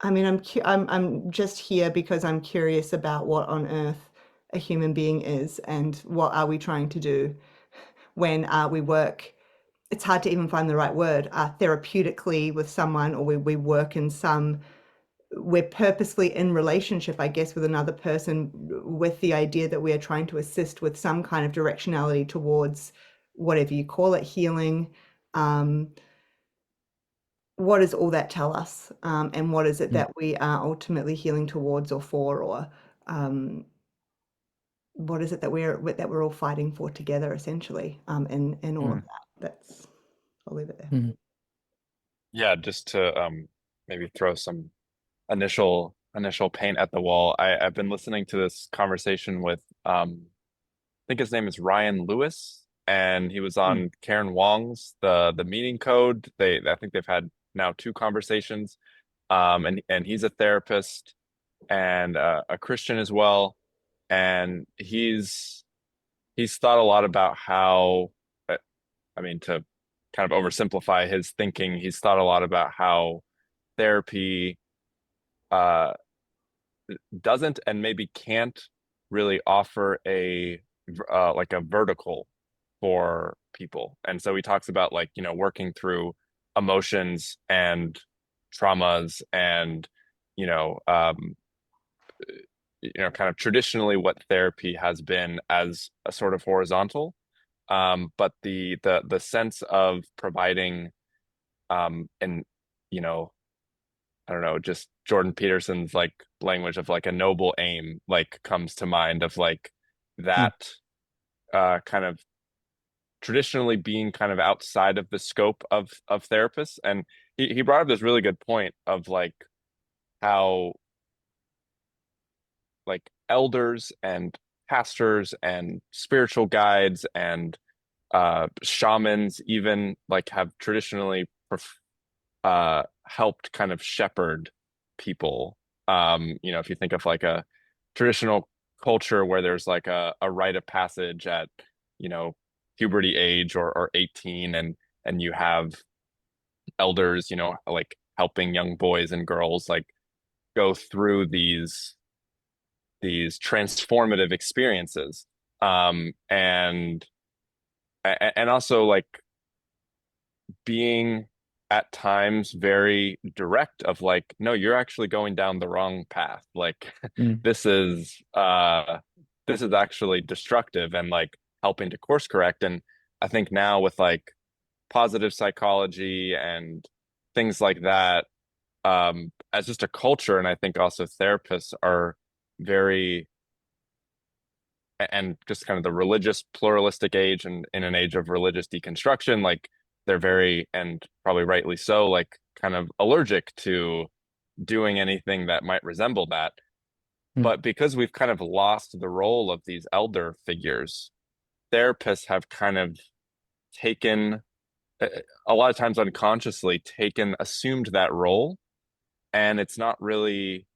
I mean, I'm just here because I'm curious about what on earth a human being is and what are we trying to do when we work. It's hard to even find the right word, therapeutically with someone, or we work in some, we're purposely in relationship, I guess, with another person with the idea that we are trying to assist with some kind of directionality towards whatever you call it, healing. Um, what does all that tell us? And what is it Mm, that we are ultimately healing towards or for, or um, what is it that we're all fighting for together, essentially, in all of mm, that? That's I'll leave it there. mm, Yeah, just to maybe throw some initial paint at the wall. I've been listening to this conversation with I think his name is Ryan Lewis, and he was mm, on Karen Wong's the Meaning Code. I think they've had now two conversations. And he's a therapist and a Christian as well. And he's thought a lot about how I mean, to kind of oversimplify his thinking, he's thought a lot about how therapy uh, doesn't and maybe can't really offer a like a vertical for people. And so he talks about like, working through emotions and traumas and, you know, um, kind of traditionally what therapy has been as a sort of horizontal. But the sense of providing and you know I don't know, just Jordan Peterson's like language of like a noble aim like comes to mind of like mm, that kind of traditionally being kind of outside of the scope of therapists. And he brought up this really good point of like how like elders and pastors and spiritual guides and shamans even like have traditionally helped kind of shepherd people. If you think of like a traditional culture where there's like a rite of passage at, you know, puberty age or 18, and you have elders, like helping young boys and girls like go through these transformative experiences. And also like being at times very direct of like, no, you're actually going down the wrong path. Like mm, this is this is actually destructive and like helping to course correct. And I think now with like positive psychology and things like that, as just a culture, and I think also therapists are very and just kind of the religious pluralistic age and in an age of religious deconstruction, like they're very, and probably rightly so, like kind of allergic to doing anything that might resemble that. mm, But because we've kind of lost the role of these elder figures, therapists have kind of taken, a lot of times unconsciously, assumed that role. And it's not really,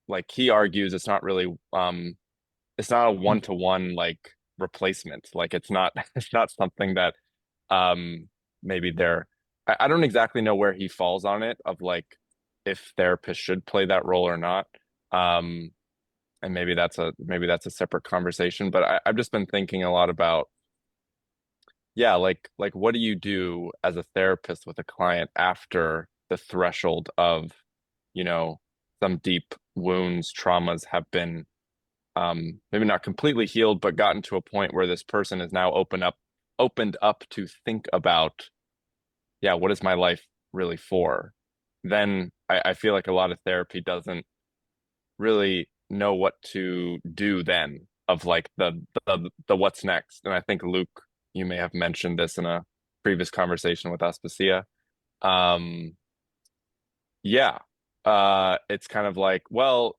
like he argues, it's not a mm, one-to-one like replacement. Like it's not it's not something that um maybe I don't exactly know where he falls on it of like if therapists should play that role or not. Um and maybe that's a separate conversation. But I've just been thinking a lot about, yeah, like what do you do as a therapist with a client after the threshold of, you know, some deep wounds, traumas have been maybe not completely healed, but gotten to a point where this person is now opened up to think about, yeah, what is my life really for? Then I feel like a lot of therapy doesn't really know what to do then of like the what's next. And I think Luke, you may have mentioned this in a previous conversation with Aspasia. Um, yeah. It's kind of like, well,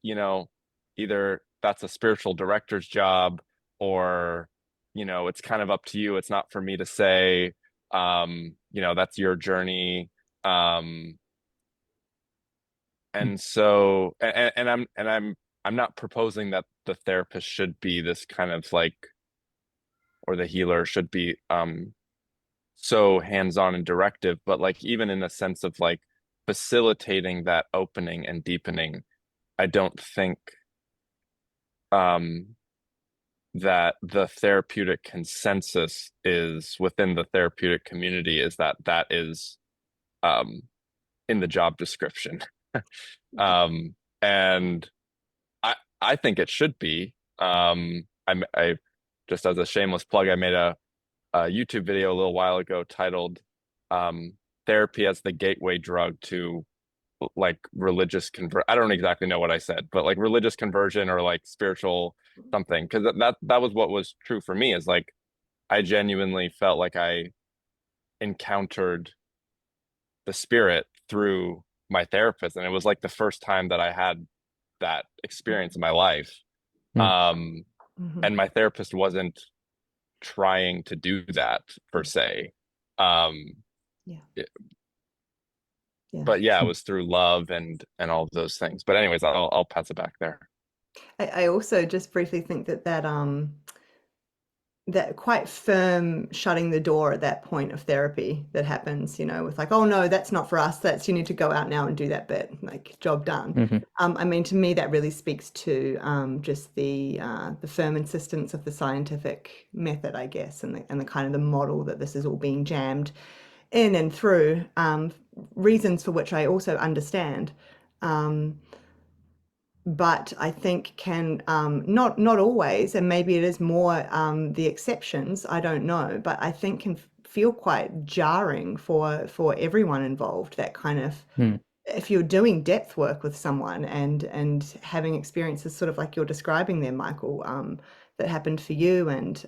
either that's a spiritual director's job or, it's kind of up to you. It's not for me to say, that's your journey. Um, mm, and so, I'm not proposing that the therapist should be this kind of like, or the healer should be, so hands-on and directive, but like even in the sense of like facilitating that opening and deepening, I don't think um, that the therapeutic consensus is within the therapeutic community is that that is um, in the job description. Um, and I think it should be. I just as a shameless plug, I made a YouTube video a little while ago titled "Therapy as the Gateway Drug to like religious convert." I don't exactly know what I said, but like religious conversion or like spiritual something, because that was what was true for me. Is like I genuinely felt like I encountered the spirit through my therapist, and it was like the first time that I had that experience in my life. Mm. Um, Mm-hmm. and my therapist wasn't trying to do that per se. Um, Yeah. it- Yeah. but yeah, it was through love and all of those things. But anyways, I'll pass it back there. I also just briefly think that quite firm shutting the door at that point of therapy that happens, with like, oh no, that's not for us. That's you need to go out now and do that bit, like job done. Mm-hmm. I mean, to me, that really speaks to just the firm insistence of the scientific method, I guess, and the kind of the model that this is all being jammed in and through, reasons for which I also understand. But I think can not always, and maybe it is more the exceptions. I don't know, but I think can feel quite jarring for everyone involved. That kind of Mm. if you're doing depth work with someone and having experiences sort of like you're describing there, Michael, that happened for you, and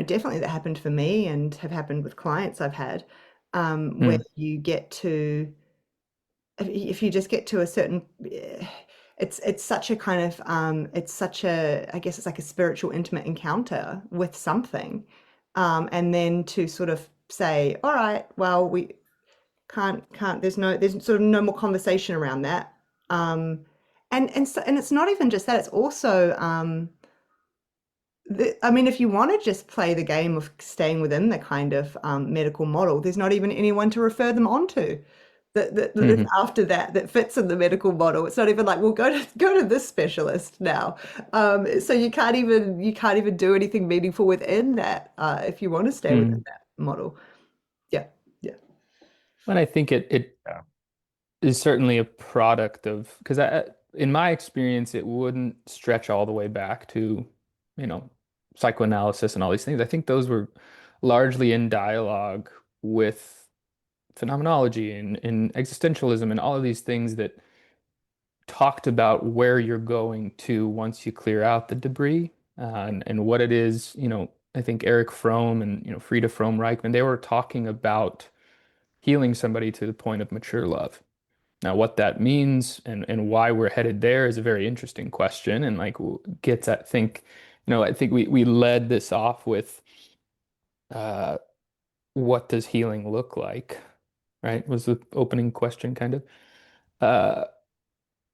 definitely that happened for me, and have happened with clients I've had, where you get to if you just get to a certain it's such a kind of it's such a I guess it's like a spiritual intimate encounter with something, and then to sort of say, all right, well, we can't there's sort of no more conversation around that, and it's not even just that, it's also I mean, if you want to just play the game of staying within the kind of medical model, there's not even anyone to refer them onto that after that fits in the medical model. It's not even like, well, go to this specialist now. So you can't even do anything meaningful within that if you want to stay within that model. Yeah, yeah. And I think it Yeah. is certainly a product of, because in my experience, it wouldn't stretch all the way back to, psychoanalysis and all these things. I think those were largely in dialogue with phenomenology and existentialism and all of these things that talked about where you're going to once you clear out the debris, and what it is. I think Eric Fromm and Frieda Fromm-Reichmann, they were talking about healing somebody to the point of mature love. Now, what that means and why we're headed there is a very interesting question, and like gets at I think we led this off with uh, what does healing look like, right? Was the opening question kind of. Uh,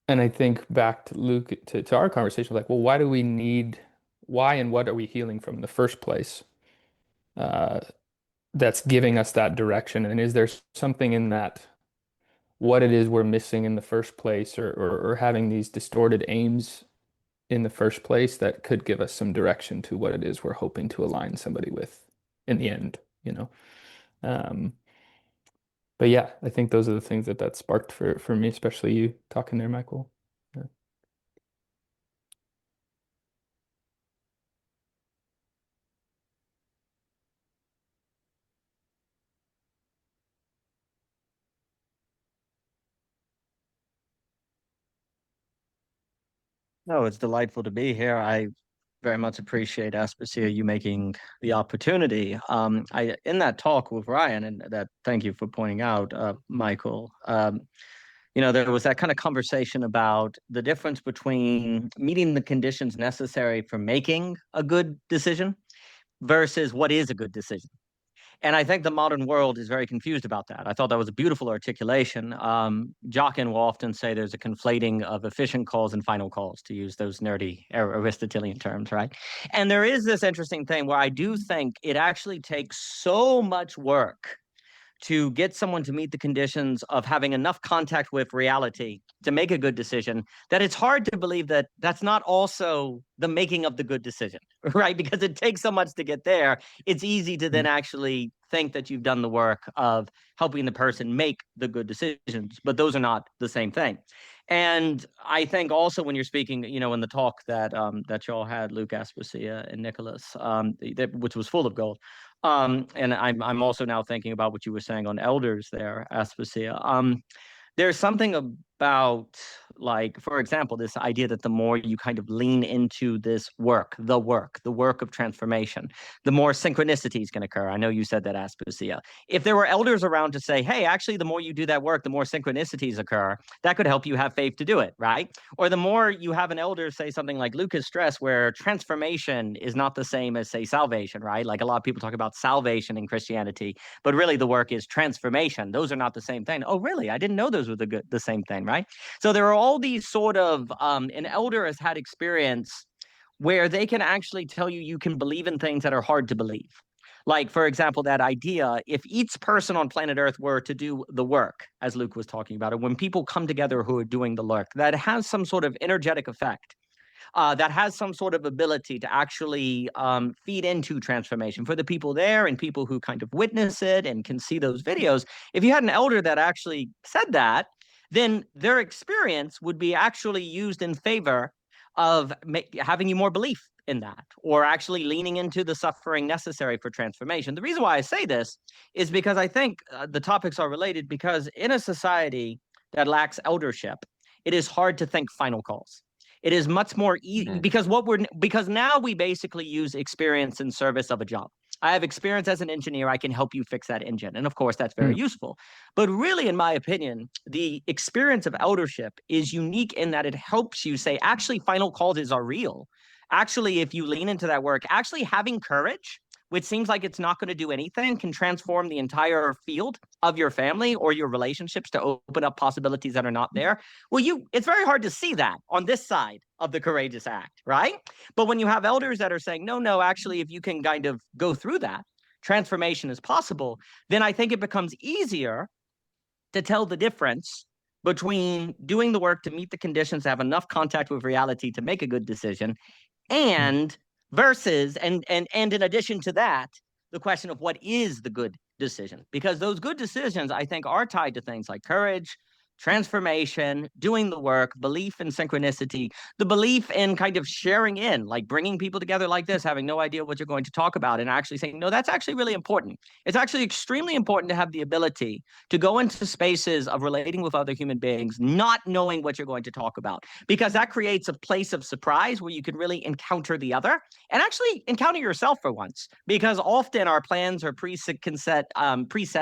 and I think back to Luke to our conversation, like, well, why and what are we healing from in the first place? Uh, that's giving us that direction, and is there something in that? What it is we're missing in the first place, or having these distorted aims in the first place that could give us some direction to what it is we're hoping to align somebody with in the end. Um, but yeah, I think those are the things that sparked for me, especially you talking there, Michael. Yeah. No, it's delightful to be here. I very much appreciate Aspasia you making the opportunity. I in that talk with Ryan, and that thank you for pointing out, Michael. There was that kind of conversation about the difference between meeting the conditions necessary for making a good decision versus what is a good decision. And I think the modern world is very confused about that. I thought that was a beautiful articulation. Jockin will often say there's a conflating of efficient calls and final calls, to use those nerdy Aristotelian terms, right? And there is this interesting thing where I do think it actually takes so much work to get someone to meet the conditions of having enough contact with reality to make a good decision, that it's hard to believe that that's not also the making of the good decision, right? Because it takes so much to get there. It's easy to then actually think that you've done the work of helping the person make the good decisions, but those are not the same thing. And I think also when you're speaking, you know, in the talk that that y'all had, Luke, Aspasia, and Nicholas, which was full of gold. And I'm also now thinking about what you were saying on elders there, Aspasia. There's something about, like, for example, this idea that the more you kind of lean into this work, the work of transformation, the more synchronicities can occur. I know you said that, Aspasia. If there were elders around to say, hey, actually, the more you do that work, the more synchronicities occur, that could help you have faith to do it, right? Or the more you have an elder say something like Lucas stress, where transformation is not the same as, say, salvation, right? Like a lot of people talk about salvation in Christianity, but really the work is transformation. Those are not the same thing. Oh, really? I didn't know those were the same thing, right? So there are all these sort of, an elder has had experience where they can actually tell you can believe in things that are hard to believe. Like, for example, that idea, if each person on planet Earth were to do the work, as Luke was talking about it, when people come together who are doing the work, that has some sort of energetic effect. That has some sort of ability to actually feed into transformation for the people there and people who kind of witness it and can see those videos. If you had an elder that actually said that, then their experience would be actually used in favor of having you more belief in that, or actually leaning into the suffering necessary for transformation. The reason why I say this is because I think the topics are related, because in a society that lacks eldership, it is hard to think final calls. It is much more easy because now we basically use experience in service of a job. I have experience as an engineer. I can help you fix that engine. And of course, that's very useful. But really, in my opinion, the experience of eldership is unique in that it helps you say, actually, final causes are real. Actually, if you lean into that work, actually having courage, which seems like it's not going to do anything, can transform the entire field of your family or your relationships to open up possibilities that are not there. Well, it's very hard to see that on this side of the courageous act, right? But when you have elders that are saying, no, actually, if you can kind of go through that, transformation is possible, then I think it becomes easier to tell the difference between doing the work to meet the conditions, to have enough contact with reality to make a good decision, and versus, and in addition to that, the question of what is the good decision, because those good decisions, I think, are tied to things like courage, transformation, doing the work, belief in synchronicity, the belief in kind of sharing in, like bringing people together like this, having no idea what you're going to talk about, and actually saying, no, that's actually really important. It's actually extremely important to have the ability to go into spaces of relating with other human beings, not knowing what you're going to talk about, because that creates a place of surprise where you can really encounter the other and actually encounter yourself for once, because often our plans or preset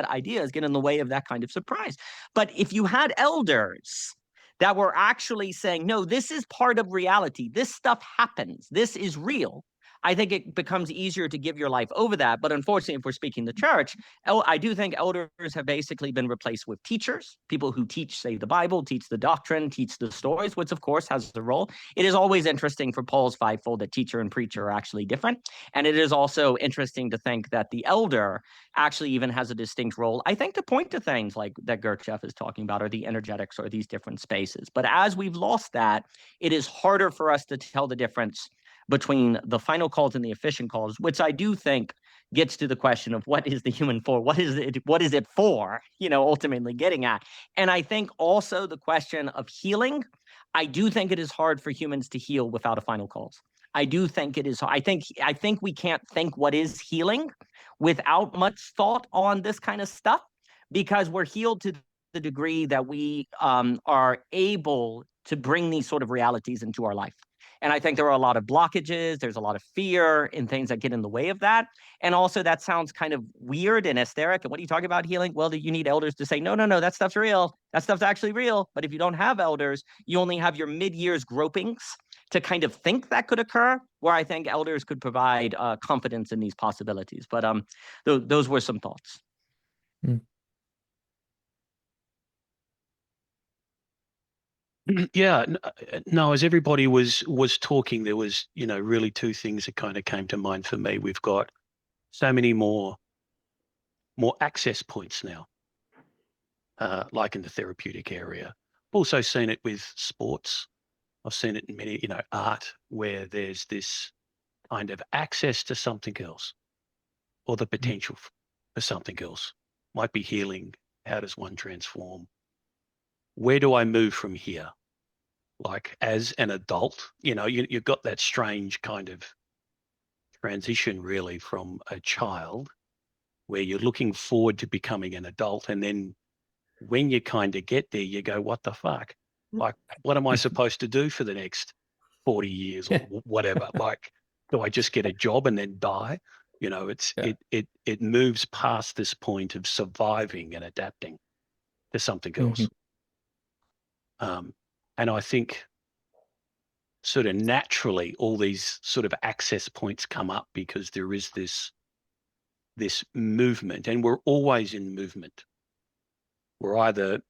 ideas get in the way of that kind of surprise. But if you had elders that were actually saying, no, this is part of reality, this stuff happens, this is real, I think it becomes easier to give your life over that. But unfortunately, if we're speaking the church, I do think elders have basically been replaced with teachers, people who teach, say, the Bible, teach the doctrine, teach the stories, which of course has a role. It is always interesting for Paul's fivefold that teacher and preacher are actually different. And it is also interesting to think that the elder actually even has a distinct role, I think, to point to things like that Gertchef is talking about, or the energetics, or these different spaces. But as we've lost that, it is harder for us to tell the difference between the final calls and the efficient calls, which I do think gets to the question of what is the human for? What is it for? Ultimately getting at. And I think also the question of healing, I do think it is hard for humans to heal without a final cause. I do think it is. I think we can't think what is healing without much thought on this kind of stuff, because we're healed to the degree that we are able to bring these sort of realities into our life. And I think there are a lot of blockages. There's a lot of fear and things that get in the way of that. And also that sounds kind of weird and esoteric. And what are you talking about healing? Well, you need elders to say, no, that stuff's real. That stuff's actually real. But if you don't have elders, you only have your mid-years gropings to kind of think that could occur, where I think elders could provide confidence in these possibilities. But those were some thoughts. Yeah, no, as everybody was talking, there was, really two things that kind of came to mind for me. We've got so many more more access points now, like in the therapeutic area. I've also seen it with sports. I've seen it in many, art, where there's this kind of access to something else, or the potential for something else. Might be healing. How does one transform? Where do I move from here? Like as an adult, you've got that strange kind of transition really from a child where you're looking forward to becoming an adult. And then when you kind of get there, you go, what the fuck? Like, what am I supposed to do for the next 40 years or whatever? Like, do I just get a job and then die? Yeah. It moves past this point of surviving and adapting to something else. And I think sort of naturally all these sort of access points come up because there is this movement, and we're always in movement. We're either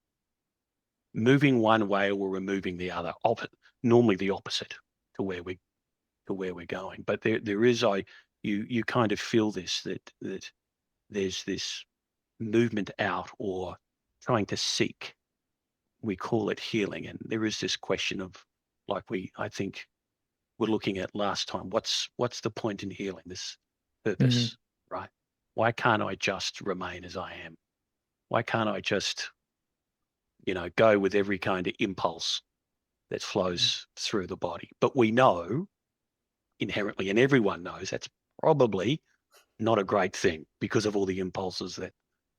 moving one way or we're moving the other, normally the opposite to where we're going. But there is you kind of feel this that there's this movement out or trying to seek. We call it healing, and there is this question of, like I think we're looking at last time, what's the point in healing? This purpose, right? Why can't I just remain as I am? Why can't I just, go with every kind of impulse that flows through the body? But we know inherently, and everyone knows, that's probably not a great thing because of all the impulses that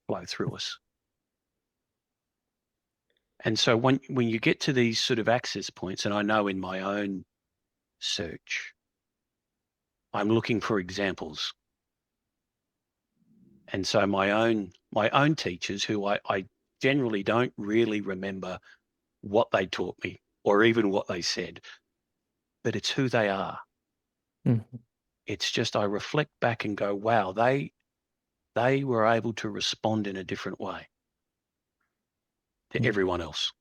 flow through us. And so when you get to these sort of access points, and I know in my own search, I'm looking for examples. And so my own teachers, who I generally don't really remember what they taught me or even what they said, but it's who they are. It's just I reflect back and go, wow, they were able to respond in a different way to everyone else.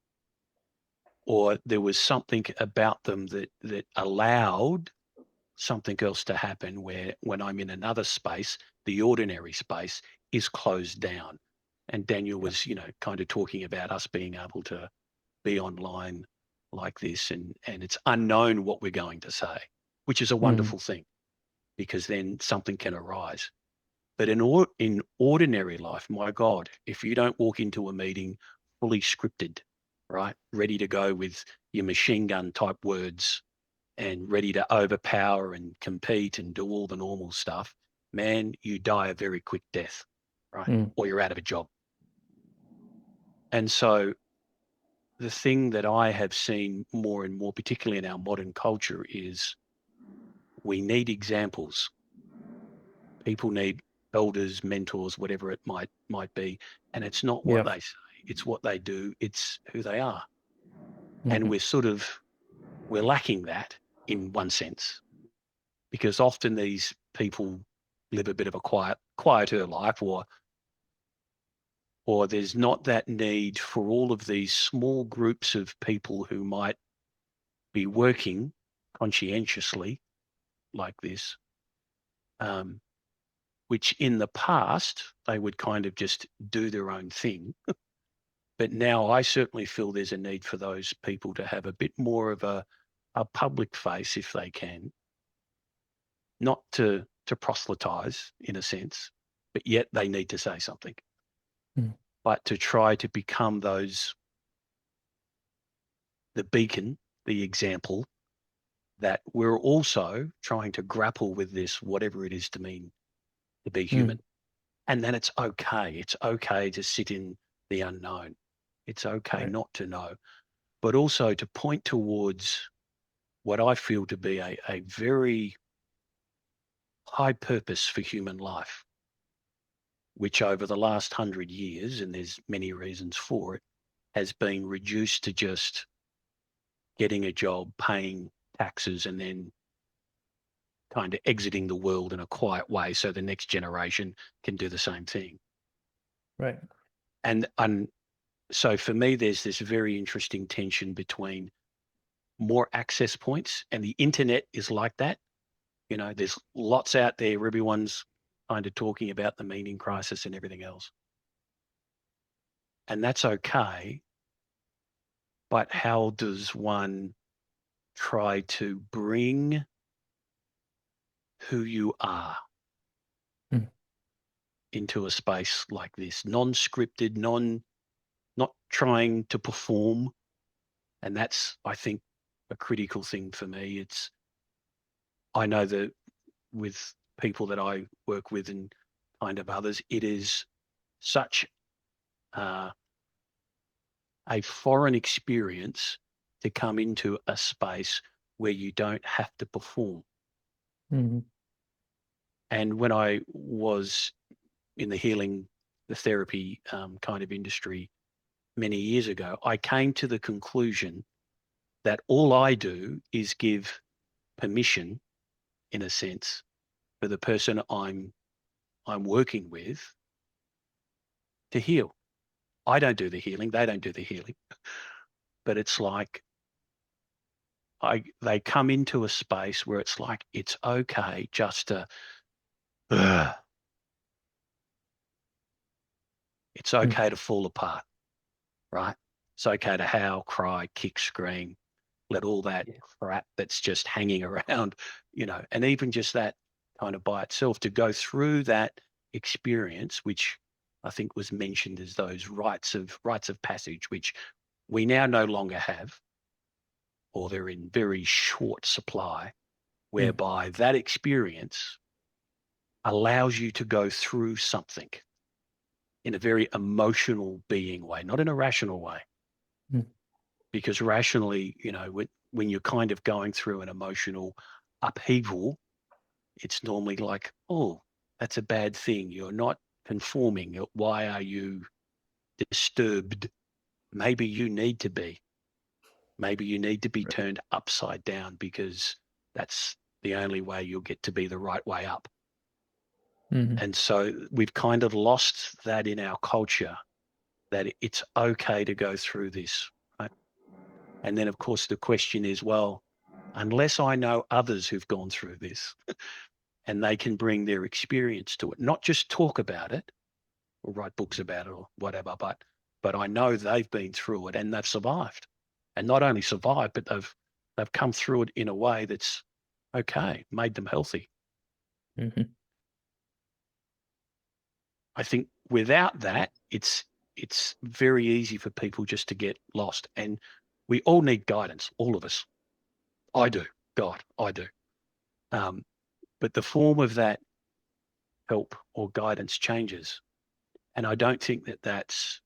Or there was something about them that allowed something else to happen, where when I'm in another space, the ordinary space is closed down. And Daniel was, kind of talking about us being able to be online like this, and it's unknown what we're going to say, which is a wonderful thing, because then something can arise. But in ordinary life, my God, if you don't walk into a meeting fully scripted, right, ready to go with your machine gun type words and ready to overpower and compete and do all the normal stuff, man, you die a very quick death, right? Or you're out of a job. And so the thing that I have seen more and more, particularly in our modern culture, is we need examples. People need elders, mentors, whatever it might be. And it's not what they say, it's what they do, it's who they are. And we're lacking that in one sense, because often these people live a bit of a quieter life, or there's not that need for all of these small groups of people who might be working conscientiously like this, which in the past they would kind of just do their own thing. But now I certainly feel there's a need for those people to have a bit more of a public face if they can, not to proselytize in a sense, but yet they need to say something. But to try to become the beacon, the example, that we're also trying to grapple with this, whatever it is to mean to be human. And then it's okay. It's okay to sit in the unknown. It's okay not to know, but also to point towards what I feel to be a very high purpose for human life, which over the last 100 years, and there's many reasons for it, has been reduced to just getting a job, paying taxes, and then kind of exiting the world in a quiet way so the next generation can do the same thing. Right. And so for me, there's this very interesting tension between more access points, and the internet is like that. There's lots out there. Everyone's kind of talking about the meaning crisis and everything else. And that's okay. But how does one try to bring who you are into a space like this, non-scripted, not trying to perform? And that's, I think, a critical thing for me. I know that with people that I work with and kind of others, it is such a foreign experience to come into a space where you don't have to perform. Mm-hmm. And when I was in the therapy kind of industry many years ago, I came to the conclusion that all I do is give permission, in a sense, for the person I'm working with to heal. I don't do the healing, they don't do the healing. But it's like they come into a space where it's like it's okay just to it's okay to fall apart, right? It's okay to howl, cry, kick, scream, let all that crap that's just hanging around, and even just that kind of by itself, to go through that experience, which I think was mentioned as those rites of passage, which we now no longer have, or they're in very short supply, whereby that experience allows you to go through something in a very emotional being way, not in a rational way. Because rationally, when you're kind of going through an emotional upheaval, it's normally like, oh, that's a bad thing. You're not conforming. Why are you disturbed? Maybe you need to be. Maybe you need to be turned upside down, because that's the only way you'll get to be the right way up. And so we've kind of lost that in our culture, that it's okay to go through this, right? And then, of course, the question is, well, unless I know others who've gone through this and they can bring their experience to it, not just talk about it or write books about it or whatever, but I know they've been through it and they've survived. And not only survived, but they've come through it in a way that's okay, made them healthy. I think without that, it's very easy for people just to get lost. And we all need guidance, all of us. I do. God, I do. But the form of that help or guidance changes. And I don't think that that's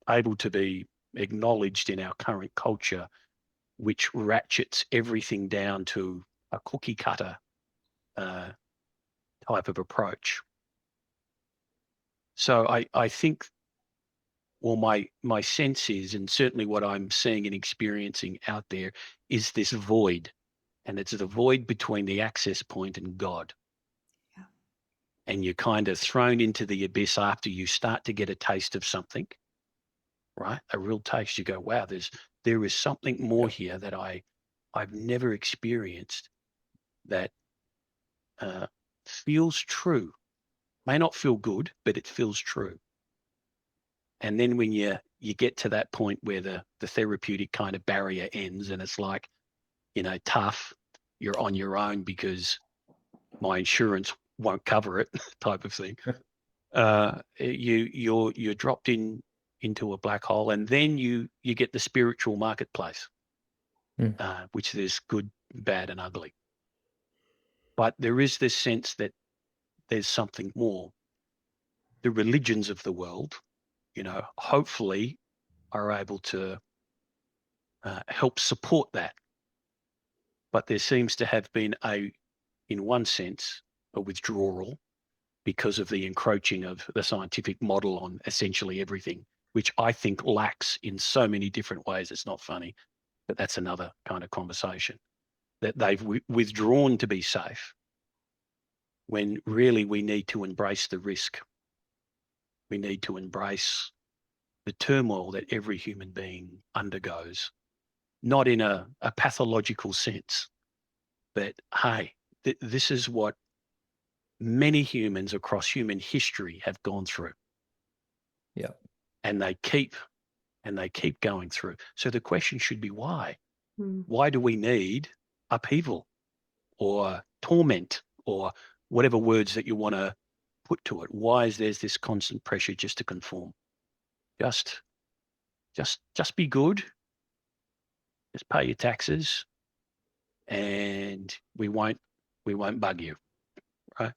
able to be acknowledged in our current culture, which ratchets everything down to a cookie cutter type of approach. So I think, well, my sense is, and certainly what I'm seeing and experiencing out there, is this void. And it's the void between the access point and God. Yeah. And you're kind of thrown into the abyss after you start to get a taste of something, right? A real taste. You go, wow, there is something more here that I've never experienced, that feels true. May not feel good, but it feels true. And then when you get to that point where the therapeutic kind of barrier ends, and it's like, tough, you're on your own because my insurance won't cover it, type of thing. You're dropped into a black hole, and then you get the spiritual marketplace, which there's good, bad, and ugly. But there is this sense that there's something more. The religions of the world, hopefully are able to help support that. But there seems to have been in one sense, a withdrawal because of the encroaching of the scientific model on essentially everything, which I think lacks in so many different ways. It's not funny, but that's another kind of conversation, that they've withdrawn to be safe, when really we need to embrace the risk. We need to embrace the turmoil that every human being undergoes, not in a pathological sense, but hey, this is what many humans across human history have gone through. Yeah. And they keep going through. So the question should be why? Mm. Why do we need upheaval or torment or whatever words that you want to put to it? Why is there's this constant pressure just to conform? Just be good. Just pay your taxes, and we won't bug you, right?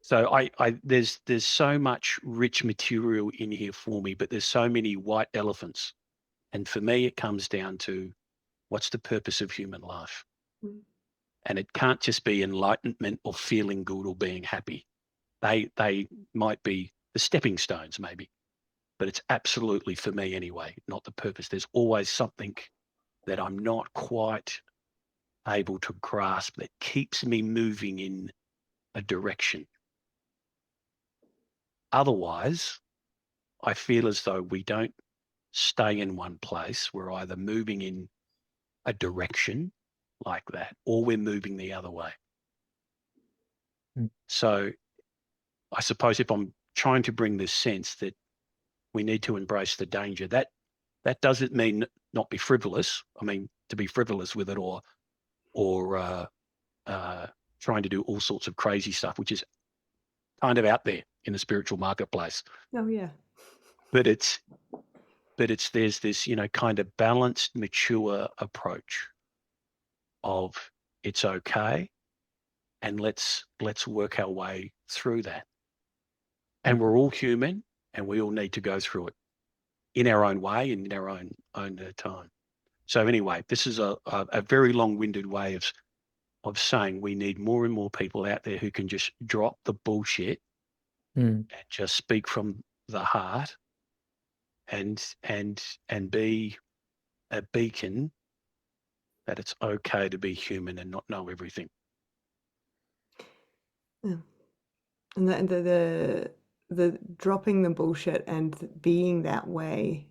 So there's so much rich material in here for me, but there's so many white elephants. And for me, it comes down to what's the purpose of human life? Mm. And it can't just be enlightenment or feeling good or being happy. They might be the stepping stones, maybe, but it's absolutely, for me anyway, not the purpose. There's always something that I'm not quite able to grasp that keeps me moving in a direction. Otherwise, I feel as though we don't stay in one place. We're either moving in a direction like that, or we're moving the other way. Mm. So I suppose if I'm trying to bring this sense that we need to embrace the danger, that doesn't mean not be frivolous. I mean, to be frivolous with it or trying to do all sorts of crazy stuff, which is kind of out there in the spiritual marketplace. Oh yeah. But there's this, kind of balanced, mature approach of it's okay, and let's work our way through that. And we're all human, and we all need to go through it in our own way and in our own time. So anyway, this is a very long-winded way of saying we need more and more people out there who can just drop the bullshit and just speak from the heart and be a beacon that it's okay to be human and not know everything. Yeah. And the dropping the bullshit and being that way.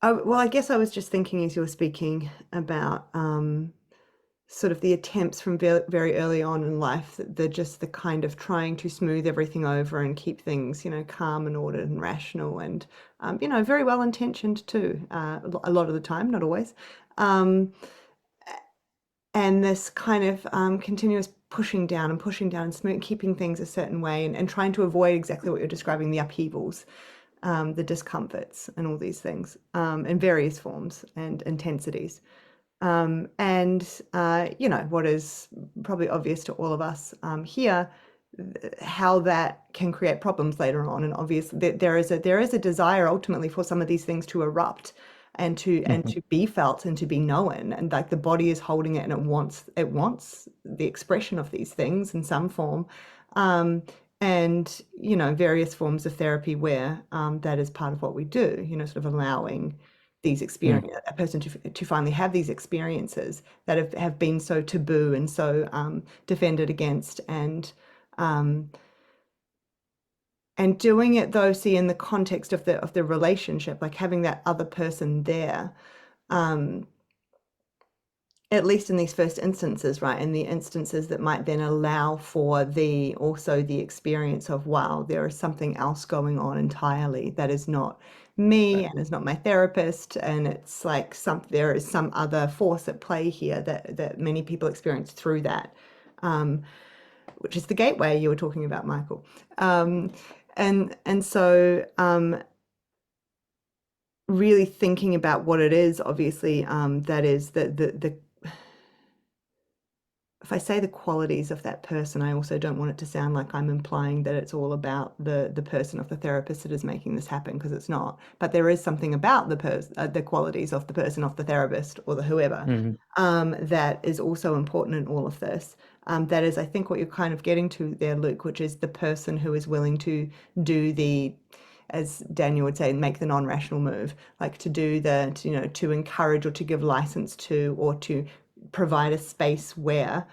I guess I was just thinking as you were speaking about sort of the attempts from very early on in life, that they're just the kind of trying to smooth everything over and keep things, calm and ordered and rational and, very well intentioned too, a lot of the time, not always. And this kind of continuous pushing down and smooth, keeping things a certain way and trying to avoid exactly what you're describing, the upheavals, the discomforts and all these things in various forms and intensities. What is probably obvious to all of us here, how that can create problems later on. And obviously there is a desire ultimately for some of these things to erupt and to be felt and to be known, and like the body is holding it and it wants the expression of these things in some form. And various forms of therapy where that is part of what we do, sort of allowing these experiences, a person to finally have these experiences that have been so taboo and so defended against, and doing it though, see, in the context of the relationship, like having that other person there, at least in these first instances, right? In the instances that might then allow for also the experience of, wow, there is something else going on entirely that is not me and is not my therapist, and it's like there is some other force at play here that many people experience through that, which is the gateway you were talking about, Michael. So really thinking about what it is, obviously, that is the if I say the qualities of that person, I also don't want it to sound like I'm implying that it's all about the person of the therapist that is making this happen, because it's not. But there is something about the qualities of the person of the therapist or the whoever that is also important in all of this. That is, I think, what you're kind of getting to there, Luke, which is the person who is willing to do as Daniel would say, make the non-rational move, like to do to encourage or to give license to, or to provide a space where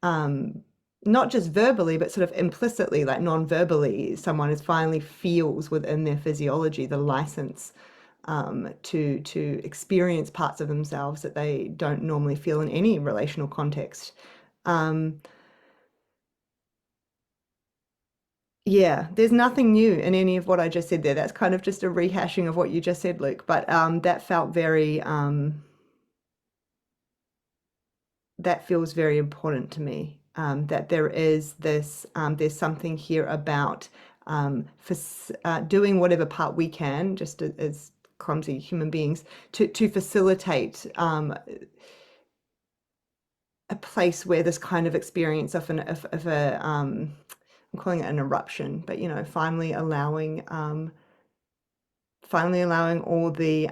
not just verbally but sort of implicitly, like non-verbally, someone finally feels within their physiology the license to experience parts of themselves that they don't normally feel in any relational context. Yeah, there's nothing new in any of what I just said there. That's kind of just a rehashing of what you just said, Luke. But that felt very, that feels very important to me. That there is this, there's something here about doing whatever part we can, just as clumsy human beings, to facilitate a place where this kind of experience of a I'm calling it an eruption, but you know, finally allowing all the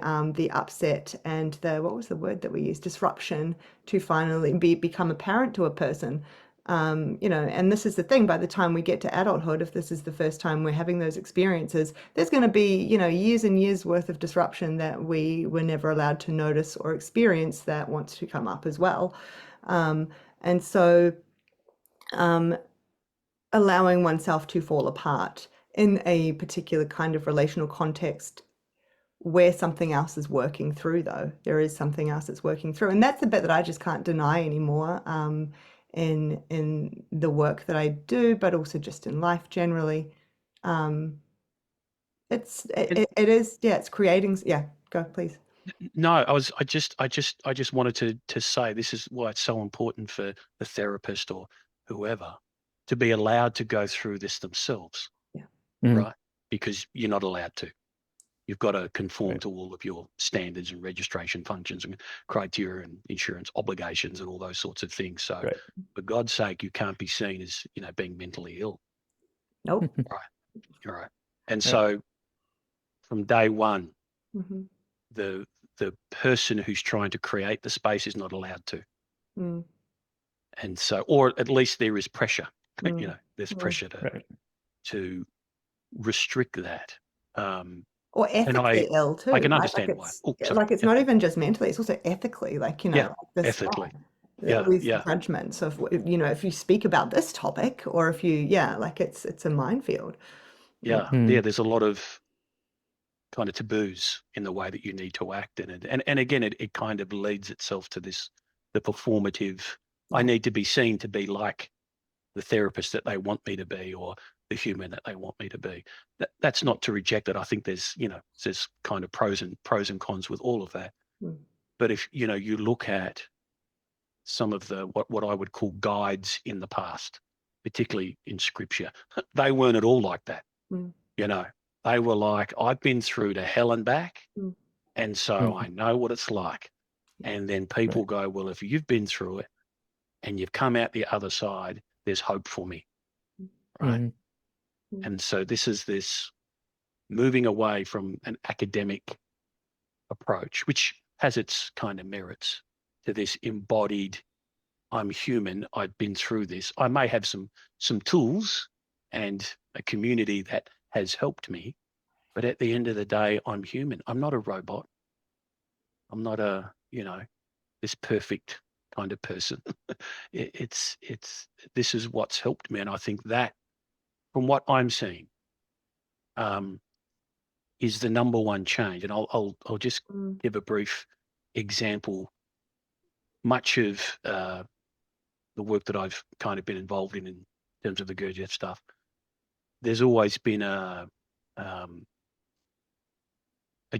upset and the, what was the word that we used, disruption, to finally become apparent to a person. You know, and this is the thing, by the time we get to adulthood, if this is the first time we're having those experiences, there's going to be, you know, years and years worth of disruption that we were never allowed to notice or experience that wants to come up as well. And so allowing oneself to fall apart in a particular kind of relational context where something else is working through, though. There is something else that's working through. And that's the bit that I just can't deny anymore in the work that I do, but also just in life generally. It is, yeah, it's creating, yeah, go please. No, I just wanted to say this is why it's so important for the therapist or whoever to be allowed to go through this themselves. Yeah. Right? Because you're not allowed to. You've got to conform Right. to all of your standards and registration functions and criteria and insurance obligations and all those sorts of things. So Right. for God's sake, you can't be seen as, you know, being mentally ill. Nope. Right. And Right. so from day one, Mm-hmm. the person who's trying to create the space is not allowed to. Mm. And so, or at least there is pressure, Mm. you know, there's Mm. pressure Right. to restrict that. Or ethically ill too, I can right? understand like why. it's Oh, sorry. like it's not even just mentally, it's also ethically, like, you know, Yeah, like this, ethically. all these Yeah. judgments of, you know, if you speak about this topic, or if you, yeah, like it's a minefield. Yeah. Mm. Yeah. There's a lot of kind of taboos in the way that you need to act in it. And again, it kind of leads itself to this, the performative, I Yeah. need to be seen to be like the therapist that they want me to be, or the human that they want me to be. That's not to reject it. I think there's, you know, there's kind of pros and cons with all of that. Mm. But if, you know, you look at some of the, what I would call guides in the past, particularly in scripture, they weren't at all like that. Mm. You know, they were like, I've been through to hell and back. Mm. And so I know what it's like. And then people go, well, if you've been through it and you've come out the other side, there's hope for me. Right. Mm. And so this is this moving away from an academic approach, which has its kind of merits, to this embodied, I'm human, I've been through this. I may have some tools and a community that has helped me, but at the end of the day, I'm human. I'm not a robot. I'm not a, you know, this perfect kind of person. It's this is what's helped me. And I think that, from what I'm seeing, is the number one change. And I'll just Mm. give a brief example. Much of the work that I've kind of been involved in terms of the Gurdjieff stuff, there's always been a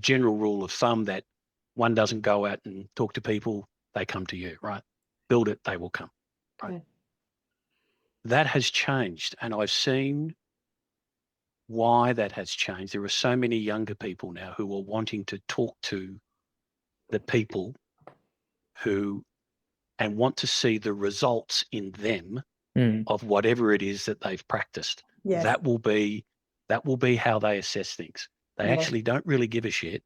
general rule of thumb that one doesn't go out and talk to people, they come to you, right? Build it, they will come, right? Yeah. That has changed, and I've seen why that has changed. There are so many younger people now who are wanting to talk to the people who, and want to see the results in them of whatever it is that they've practiced. Yes. That will be how they assess things. They Yeah. actually don't really give a shit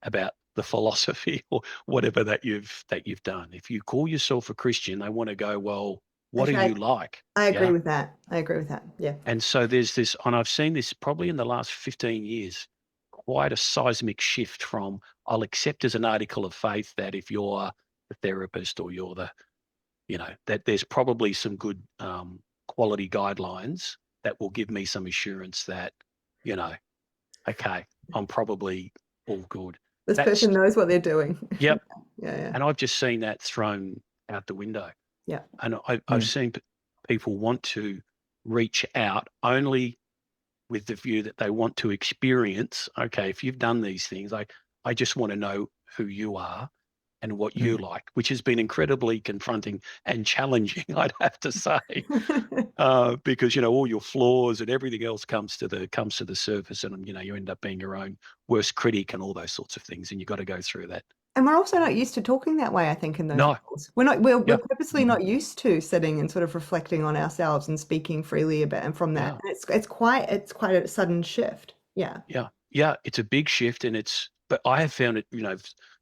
about the philosophy or whatever that you've done. If you call yourself a Christian, they want to go, well, what Actually, are you like? I agree Yeah. with that. I agree with that. Yeah. And so there's this, and I've seen this probably in the last 15 years, quite a seismic shift from, I'll accept as an article of faith that if you're the therapist or you're the, you know, that there's probably some good quality guidelines that will give me some assurance that, you know, okay, I'm probably all good. This That's, person knows what they're doing. yep. Yeah. And I've just seen that thrown out the window. Yeah. And I've seen people want to reach out only with the view that they want to experience, okay, if you've done these things, I just want to know who you are and what you like, which has been incredibly confronting and challenging, I'd have to say, because, all your flaws and everything else comes to the surface, and, you end up being your own worst critic and all those sorts of things. And you've got to go through that. And we're also not used to talking that way, I think, in those No. roles. We're purposely not used to sitting and sort of reflecting on ourselves and speaking freely about and from that. Yeah. And it's quite a sudden shift. Yeah. Yeah. It's a big shift, but I have found it,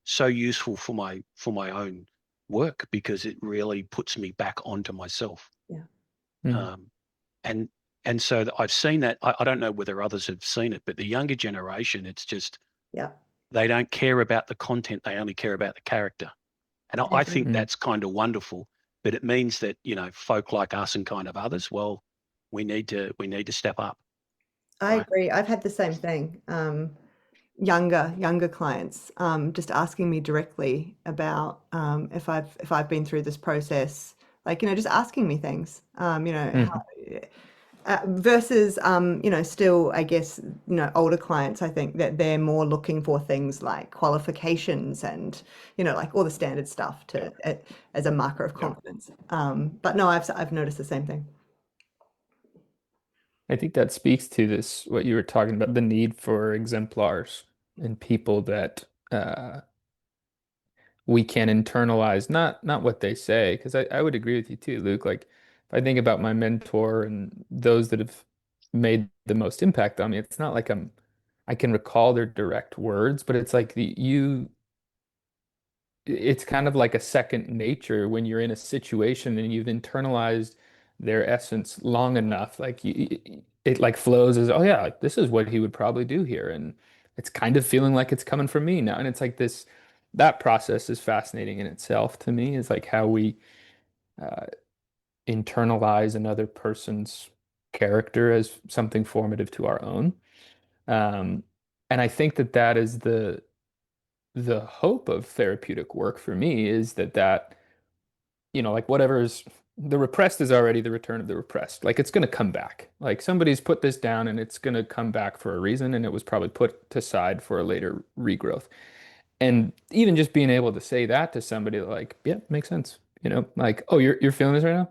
so useful for my own work, because it really puts me back onto myself. Yeah. And so I've seen that. I don't know whether others have seen it, but the younger generation, it's just, they don't care about the content. They only care about the character. And I think that's kind of wonderful, but it means that, folk like us and kind of others, well, we need to step up. I agree. I've had the same thing. Younger clients just asking me directly about if I've been through this process, like, just asking me things, how, versus still, I guess, older clients, I think that they're more looking for things like qualifications and like all the standard stuff as a marker of confidence. But no, I've noticed the same thing. I think that speaks to this, what you were talking about, the need for exemplars and people that we can internalize, not what they say, because I would agree with you too, Luke. Like, if I think about my mentor and those that have made the most impact on me, it's not like I can recall their direct words, but it's like it's kind of like a second nature when you're in a situation and you've internalized their essence long enough, like it like flows as, oh yeah, like, this is what he would probably do here, and it's kind of feeling like it's coming from me now. And it's like that process is fascinating in itself to me, is like how we uh, internalize another person's character as something formative to our own. um, and I think that is the hope of therapeutic work for me, is that like whatever's the repressed is already the return of the repressed. Like, it's going to come back. Like, somebody's put this down and it's going to come back for a reason, and it was probably put aside for a later regrowth. And even just being able to say that to somebody, like, yeah, makes sense. Like, oh, you're feeling this right now?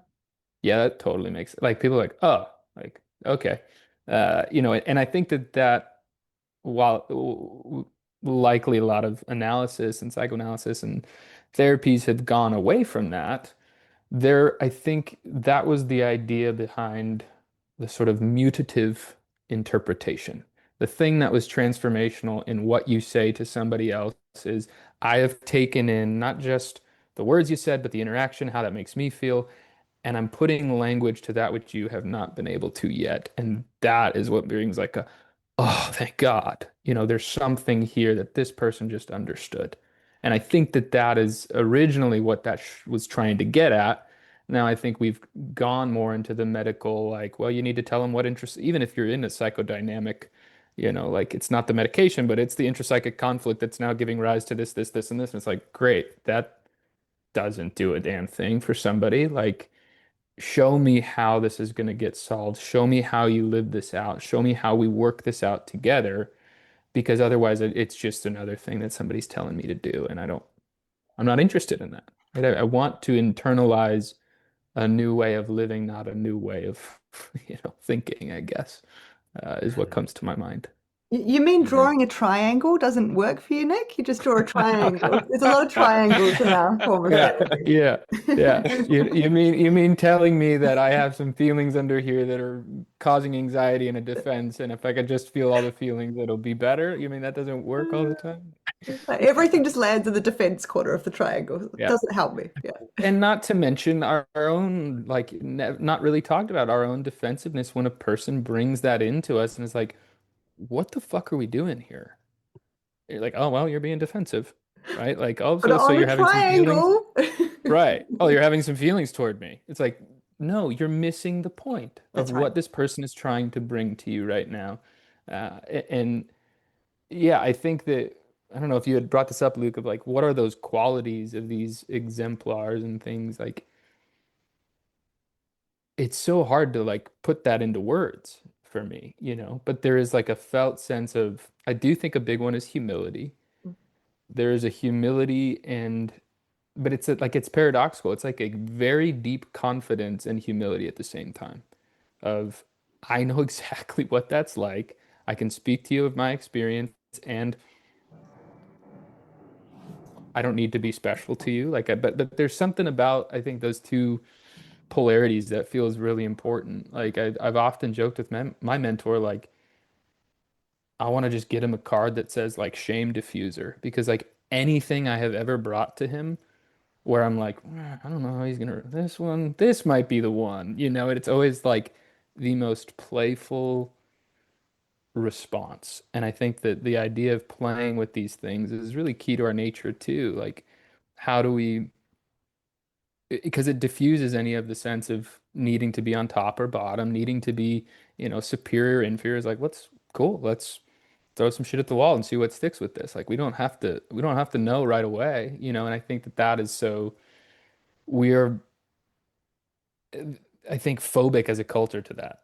Yeah, that totally makes it. Like, people are like, oh, like, okay. And I think that while likely a lot of analysis and psychoanalysis and therapies have gone away from that, I think that was the idea behind the sort of mutative interpretation. The thing that was transformational in what you say to somebody else is, I have taken in not just the words you said, but the interaction, how that makes me feel, and I'm putting language to that which you have not been able to yet. And that is what brings like oh, thank God, there's something here that this person just understood. And I think that is originally what that was trying to get at. Now I think we've gone more into the medical, like, well, you need to tell them what interests, even if you're in a psychodynamic, like, it's not the medication, but it's the intrapsychic conflict that's now giving rise to this, this, this, and this. And it's like, great, that doesn't do a damn thing for somebody. Like, show me how this is going to get solved. Show me how you live this out. Show me how we work this out together, because otherwise it's just another thing that somebody's telling me to do. And I'm not interested in that. Right? I want to internalize a new way of living, not a new way of, thinking, I guess, is what comes to my mind. You mean drawing a triangle doesn't work for you, Nick? You just draw a triangle. There's a lot of triangles in our form of therapy. Yeah. You mean telling me that I have some feelings under here that are causing anxiety and a defense, and if I could just feel all the feelings, it'll be better? You mean that doesn't work all the time? Everything just lands in the defense corner of the triangle. It doesn't help me. Yeah. And not to mention our own, like, not really talked about, our own defensiveness when a person brings that into us and is like, what the fuck are we doing here? You're like, oh, well, you're being defensive, right? Like, oh, so you're having some feelings. Right. Oh, you're having some feelings toward me. It's like, no, you're missing the point of what this person is trying to bring to you right now. And yeah, I think that I don't know if you had brought this up, Luke, of like what are those qualities of these exemplars and things like it's so hard to like put that into words for me, you know, but there is like a felt sense of I do think a big one is humility. There is a humility and but like it's paradoxical. It's like a very deep confidence and humility at the same time of I know exactly what that's like. I can speak to you of my experience and I don't need to be special to you. Like but there's something about I think those two polarities that feels really important. Like I've often joked with my mentor like I want to just get him a card that says like shame diffuser because like anything I have ever brought to him where I'm like, I don't know how he's gonna this one, this might be the one, you know, it's always like the most playful response. And I think that the idea of playing with these things is really key to our nature too. Like, how do we, because it diffuses any of the sense of needing to be on top or bottom, needing to be, you know, superior, inferior. Is like, let's cool, let's throw some shit at the wall and see what sticks with this. Like, we don't have to know right away, you know. And I think that that is so we're, I think, phobic as a culture to that,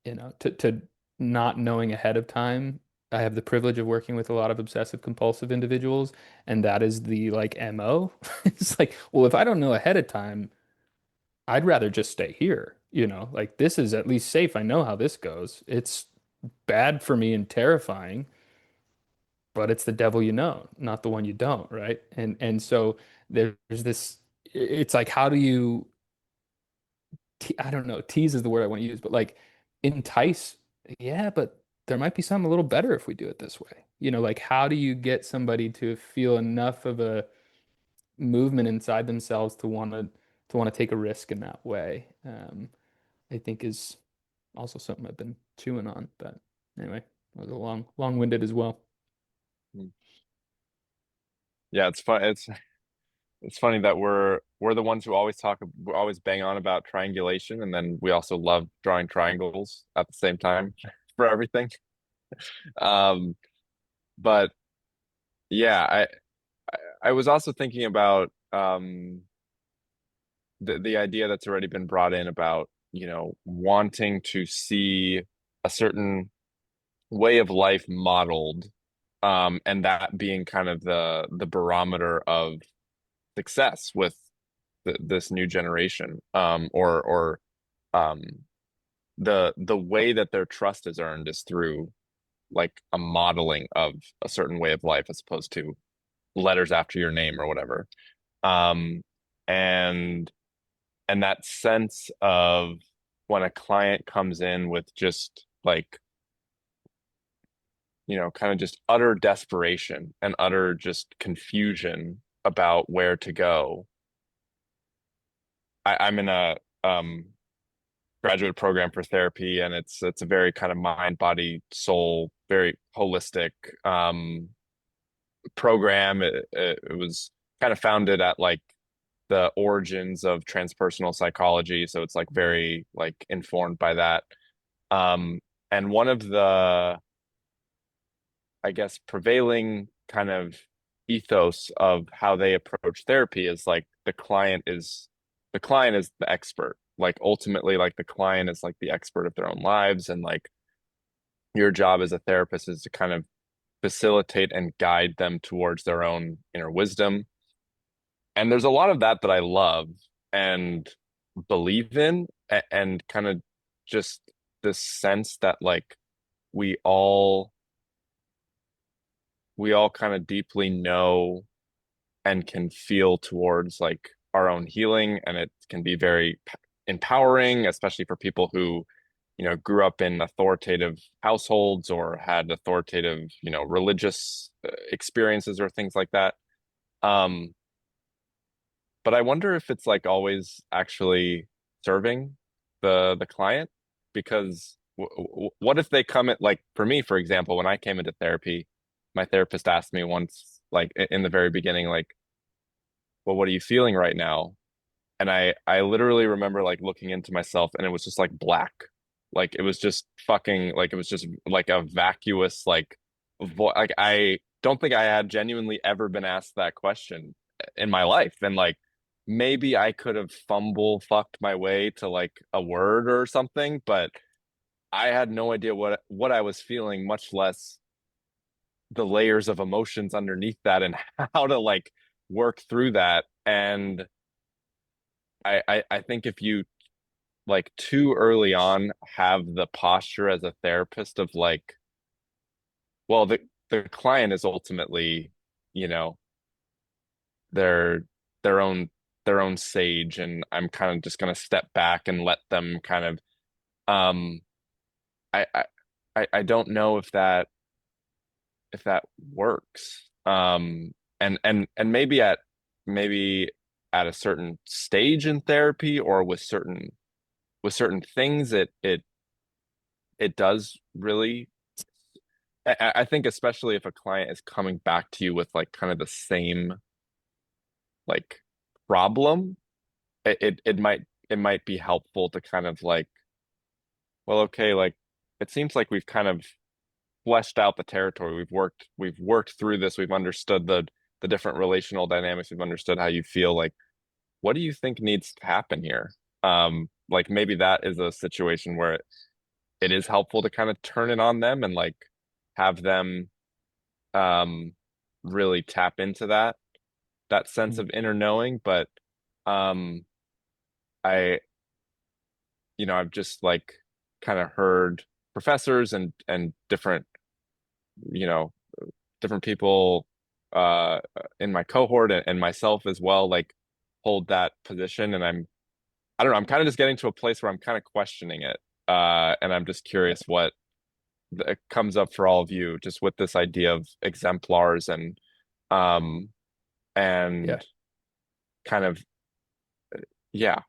you know, to not knowing ahead of time. I have the privilege of working with a lot of obsessive compulsive individuals, and that is the like MO. It's like, well, if I don't know ahead of time, I'd rather just stay here, you know, like this is at least safe. I know how this goes. It's bad for me and terrifying, but it's the devil you know, not the one you don't, right? And so there's this, it's like, how do you I don't know, tease is the word I want to use, but like entice, yeah, but there might be something a little better if we do it this way. You know, like how do you get somebody to feel enough of a movement inside themselves to want to take a risk in that way? I think is also something I've been chewing on. But anyway, it was a long-winded as well. Mm. Yeah, it's fun. It's funny that we're the ones who always bang on about triangulation, and then we also love drawing triangles at the same time for everything. Um, but yeah, I was also thinking about the idea that's already been brought in about, you know, wanting to see a certain way of life modeled, and that being kind of the barometer of success with this new generation, or um, the way that their trust is earned is through like a modeling of a certain way of life as opposed to letters after your name or whatever. Um, and and that sense of when a client comes in with just like, you know, kind of just utter desperation and utter just confusion about where to go. I'm in a graduate program for therapy, and it's a very kind of mind, body, soul, very holistic program. It was kind of founded at like the origins of transpersonal psychology, so it's like very like informed by that. Um, and one of the, I guess, prevailing kind of ethos of how they approach therapy is like the client is the expert. Like ultimately, like the client is like the expert of their own lives, and like your job as a therapist is to kind of facilitate and guide them towards their own inner wisdom. And there's a lot of that that I love and believe in, and kind of just this sense that like we all we all kind of deeply know and can feel towards like our own healing, and it can be very empowering, especially for people who, you know, grew up in authoritative households or had authoritative, you know, religious experiences or things like that. um but I wonder if it's like always actually serving the client, because what if they come at, like for me, for example, when I came into therapy, my therapist asked me once, like in the very beginning, like, well, what are you feeling right now? And I literally remember like looking into myself, and it was just like black. Like it was just fucking, like it was just like a vacuous like like I don't think I had genuinely ever been asked that question in my life. And like maybe I could have fucked my way to like a word or something, but I had no idea what I was feeling, much less the layers of emotions underneath that and how to like work through that. And I think if you like too early on have the posture as a therapist of like, well, the client is ultimately, you know, their their own their own sage, and I'm kind of just gonna step back and let them kind of um I I I don't know if that works. And maybe at a certain stage in therapy or with certain things it does really. I think especially if a client is coming back to you with like kind of the same like problem, it might be helpful to kind of like, well, okay, like it seems like we've kind of fleshed out the territory. We've worked through this. We've understood the different relational dynamics. We've understood how you feel. Like, what do you think needs to happen here? Like maybe that is a situation where it is helpful to kind of turn it on them and like have them um really tap into that sense of inner knowing. But um I I've just like kind of heard professors and different you know different people in my cohort and myself as well like hold that position, and I don't know, I'm kind of just getting to a place where I'm kind of questioning it, and I'm just curious what comes up for all of you just with this idea of exemplars um and Yeah. kind of yeah.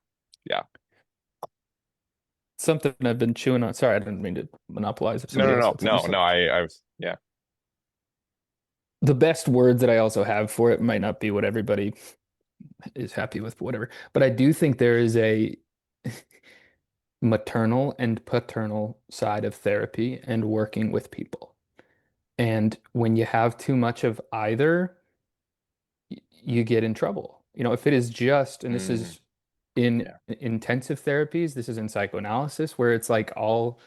Something I've been chewing on. Sorry, I didn't mean to monopolize if No, somebody no, else no, had something no, to say. no. I was, yeah. The best words that I also have for it might not be what everybody is happy with, whatever. But I do think there is a maternal and paternal side of therapy and working with people. And when you have too much of either, you get in trouble. If it is just, and this Mm, is in yeah. intensive therapies, this is in psychoanalysis, where it's like all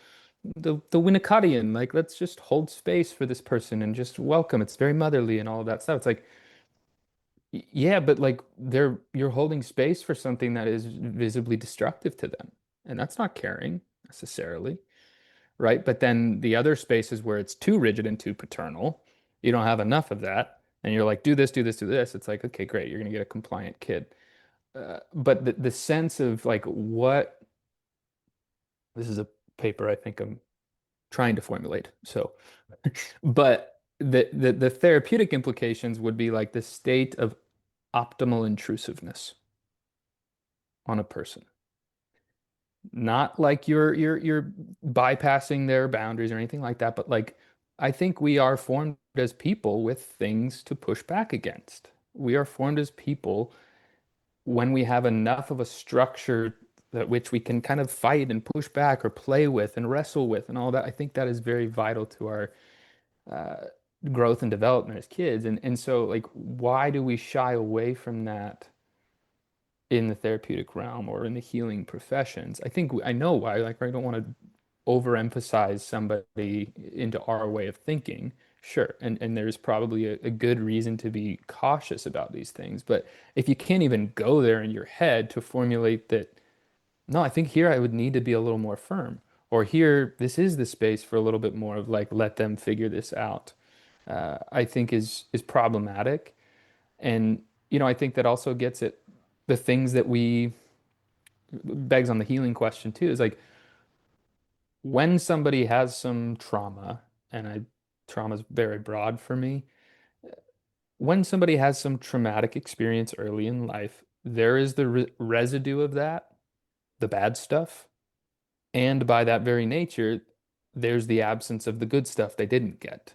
the Winnicottian, like let's just hold space for this person and just welcome. It's very motherly and all of that stuff. It's like, yeah, but like you're holding space for something that is visibly destructive to them. And that's not caring necessarily, right? But then the other spaces where it's too rigid and too paternal, you don't have enough of that. And you're like, do this, do this, do this. It's like, okay, great. You're going to get a compliant kid. But the sense of like this is a paper I think I'm trying to formulate. So, but the therapeutic implications would be like the state of optimal intrusiveness on a person. Not like you're bypassing their boundaries or anything like that, but like I think we are formed as people with things to push back against. We are formed as people when we have enough of a structure that which we can kind of fight and push back or play with and wrestle with and all that. I think that is very vital to our uh, growth and development as kids. And so like why do we shy away from that in the therapeutic realm or in the healing professions? I know why. Like I don't want to overemphasize somebody into our way of thinking. Sure. And there's probably a good reason to be cautious about these things. But if you can't even go there in your head to formulate that, no, I think here I would need to be a little more firm. Or here, this is the space for a little bit more of like, let them figure this out. I think is problematic. And, I think that also gets at the things that we begs on the healing question too, is like when somebody has some trauma, and trauma is very broad for me. When somebody has some traumatic experience early in life, there is the residue of that, the bad stuff. And by that very nature, there's the absence of the good stuff they didn't get.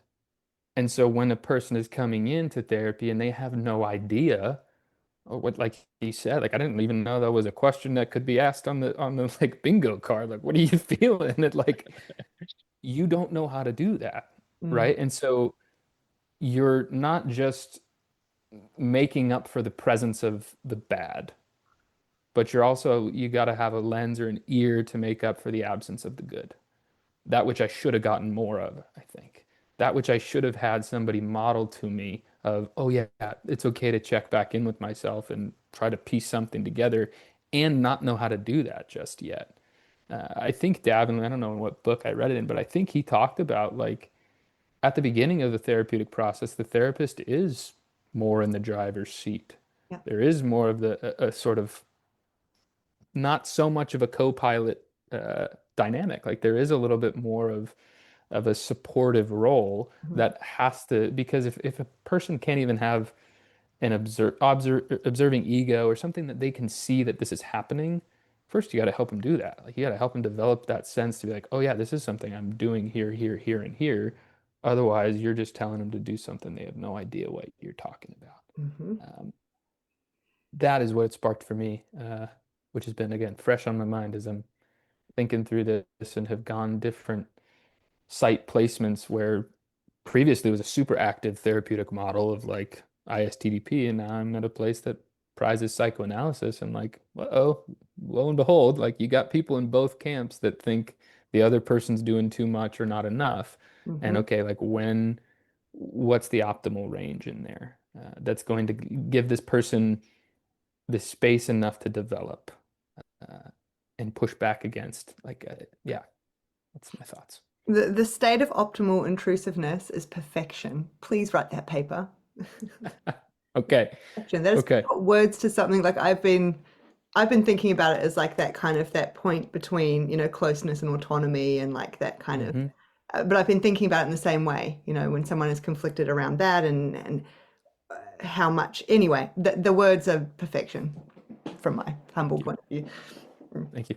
And so when a person is coming into therapy and they have no idea what, like he said, like I didn't even know that was a question that could be asked on the like bingo card. Like, what are you feeling? And like you don't know how to do that, Mm. right? And so you're not just making up for the presence of the bad, but you got to have a lens or an ear to make up for the absence of the good. That which I should have gotten more of, I think. That which I should have had somebody model to me of, oh yeah, it's okay to check back in with myself and try to piece something together and not know how to do that just yet. I think Davin, I don't know in what book I read it in, but I think he talked about like at the beginning of the therapeutic process, the therapist is more in the driver's seat. Yeah. There is more of a sort of not so much of a co-pilot dynamic. Like there is a little bit more of a supportive role that has to, because if a person can't even have an observing ego or something that they can see that this is happening, first you got to help them do that. Like you got to help them develop that sense to be like, oh yeah, this is something I'm doing here, here, here, and here. Otherwise, you're just telling them to do something they have no idea what you're talking about. That is what it sparked for me, which has been, again, fresh on my mind as I'm thinking through this and have gone different site placements where previously it was a super active therapeutic model of like ISTDP, and now I'm at a place that prizes psychoanalysis, and like, uh-oh, lo and behold, like you got people in both camps that think the other person's doing too much or not enough. And okay, like what's the optimal range in there that's going to give this person the space enough to develop and push back against like yeah, that's my thoughts. The state of optimal intrusiveness is perfection. Please write that paper. Okay. That is Okay. words to something. Like I've been thinking about it as like that kind of that point between, you know, closeness and autonomy and like that kind of, but I've been thinking about it in the same way, you know, when someone is conflicted around that and how much, anyway, the words are perfection from my humble point of view. Thank you.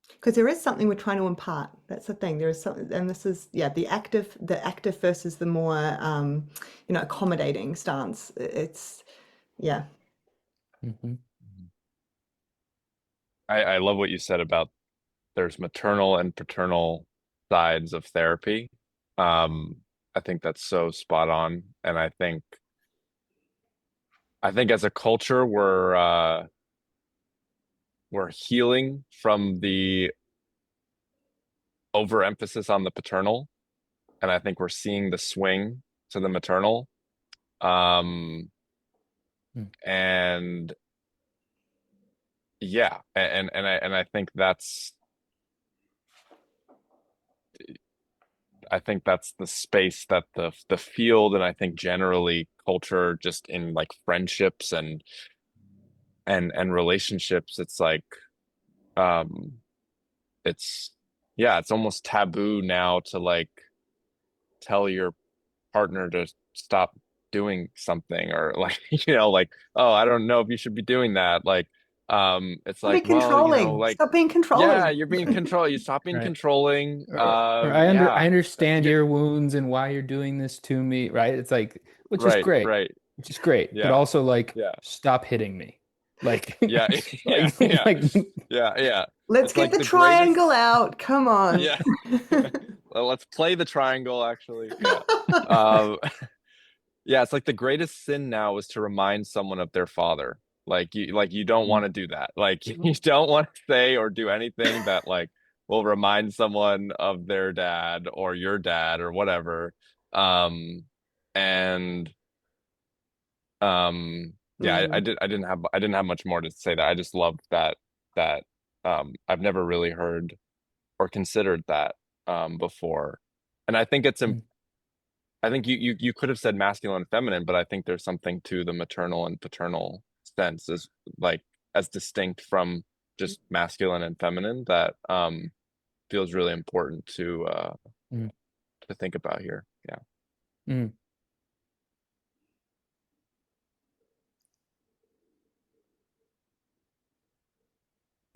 Because there is something we're trying to impart. That's the thing. There is something, and this is, yeah, the active versus the more, you know, accommodating stance. It's, yeah. I love what you said about there's maternal and paternal sides of therapy. I think that's so spot on, and I think as a culture we're healing from the overemphasis on the paternal, and I think we're seeing the swing to the maternal. And yeah, and I think that's the space that the field, and I think generally culture, just in like friendships and relationships, it's like it's almost taboo now to like tell your partner to stop doing something, or like, you know, like, oh, I don't know if you should be doing that. Like, it's Stop being like, well, you know, controlling. like, Stop being controlling. yeah, you're being controlling. You stop being Right. controlling. Or I understand your wounds and why you're doing this to me, right? It's like, which is great. Yeah. But also like, Yeah. stop hitting me. Like, Yeah. Yeah. Yeah. Let's It's get like the the triangle greatest. out. Come on. Yeah. Well, let's play the triangle, actually. Yeah. Yeah, it's like the greatest sin now is to remind someone of their father. Like you don't want to do that. Like you don't want to say or do anything that like will remind someone of their dad or your dad or whatever. And yeah, I didn't have much more to say that. I just loved that I've never really heard or considered that before. And I think I think you could have said masculine and feminine, but I think there's something to the maternal and paternal sense as like as distinct from just masculine and feminine that feels really important to think about here. Yeah.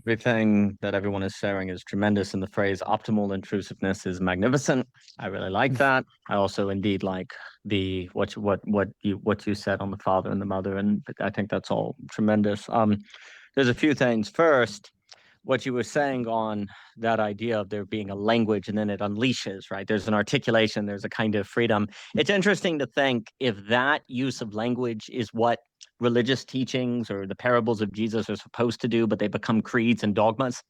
Everything that everyone is sharing is tremendous, and the phrase optimal intrusiveness is magnificent. I really like that. I also indeed like the what you said on the father and the mother, and I think that's all tremendous. There's a few things. First, what you were saying on that idea of there being a language and then it unleashes, right? There's an articulation, there's a kind of freedom. It's interesting to think if that use of language is what religious teachings or the parables of Jesus are supposed to do, but they become creeds and dogmas.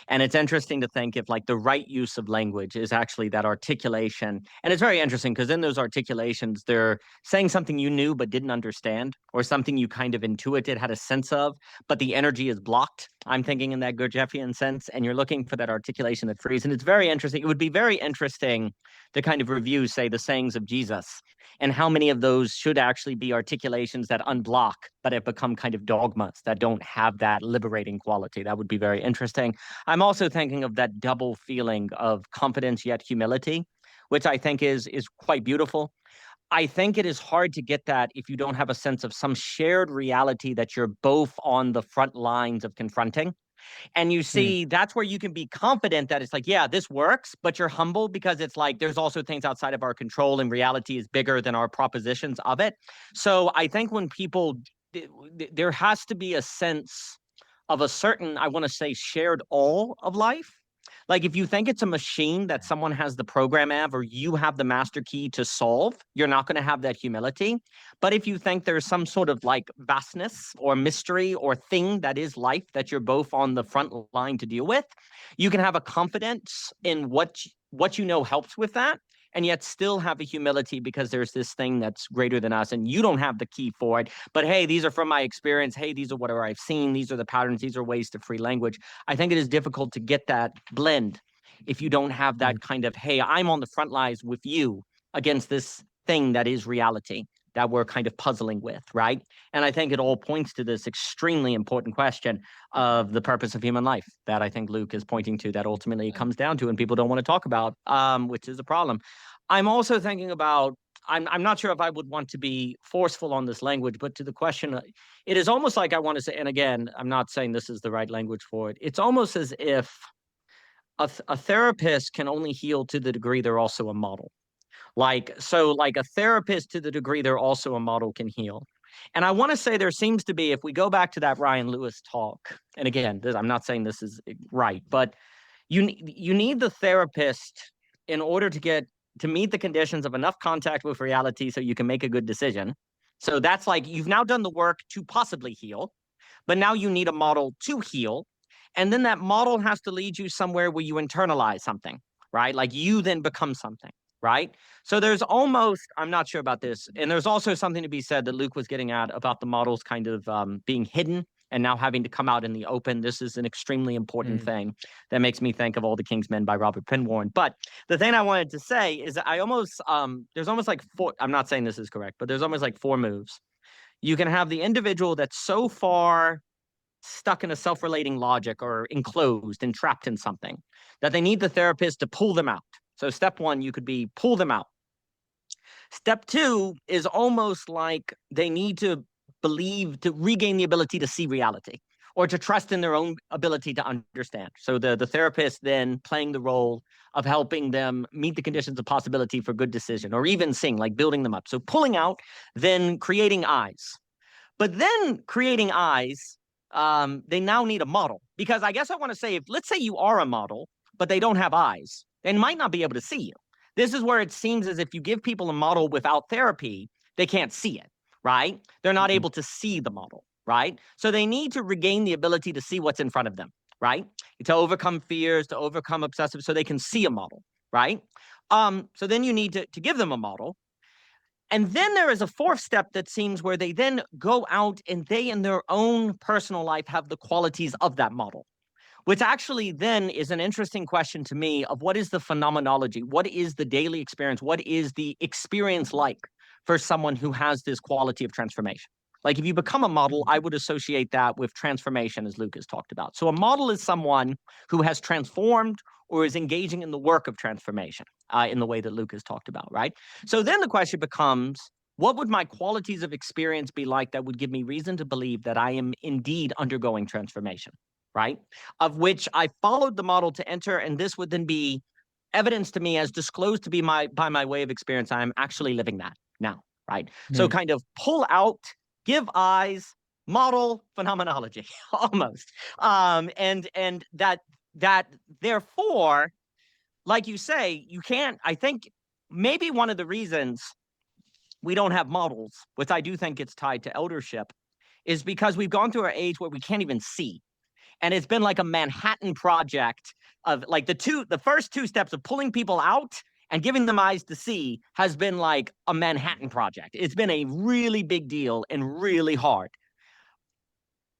And it's interesting to think if like the right use of language is actually that articulation. And it's very interesting because in those articulations, they're saying something you knew but didn't understand, or something you kind of intuited, had a sense of, but the energy is blocked. I'm thinking in that Gurdjieffian sense, and you're looking for that articulation that frees. And it's very interesting. It would be very interesting to kind of review, say, the sayings of Jesus and how many of those should actually be articulations that unblock, but have become kind of dogmas that don't have that liberating quality. That would be very interesting. I'm also thinking of that double feeling of confidence yet humility, which I think is quite beautiful. I think it is hard to get that if you don't have a sense of some shared reality that you're both on the front lines of confronting. And you see, that's where you can be confident that it's like, yeah, this works, but you're humble because it's like there's also things outside of our control and reality is bigger than our propositions of it. So I think when people, there has to be a sense of a certain, I want to say, shared all of life. Like if you think it's a machine that someone has the program of, or you have the master key to solve, you're not going to have that humility. But if you think there's some sort of like vastness or mystery or thing that is life that you're both on the front line to deal with, you can have a confidence in what you know helps with that, and yet still have a humility because there's this thing that's greater than us and you don't have the key for it. But hey, these are from my experience. Hey, these are whatever I've seen. These are the patterns. These are ways to free language. I think it is difficult to get that blend if you don't have that kind of, hey, I'm on the front lines with you against this thing that is reality that we're kind of puzzling with, right? And I think it all points to this extremely important question of the purpose of human life that I think Luke is pointing to, that ultimately it comes down to and people don't want to talk about, which is a problem. I'm also thinking about, I'm not sure if I would want to be forceful on this language, but to the question, it is almost like I want to say, and again, I'm not saying this is the right language for it. It's almost as if a therapist can only heal to the degree they're also a model. Like a therapist to the degree they're also a model can heal. And I want to say there seems to be, if we go back to that Ryan Lewis talk, and again, I'm not saying this is right, but you need the therapist in order to meet the conditions of enough contact with reality so you can make a good decision. So that's like, you've now done the work to possibly heal, but now you need a model to heal. And then that model has to lead you somewhere where you internalize something, right? Like you then become something, right? So there's almost, I'm not sure about this. And there's also something to be said that Luke was getting at about the models kind of being hidden and now having to come out in the open. This is an extremely important thing that makes me think of All the King's Men by Robert Penwarren. But the thing I wanted to say is that I almost, there's almost like four, I'm not saying this is correct, but there's almost like four moves. You can have the individual that's so far stuck in a self-relating logic or enclosed and trapped in something that they need the therapist to pull them out. So step one, you could be pull them out. Step two is almost like they need to believe, to regain the ability to see reality or to trust in their own ability to understand. So the therapist then playing the role of helping them meet the conditions of possibility for good decision, or even seeing, like building them up. So pulling out, then creating eyes. But then creating eyes, they now need a model. Because I guess I want to say, if let's say you are a model, but they don't have eyes, they might not be able to see you. This is where it seems as if you give people a model without therapy, they can't see it, right? They're not able to see the model, right? So they need to regain the ability to see what's in front of them, right? To overcome fears, to overcome obsessive, so they can see a model, right? So then you need to give them a model. And then there is a fourth step that seems where they then go out and they in their own personal life have the qualities of that model, which actually then is an interesting question to me of what is the phenomenology? What is the daily experience? What is the experience like for someone who has this quality of transformation? Like if you become a model, I would associate that with transformation, as Luke has talked about. So a model is someone who has transformed or is engaging in the work of transformation in the way that Luke has talked about, right? So then the question becomes, what would my qualities of experience be like that would give me reason to believe that I am indeed undergoing transformation, right? Of which I followed the model to enter, and this would then be evidence to me as disclosed to be by my way of experience. I am actually living that now, right? So kind of pull out, give eyes, model phenomenology, almost. And that therefore, like you say, you can't, I think maybe one of the reasons we don't have models, which I do think it's tied to eldership, is because we've gone through an age where we can't even see. And it's been like a Manhattan project of like the first two steps of pulling people out and giving them eyes to see has been like a Manhattan project. It's been a really big deal and really hard.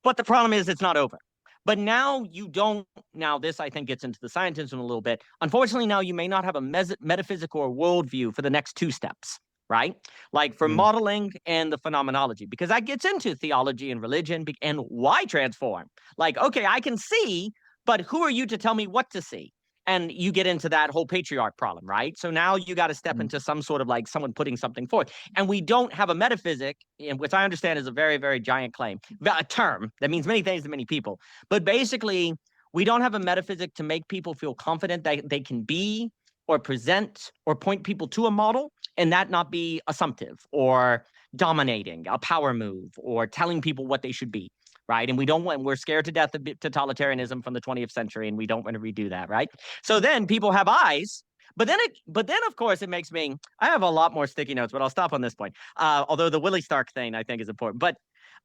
But the problem is it's not over. But now you don't, now this I think gets into the scientism a little bit. Unfortunately, now you may not have a metaphysical or worldview for the next two steps, right? Like for modeling and the phenomenology, because that gets into theology and religion and why transform? Like, okay, I can see, but who are you to tell me what to see? And you get into that whole patriarch problem, right? So now you got to step into some sort of like someone putting something forth. And we don't have a metaphysic, which I understand is a very, very giant claim, a term that means many things to many people. But basically, we don't have a metaphysic to make people feel confident that they can be or present or point people to a model and that not be assumptive or dominating, a power move, or telling people what they should be. Right. And we're scared to death of totalitarianism from the 20th century, and we don't want to redo that. Right. So then people have eyes, but then of course, it makes me, I have a lot more sticky notes, but I'll stop on this point. Although the Willie Stark thing I think is important. But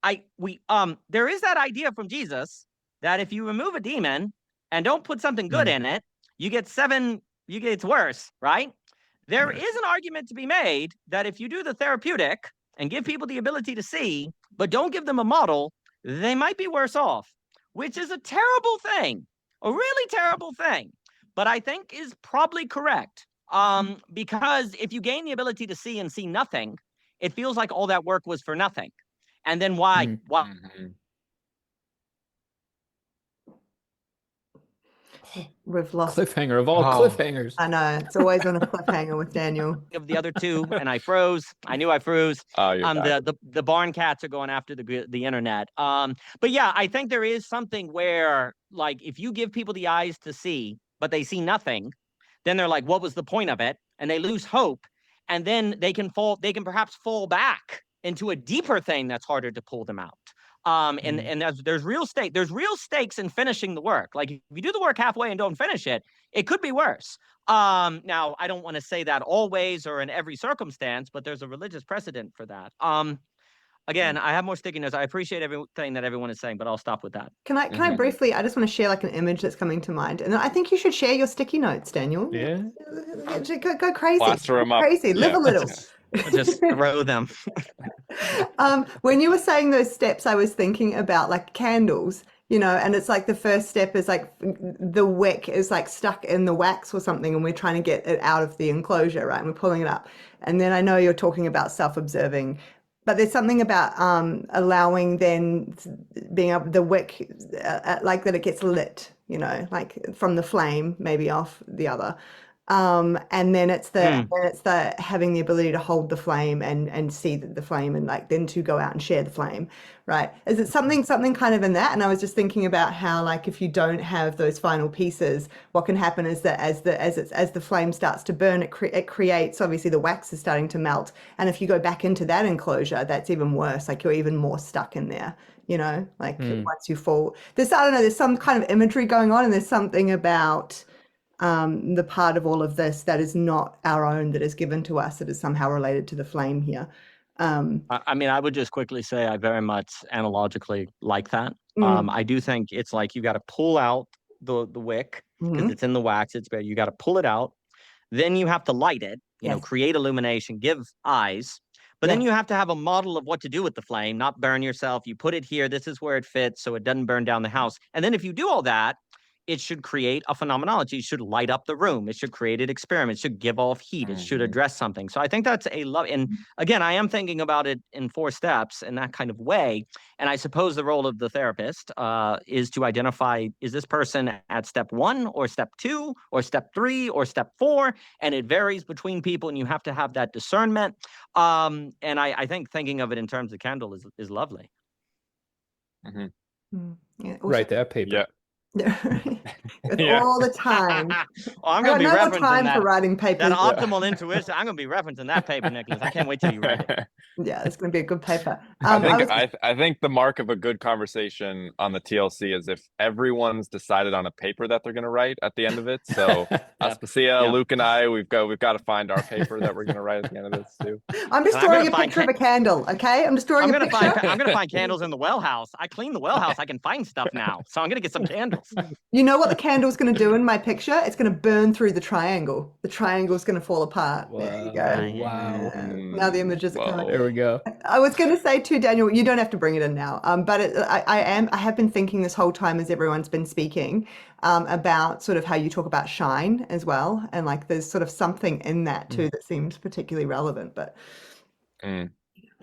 there is that idea from Jesus that if you remove a demon and don't put something good in it, it's worse. Right. There is an argument to be made that if you do the therapeutic and give people the ability to see, but don't give them a model, they might be worse off, which is a terrible thing, a really terrible thing, but I think is probably correct. Because if you gain the ability to see and see nothing, it feels like all that work was for nothing. And then why? We've lost cliffhanger of all cliffhangers. I know, it's always on a cliffhanger with Daniel. Of the other two, and I froze. I knew I froze. The barn cats are going after the internet. But yeah, I think there is something where, like, if you give people the eyes to see, but they see nothing, then they're like, what was the point of it? And they lose hope, and then they can perhaps fall back into a deeper thing that's harder to pull them out. And there's real stakes in finishing the work. Like if you do the work halfway and don't finish it, it could be worse. Now I don't want to say that always or in every circumstance, but there's a religious precedent for that. Again, I have more sticky notes. I appreciate everything that everyone is saying, but I'll stop with that. Can I briefly, I just want to share like an image that's coming to mind. And I think you should share your sticky notes, Daniel. Yeah. Go crazy. Plaster them up. Crazy. Live a little. Just throw them. When you were saying those steps, I was thinking about like candles, and it's like the first step is like the wick is like stuck in the wax or something, and we're trying to get it out of the enclosure, right? And we're pulling it up. And then I know you're talking about self-observing, but there's something about allowing then being able the wick, like that it gets lit, like from the flame, maybe off the other. And then it's the having the ability to hold the flame and see the flame and like then to go out and share the flame, right? Is it something kind of in that? And I was just thinking about how like if you don't have those final pieces, what can happen is that as the flame starts to burn, it creates, obviously the wax is starting to melt, and if you go back into that enclosure, that's even worse. Like you're even more stuck in there. Once you fall, I don't know, there's some kind of imagery going on, and there's something about the part of all of this that is not our own, that is given to us, that is somehow related to the flame here. I mean, I would just quickly say I very much analogically like that. I do think it's like you got to pull out the wick because it's in the wax. You got to pull it out. Then you have to light it, create illumination, give eyes. But then you have to have a model of what to do with the flame, not burn yourself. You put it here. This is where it fits so it doesn't burn down the house. And then if you do all that, it should create a phenomenology. It should light up the room. It should create an experiment. It should give off heat. It should address something. So I think that's a love. And again, I am thinking about it in 4 steps in that kind of way. And I suppose the role of the therapist is to identify, is this person at step 1 or step 2 or step 3 or step 4? And it varies between people, and you have to have that discernment. And I think thinking of it in terms of candle is lovely. Write that paper. Yeah. It's Yeah. all the time. Oh, I'm I going got to be no more referencing time for that. writing That papers. optimal intuition. I'm going to be referencing that paper, Nicholas. I can't wait till you read it. Yeah, it's going to be a good paper. I I think was, I think the mark of a good conversation on the TLC is if everyone's decided on a paper that they're going to write at the end of it. So Yeah. Aspasia, Yeah. Luke, and I, we've got to find our paper that we're going to write at the end of this too. I'm just And I'm drawing gonna a find picture of a candle, okay? I'm just drawing I'm a gonna picture. find candles in the well house. I cleaned the well house. I can find stuff now, so I'm gonna get some candles. You know what the candle's going to do in my picture? It's going to burn through the triangle. The triangle's going to fall apart. There you go. Wow. Now the images are coming. There we go. I was going to say too, Daniel, you don't have to bring it in now, but I have been thinking this whole time as everyone's been speaking about sort of how you talk about shine as well, and like there's sort of something in that too that seems particularly relevant. But Mm.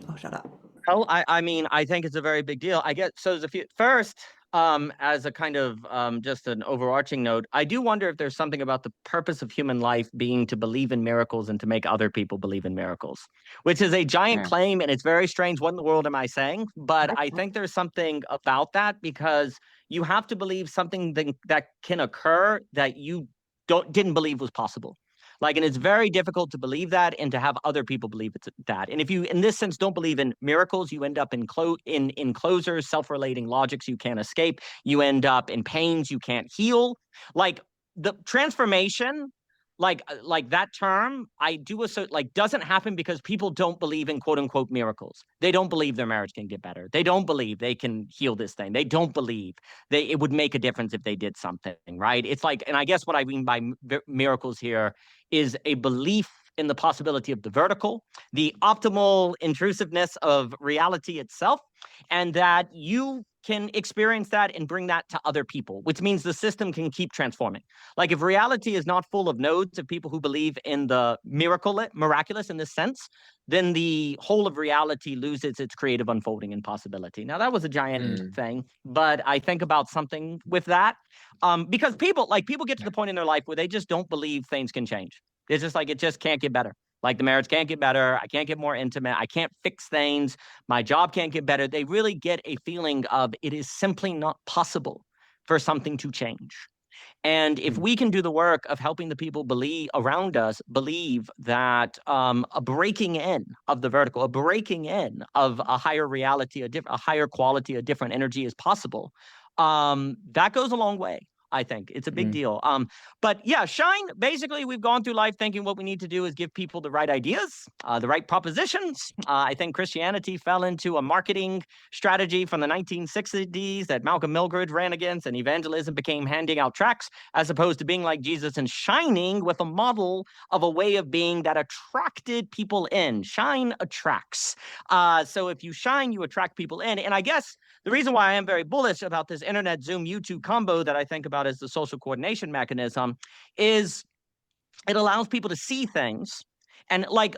oh, shut up. Well, I mean, I think it's a very big deal. I get so there's a few first, as a kind of just an overarching note, I do wonder if there's something about the purpose of human life being to believe in miracles and to make other people believe in miracles, which is a giant claim, and it's very strange. What in the world am I saying? But I think there's something about that, because you have to believe something that can occur that you didn't believe was possible. Like, and it's very difficult to believe that and to have other people believe it's that. And if you, in this sense, don't believe in miracles, you end up in enclosures, self-relating logics you can't escape. You end up in pains you can't heal. Like the transformation, like that term, I do assert, like, doesn't happen because people don't believe in quote unquote miracles. They don't believe their marriage can get better. They don't believe they can heal this thing. They don't believe it would make a difference if they did something, right? It's like, and I guess what I mean by miracles here is a belief in the possibility of the vertical, the optimal intrusiveness of reality itself, and that you can experience that and bring that to other people, which means the system can keep transforming. Like, if reality is not full of nodes of people who believe in the miraculous in this sense, then the whole of reality loses its creative unfolding and possibility. Now, that was a giant thing, but I think about something with that, because people get to the point in their life where they just don't believe things can change. It's just like, it just can't get better. Like, the marriage can't get better. I can't get more intimate. I can't fix things. My job can't get better. They really get a feeling of it is simply not possible for something to change. And if we can do the work of helping the people around us believe that a breaking in of the vertical, a breaking in of a higher reality, a higher quality, a different energy is possible, that goes a long way. I think it's a big deal. But yeah, shine, basically, we've gone through life thinking what we need to do is give people the right ideas, the right propositions. I think Christianity fell into a marketing strategy from the 1960s that Malcolm Milgrodge ran against, and evangelism became handing out tracts as opposed to being like Jesus and shining with a model of a way of being that attracted people in. Shine attracts. So if you shine, you attract people in. And I guess the reason why I am very bullish about this internet, Zoom, YouTube combo that I think about as the social coordination mechanism is it allows people to see things. And like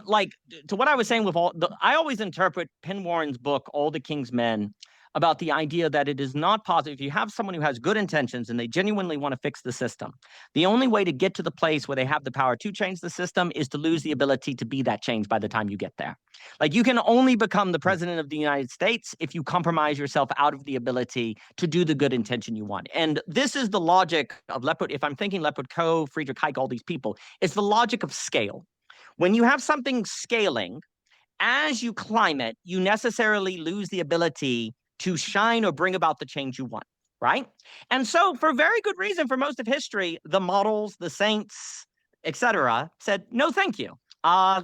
to what I was saying with I always interpret Penn Warren's book, All the King's Men, about the idea that it is not possible. If you have someone who has good intentions and they genuinely want to fix the system, the only way to get to the place where they have the power to change the system is to lose the ability to be that change by the time you get there. Like, you can only become the president of the United States if you compromise yourself out of the ability to do the good intention you want. And this is the logic of Leopard. If I'm thinking Leopard Coe, Friedrich Hayek, all these people, it's the logic of scale. When you have something scaling, as you climb it, you necessarily lose the ability to shine or bring about the change you want, right? And so, for very good reason, for most of history, the models, the saints, etc., said, no, thank you. I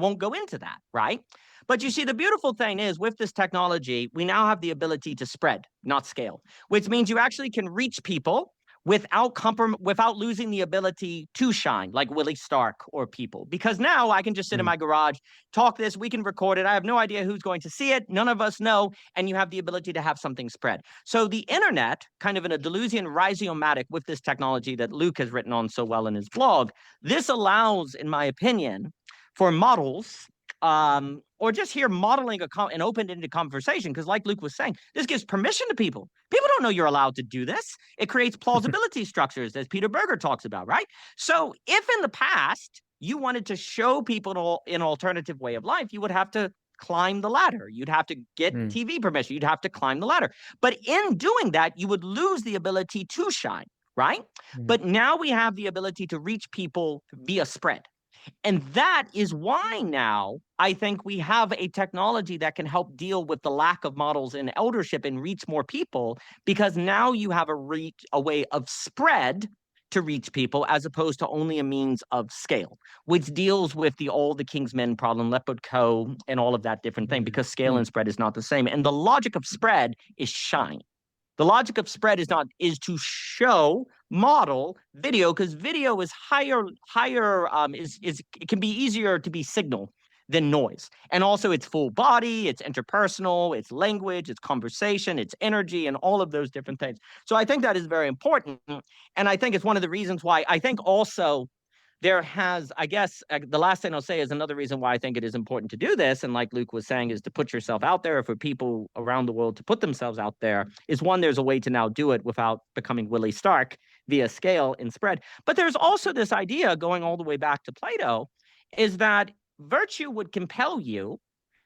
won't go into that, right? But you see, the beautiful thing is, with this technology, we now have the ability to spread, not scale, which means you actually can reach people without losing the ability to shine, like Willie Stark or people. Because now I can just sit in my garage, talk this, we can record it. I have no idea who's going to see it. None of us know. And you have the ability to have something spread. So the internet, kind of in a Deleuzian rhizomatic with this technology that Luke has written on so well in his blog, this allows, in my opinion, for models, or just here modeling an open-ended conversation, because like Luke was saying, this gives permission to people. People don't know you're allowed to do this. It creates plausibility structures, as Peter Berger talks about, right? So if in the past you wanted to show people an alternative way of life, you would have to climb the ladder. You'd have to get TV permission. You'd have to climb the ladder. But in doing that, you would lose the ability to shine. right? Mhm. But now we have the ability to reach people via spread. And that is why now I think we have a technology that can help deal with the lack of models in eldership and reach more people, because now you have a way of spread to reach people as opposed to only a means of scale, which deals with all the King's Men problem, Lepot and all of that different thing, because scale and spread is not the same. And the logic of spread is shine. The logic of spread is to show, model video, because video is it can be easier to be signal than noise. And also it's full body, it's interpersonal, it's language, it's conversation, it's energy, and all of those different things. So I think that is very important. And I think it's one of the reasons why I think also there has, I guess, the last thing I'll say is another reason why I think it is important to do this. And like Luke was saying, is to put yourself out there, for people around the world to put themselves out there, is one, there's a way to now do it without becoming Willie Stark via scale and spread. But there's also this idea, going all the way back to Plato, is that virtue would compel you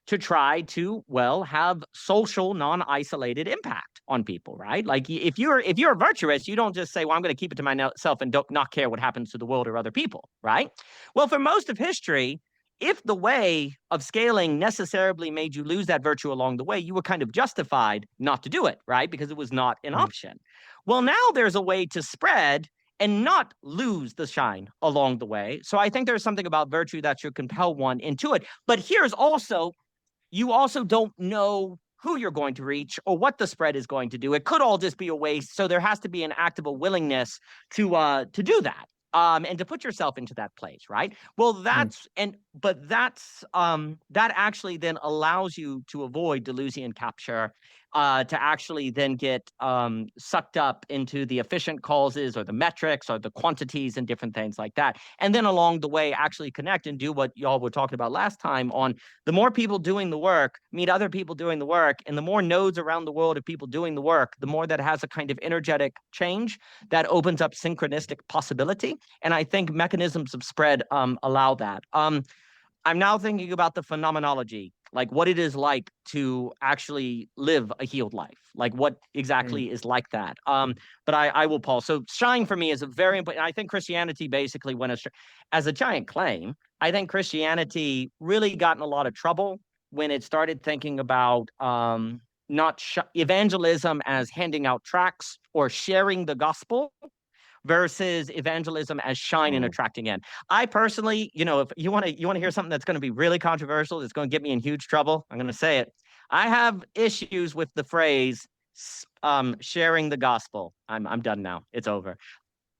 to try to, well, have social, non-isolated impact on people, right? Like if you're virtuous, you don't just say, well, I'm going to keep it to myself and not care what happens to the world or other people, right? Well, for most of history, if the way of scaling necessarily made you lose that virtue along the way, you were kind of justified not to do it, right? Because it was not an option. Well, now there's a way to spread and not lose the shine along the way. So I think there's something about virtue that should compel one into it. But here's also, you also don't know who you're going to reach or what the spread is going to do. It could all just be a waste. So there has to be an active willingness to do that. And to put yourself into that place, right? Well, that actually then allows you to avoid delusion capture, to actually then get sucked up into the efficient causes or the metrics or the quantities and different things like that. And then along the way, actually connect and do what y'all were talking about last time on the more people doing the work, meet other people doing the work, and the more nodes around the world of people doing the work, the more that has a kind of energetic change that opens up synchronistic possibility. And I think mechanisms of spread allow that. I'm now thinking about the phenomenology, like what it is like to actually live a healed life, like what exactly is like that. But I will pause. So shine for me is a very important. I think Christianity basically went as a giant claim. I think Christianity really got in a lot of trouble when it started thinking about not evangelism as handing out tracts or sharing the gospel, versus evangelism as shine and attracting in. I personally, if you want to hear something that's going to be really controversial, that's going to get me in huge trouble, I'm going to say it. I have issues with the phrase sharing the gospel. I'm done now. It's over.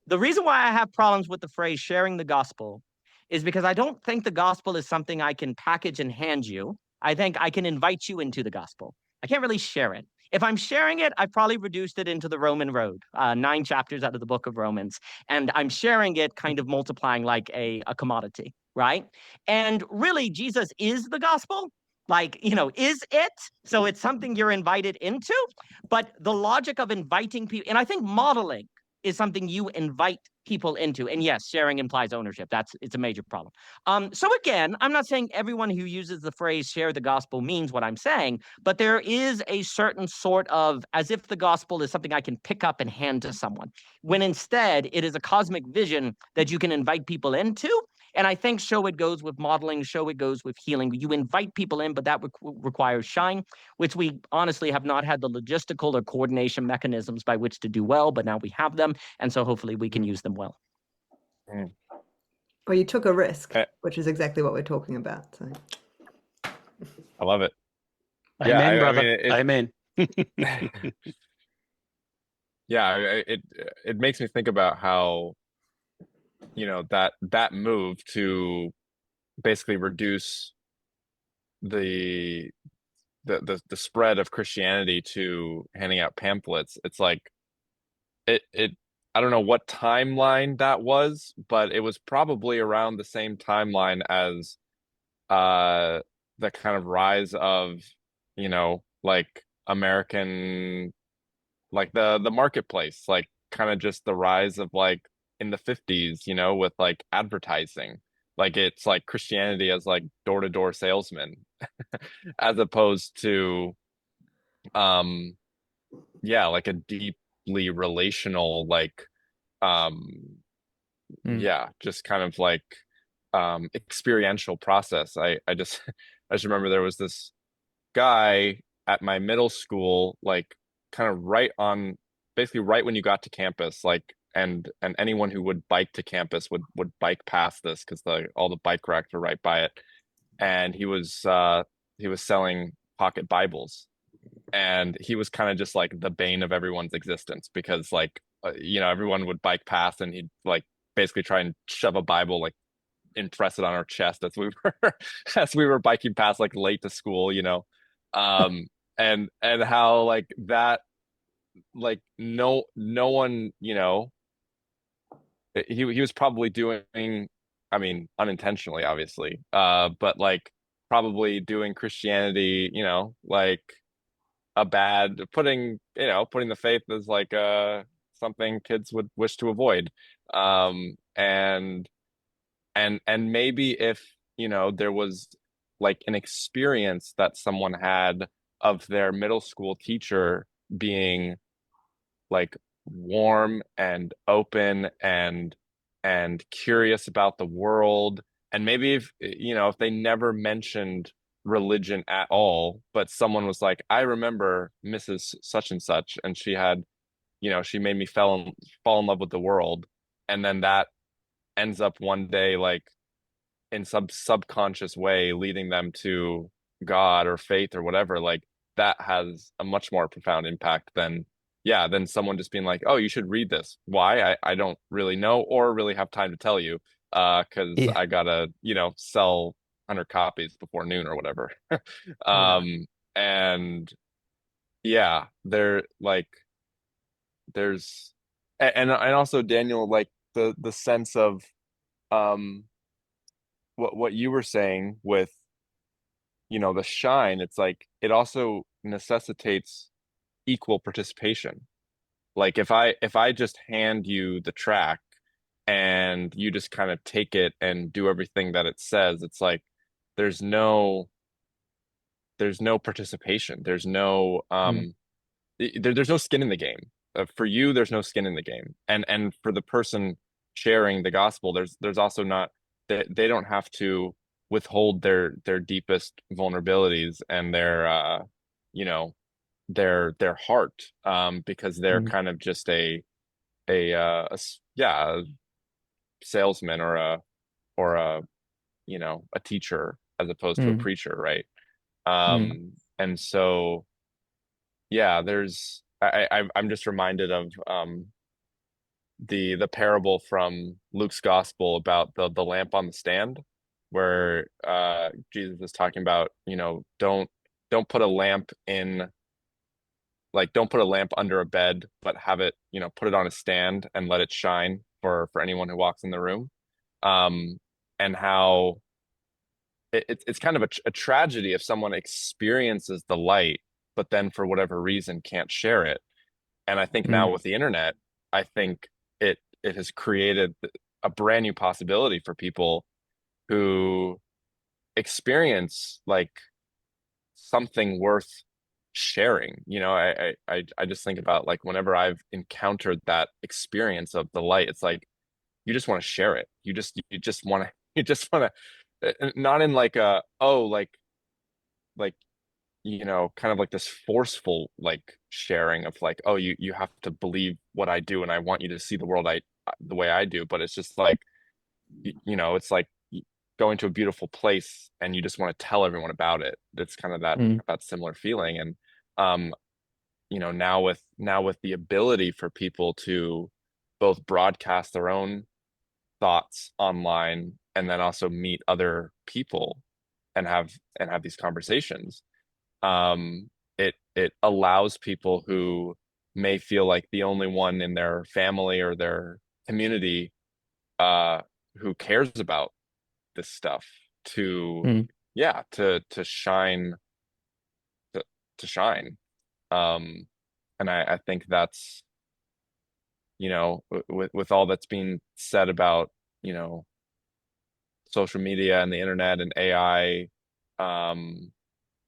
The reason why I have problems with the phrase sharing the gospel is because I don't think the gospel is something I can package and hand you. I think I can invite you into the gospel. I can't really share it. If I'm sharing it, I've probably reduced it into the Roman road, 9 chapters out of the book of Romans. And I'm sharing it, kind of multiplying like a commodity, right? And really, Jesus is the gospel. Like, is it? So it's something you're invited into. But the logic of inviting people, and I think modeling is something you invite people into. And yes, sharing implies ownership. It's a major problem. So again, I'm not saying everyone who uses the phrase share the gospel means what I'm saying, but there is a certain sort of, as if the gospel is something I can pick up and hand to someone, when instead it is a cosmic vision that you can invite people into. And I think it goes with modeling, it goes with healing. You invite people in, but that requires shine, which we honestly have not had the logistical or coordination mechanisms by which to do well, but now we have them. And so hopefully we can use them well. Well, you took a risk, which is exactly what we're talking about. So. I love it. Amen, yeah, brother. Amen. Yeah, it makes me think about how, that move to basically reduce the spread of Christianity to handing out pamphlets. It's like it I don't know what timeline that was, but it was probably around the same timeline as the kind of rise of, like American, like the marketplace, like kind of just the rise of like in the 50s, with like advertising. Like it's like Christianity as like door-to-door salesman as opposed to like a deeply relational, like Yeah, just kind of like experiential process. I just I just remember there was this guy at my middle school, like kind of right on, basically right when you got to campus, like, and anyone who would bike to campus would bike past this because all the bike racks were right by it. And he was selling pocket Bibles, and he was kind of just like the bane of everyone's existence because like everyone would bike past and he'd like basically try and shove a Bible, like impress it on our chest as we were as we were biking past like late to school, um and how like that, like no one, he was probably doing, I mean unintentionally obviously, but like probably doing Christianity, like a bad, putting the faith as like something kids would wish to avoid. And maybe if there was like an experience that someone had of their middle school teacher being like warm and open and curious about the world, and maybe if they never mentioned religion at all, but someone was like, I remember Mrs. such and such, and she had, she made me fall in love with the world, and then that ends up one day like in some subconscious way leading them to God or faith or whatever, like that has a much more profound impact than, yeah, than someone just being like, oh, you should read this. Why? I don't really know or really have time to tell you, because Yeah. I gotta, sell 100 copies before noon or whatever. Yeah. And yeah, there like there's and also Daniel, like the sense of um what you were saying with the shine, it's like it also necessitates equal participation. Like if I just hand you the track and you just kind of take it and do everything that it says, it's like there's no there's no participation, Mm. there's no skin in the game. For you, there's no skin in the game, and for the person sharing the gospel, there's also not, they don't have to withhold their deepest vulnerabilities and you know their heart, because they're Mm. kind of just yeah, a salesman or a a teacher as opposed to a Mm. preacher, right? Mm. And so yeah, I'm just reminded of the parable from Luke's gospel about the lamp on the stand, where Jesus is talking about, don't put a lamp in, like don't put a lamp under a bed, but have it, put it on a stand and let it shine for anyone who walks in the room. And how it's kind of a tragedy if someone experiences the light, but then for whatever reason can't share it. And I think now Mm. with the internet, I think it has created a brand new possibility for people who experience like something worth sharing. I just think about like whenever I've encountered that experience of the light, it's like you just want to share it. You just want to you just want to, not in like a, oh, like kind of like this forceful like sharing of like, oh, you have to believe what I do and I want you to see the world the way I do. But it's just like, it's like going to a beautiful place and you just want to tell everyone about it. It's kind of Mm. that similar feeling. And um, now with the ability for people to both broadcast their own thoughts online and then also meet other people and have these conversations, it allows people who may feel like the only one in their family or their community uh who cares about this stuff to, Mm. yeah, to shine, to, to shine. um and I think that's, with all that's being said about, you know social media and the internet and AI, um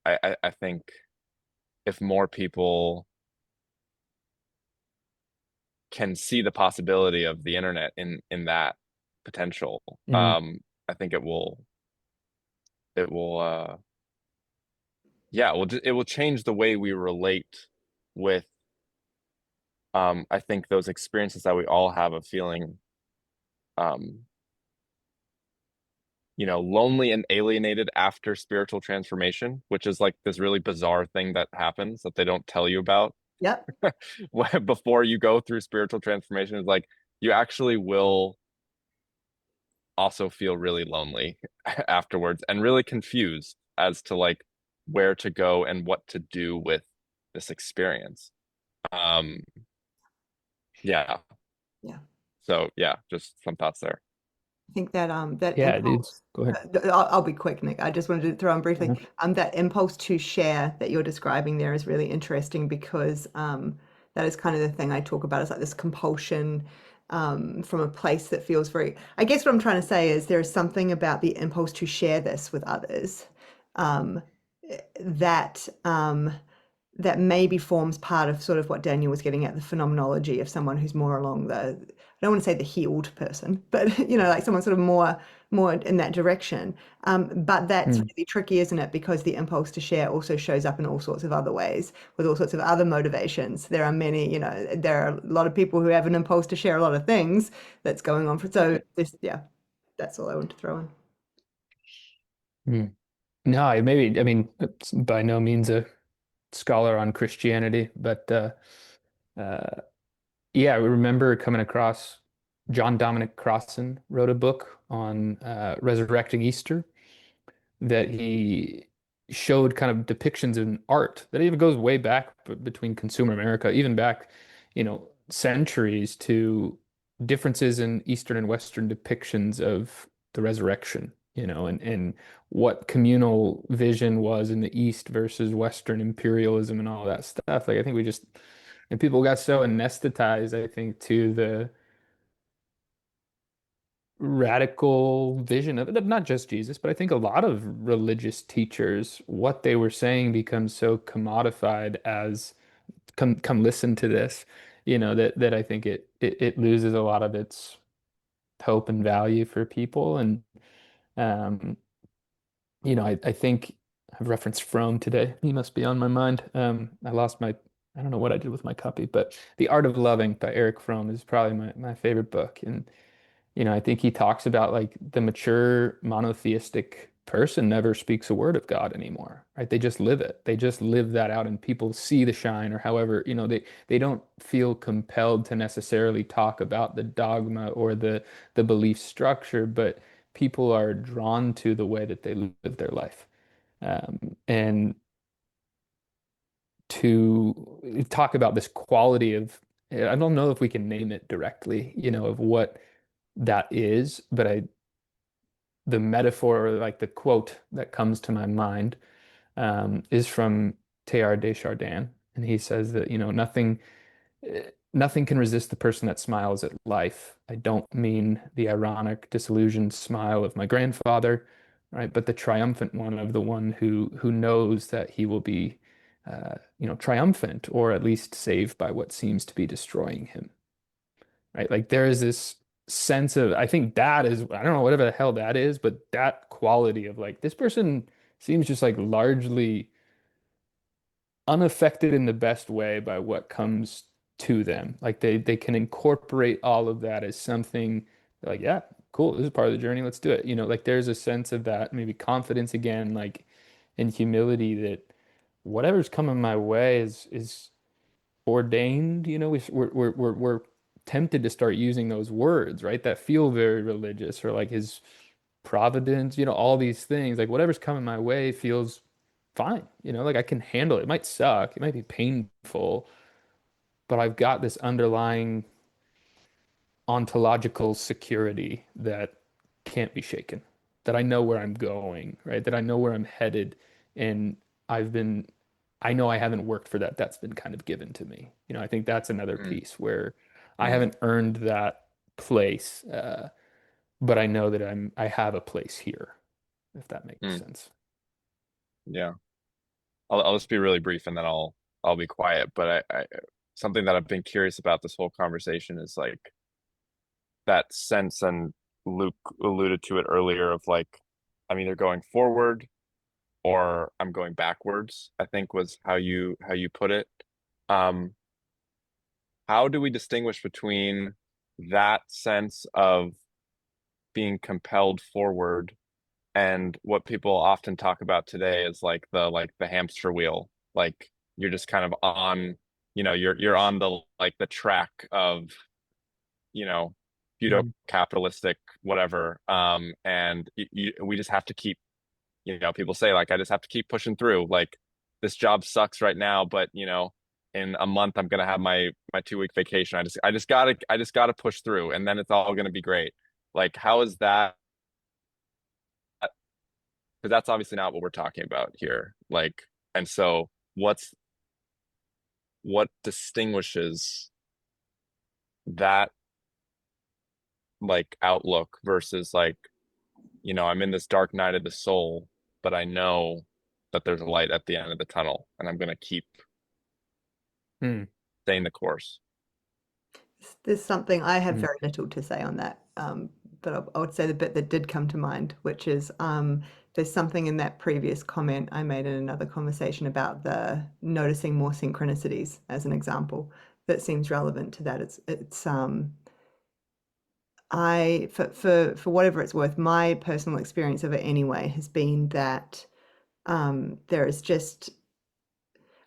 I think if more people can see the possibility of the internet in that potential, I think it will yeah, it will change the way we relate with I think those experiences that we all have of feeling lonely and alienated after spiritual transformation, which is like this really bizarre thing that happens that they don't tell you about Yep. before you go through spiritual transformation. Is like you actually will also feel really lonely afterwards and really confused as to like where to go and what to do with this experience. Um, yeah. Yeah. So yeah, just some thoughts there. I think that that Yeah, dude. impulse. Go ahead. I'll be quick, Nick. I just wanted to throw in briefly. That impulse to share that you're describing there is really interesting because that is kind of the thing I talk about. It's like this compulsion from a place that feels very. I guess what I'm trying to say is there is something about the impulse to share this with others um, that that maybe forms part of sort of what Daniel was getting at, the phenomenology of someone who's more along the, I don't want to say the healed person, but like someone sort of more in that direction. But that's really tricky, isn't it? Because the impulse to share also shows up in all sorts of other ways with all sorts of other motivations. There are many, there are a lot of people who have an impulse to share a lot of things that's going on. So this, yeah, that's all I want to throw in. No, I mean, it's by no means a scholar on Christianity, but yeah, I remember coming across John Dominic Crossan wrote a book on resurrecting Easter that he showed kind of depictions in art that even goes way back between consumer America, even back, centuries to differences in Eastern and Western depictions of the resurrection, and what communal vision was in the East versus Western imperialism and all that stuff. Like I think and people got so anesthetized, I think, to the radical vision of it, not just Jesus, but I think a lot of religious teachers, what they were saying becomes so commodified as come listen to this, that I think it loses a lot of its hope and value for people. And um, I think I've referenced Fromm today. He must be on my mind. I don't know what I did with my copy, but The Art of Loving by Eric Fromm is probably my favorite book. And I think he talks about like the mature monotheistic person never speaks a word of God anymore, right? They just live it. They just live that out and people see the shine or however, they don't feel compelled to necessarily talk about the dogma or the belief structure, but people are drawn to the way that they live their life. And to talk about this quality of, I don't know if we can name it directly, of what that is, but the metaphor or like the quote that comes to my mind is from Teilhard de Chardin, and he says that nothing can resist the person that smiles at life. I don't mean the ironic, disillusioned smile of my grandfather, right, but the triumphant one of the one who knows that he will be, triumphant or at least saved by what seems to be destroying him, right? Like there is this sense of, I think that is, I don't know, whatever the hell that is, but that quality of like, this person seems just like largely unaffected in the best way by what comes to them. Like they can incorporate all of that as something like, yeah, cool, this is part of the journey, let's do it. Like there's a sense of that, maybe confidence again, like and humility that whatever's coming my way is ordained. We're tempted to start using those words, right? That feel very religious, or like his providence, all these things. Like whatever's coming my way feels fine, like I can handle it. It might suck, it might be painful, but I've got this underlying ontological security that can't be shaken, that I know where I'm going, right? That I know where I'm headed. And I've been, I know I haven't worked for that. That's been kind of given to me. I think that's another Mm, piece where I mm, haven't earned that place, but I know that I have a place here, if that makes mm. sense. Yeah. I'll just be really brief and then I'll be quiet. But something that I've been curious about this whole conversation is like that sense, and Luke alluded to it earlier, of like I'm either going forward or I'm going backwards, I think was how you put it. Um, how do we distinguish between that sense of being compelled forward and what people often talk about today is like the hamster wheel? Like you're just kind of on, you're on the track of, pseudo Mm. capitalistic whatever. And we just have to keep, people say like I just have to keep pushing through. Like this job sucks right now, but in a month I'm gonna have my 2-week vacation. I just gotta push through, and then it's all gonna be great. Like how is that? Because that's obviously not what we're talking about here. Like, and so what distinguishes that like outlook versus like, I'm in this dark night of the soul, but I know that there's a light at the end of the tunnel, and I'm gonna keep Mm. staying the course. There's something I have Mm. very little to say on that, but I would say the bit that did come to mind, which is there's something in that previous comment I made in another conversation about the noticing more synchronicities as an example that seems relevant to that. It's I for whatever it's worth, my personal experience of it anyway has been that there is just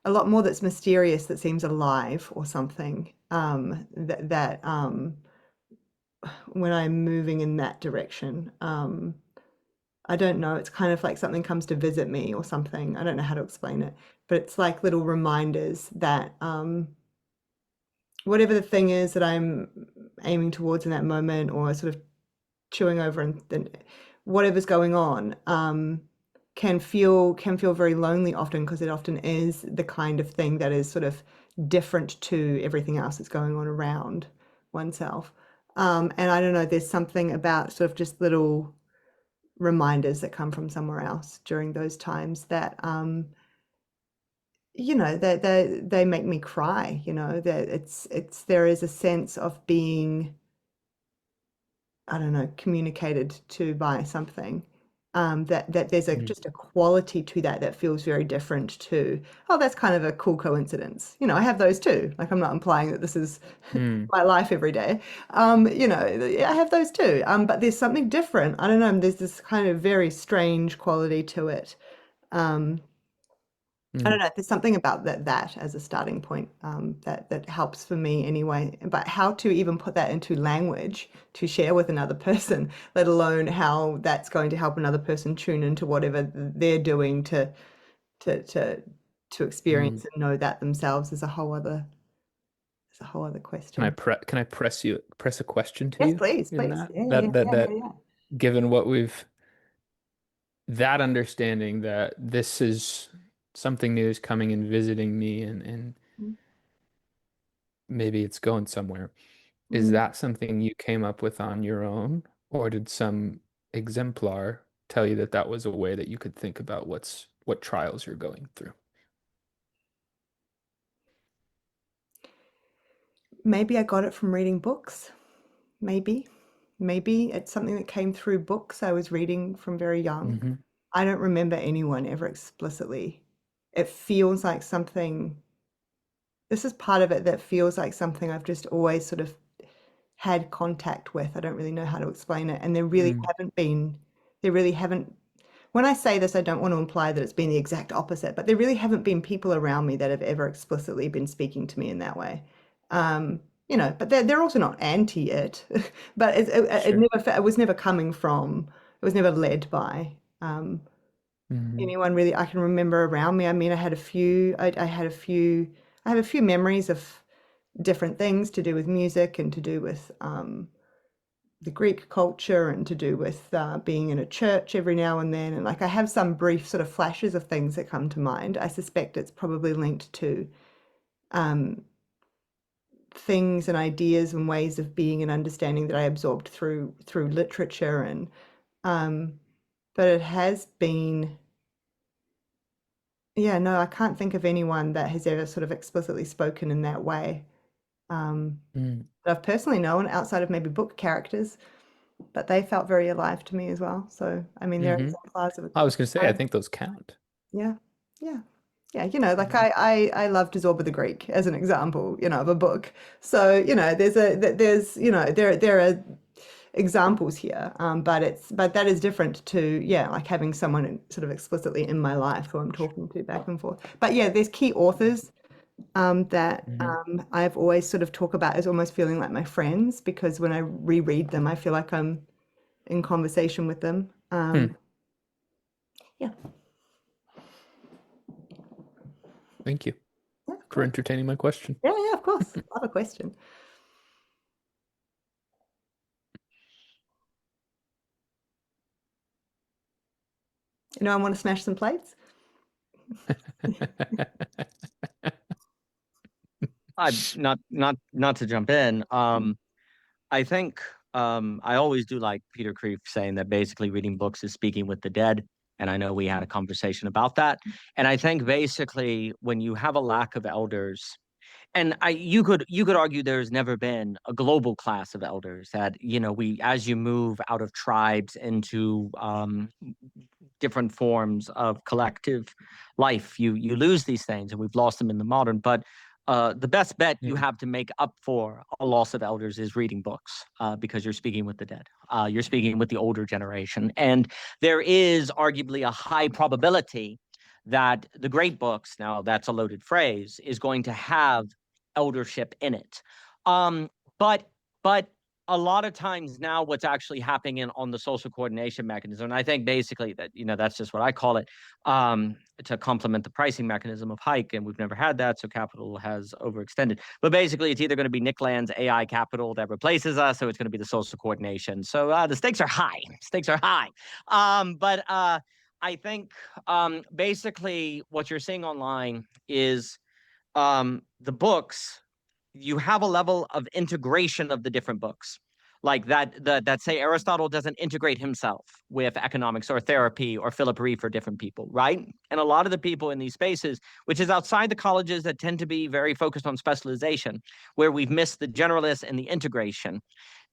a lot more that's mysterious that seems alive or something that when I'm moving in that direction. I don't know, it's kind of like something comes to visit me or something. I don't know how to explain it, but it's like little reminders that whatever the thing is that I'm aiming towards in that moment or sort of chewing over and whatever's going on can feel very lonely often, because it often is the kind of thing that is sort of different to everything else that's going on around oneself. And I don't know, there's something about sort of just little reminders that come from somewhere else during those times that they make me cry, that it's there is a sense of being, I don't know, communicated to by something. That there's Mm. just a quality to that feels very different to, oh, that's kind of a cool coincidence. I have those too. Like, I'm not implying that this is Mm. my life every day. I have those too. But there's something different. I don't know. There's this kind of very strange quality to it. I don't Mm. know. There's something about that as a starting point that helps for me anyway. But how to even put that into language to share with another person, let alone how that's going to help another person tune into whatever they're doing to Mm. experience and know that themselves, is a whole other Can I question. press a question to Yes, you please, in please. that Yeah, yeah, that that yeah, yeah, that yeah. given that understanding that this is something new is coming and visiting me, and Mm, maybe it's going somewhere. Is mm. that something you came up with on your own, or did some exemplar tell you that that was a way that you could think about what trials you're going through? Maybe I got it from reading books. Maybe. Maybe it's something that came through books I was reading from very young. Hmm. I don't remember anyone ever explicitly. It feels like something, this is part of it that feels like something I've just always sort of had contact with. I don't really know how to explain it. And Mm. there really haven't, when I say this, I don't want to imply that it's been the exact opposite, but there really haven't been people around me that have ever explicitly been speaking to me in that way. But they're also not anti it, but Sure. it was never coming from, it was never led by Hmm. anyone really I can remember around me. I mean, I have a few memories of different things to do with music and to do with the Greek culture and to do with being in a church every now and then. And like I have some brief sort of flashes of things that come to mind. I suspect it's probably linked to um, things and ideas and ways of being and understanding that I absorbed through literature. And but it has been Yeah, no, I can't think of anyone that has ever sort of explicitly spoken in that way. Mm. That I've personally known outside of maybe book characters, but they felt very alive to me as well. So, I mean, there are exemplars of it. I was going to say, I think those count. Yeah, yeah, yeah. You know, like I love Dissolve the Greek as an example, you know, of a book. So, you know, there's you know, there are examples here, but that is different to, yeah, like having someone sort of explicitly in my life who I'm talking to back and forth. But yeah, there's key authors that I've always sort of talk about as almost feeling like my friends, because when I reread them, I feel like I'm in conversation with them. Yeah. Thank you Yeah, for entertaining my question. yeah, of course. Love a question. You know, I want to smash some plates. Not to jump in. I think I always do like Peter Kreeft saying that basically reading books is speaking with the dead. And I know we had a conversation about that. And I think basically when you have a lack of elders, and you could argue there's never been a global class of elders, that, you know, we, as you move out of tribes into different forms of collective life, you lose these things, and we've lost them in the modern. But the best bet you have to make up for a loss of elders is reading books, because you're speaking with the dead. You're speaking with the older generation. And there is arguably a high probability that the great books, now that's a loaded phrase, is going to have eldership in it. But a lot of times now what's actually happening on the social coordination mechanism, and I think basically that, you know, that's just what I call it, to complement the pricing mechanism of Hike, and we've never had that, so capital has overextended. But basically it's either going to be Nick Land's AI capital that replaces us, or it's going to be the social coordination. So the stakes are high. But I think basically what you're seeing online is the books, you have a level of integration of the different books, like that say Aristotle doesn't integrate himself with economics or therapy or Philip Reeve or different people, right? And a lot of the people in these spaces, which is outside the colleges that tend to be very focused on specialization, where we've missed the generalists and the integration.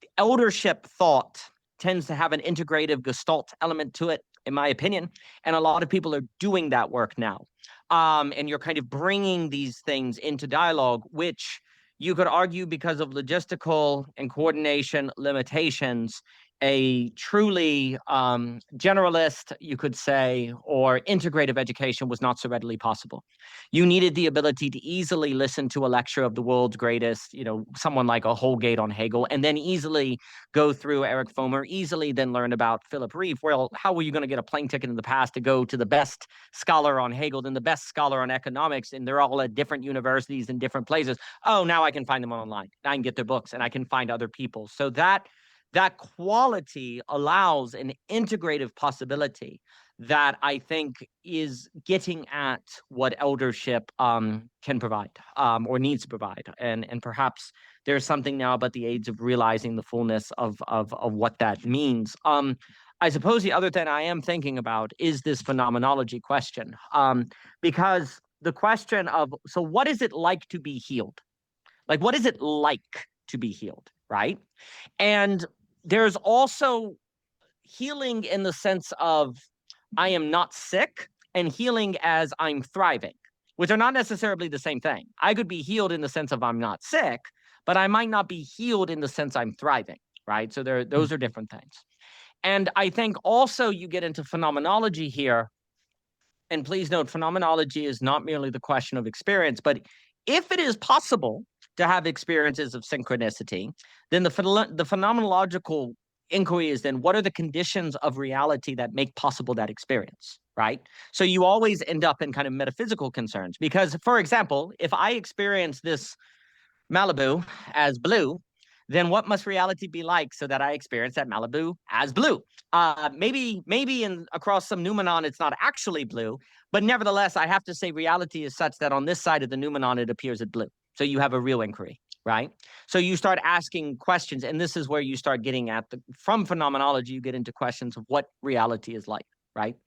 The eldership thought tends to have an integrative gestalt element to it, in my opinion, and a lot of people are doing that work now. And you're kind of bringing these things into dialogue, which you could argue, because of logistical and coordination limitations, a truly generalist, you could say, or integrative education was not so readily possible. You needed the ability to easily listen to a lecture of the world's greatest, you know, someone like a Holgate on Hegel, and then easily go through Eric Fomer, easily then learn about Philip Reeve. Well, how were you going to get a plane ticket in the past to go to the best scholar on Hegel, then the best scholar on economics, and they're all at different universities in different places? Oh, now I can find them online. I can get their books, and I can find other people. So that quality allows an integrative possibility that I think is getting at what eldership can provide, or needs to provide. And perhaps there's something now about the age of realizing the fullness of what that means. I suppose the other thing I am thinking about is this phenomenology question, because the question of, so what is it like to be healed? Like, what is it like to be healed, right? And there's also healing in the sense of I am not sick, and healing as I'm thriving, which are not necessarily the same thing. I could be healed in the sense of I'm not sick, but I might not be healed in the sense I'm thriving, right? So those are different things. And I think also you get into phenomenology here. And please note, phenomenology is not merely the question of experience, but if it is possible to have experiences of synchronicity, then the phenomenological inquiry is then what are the conditions of reality that make possible that experience, right? So you always end up in kind of metaphysical concerns, because, for example, if I experience this Malibu as blue, then what must reality be like so that I experience that Malibu as blue? Maybe in across some noumenon, it's not actually blue, but nevertheless, I have to say reality is such that on this side of the noumenon, it appears as blue. So you have a real inquiry, right? So you start asking questions, and this is where you start getting at from phenomenology, you get into questions of what reality is like, right?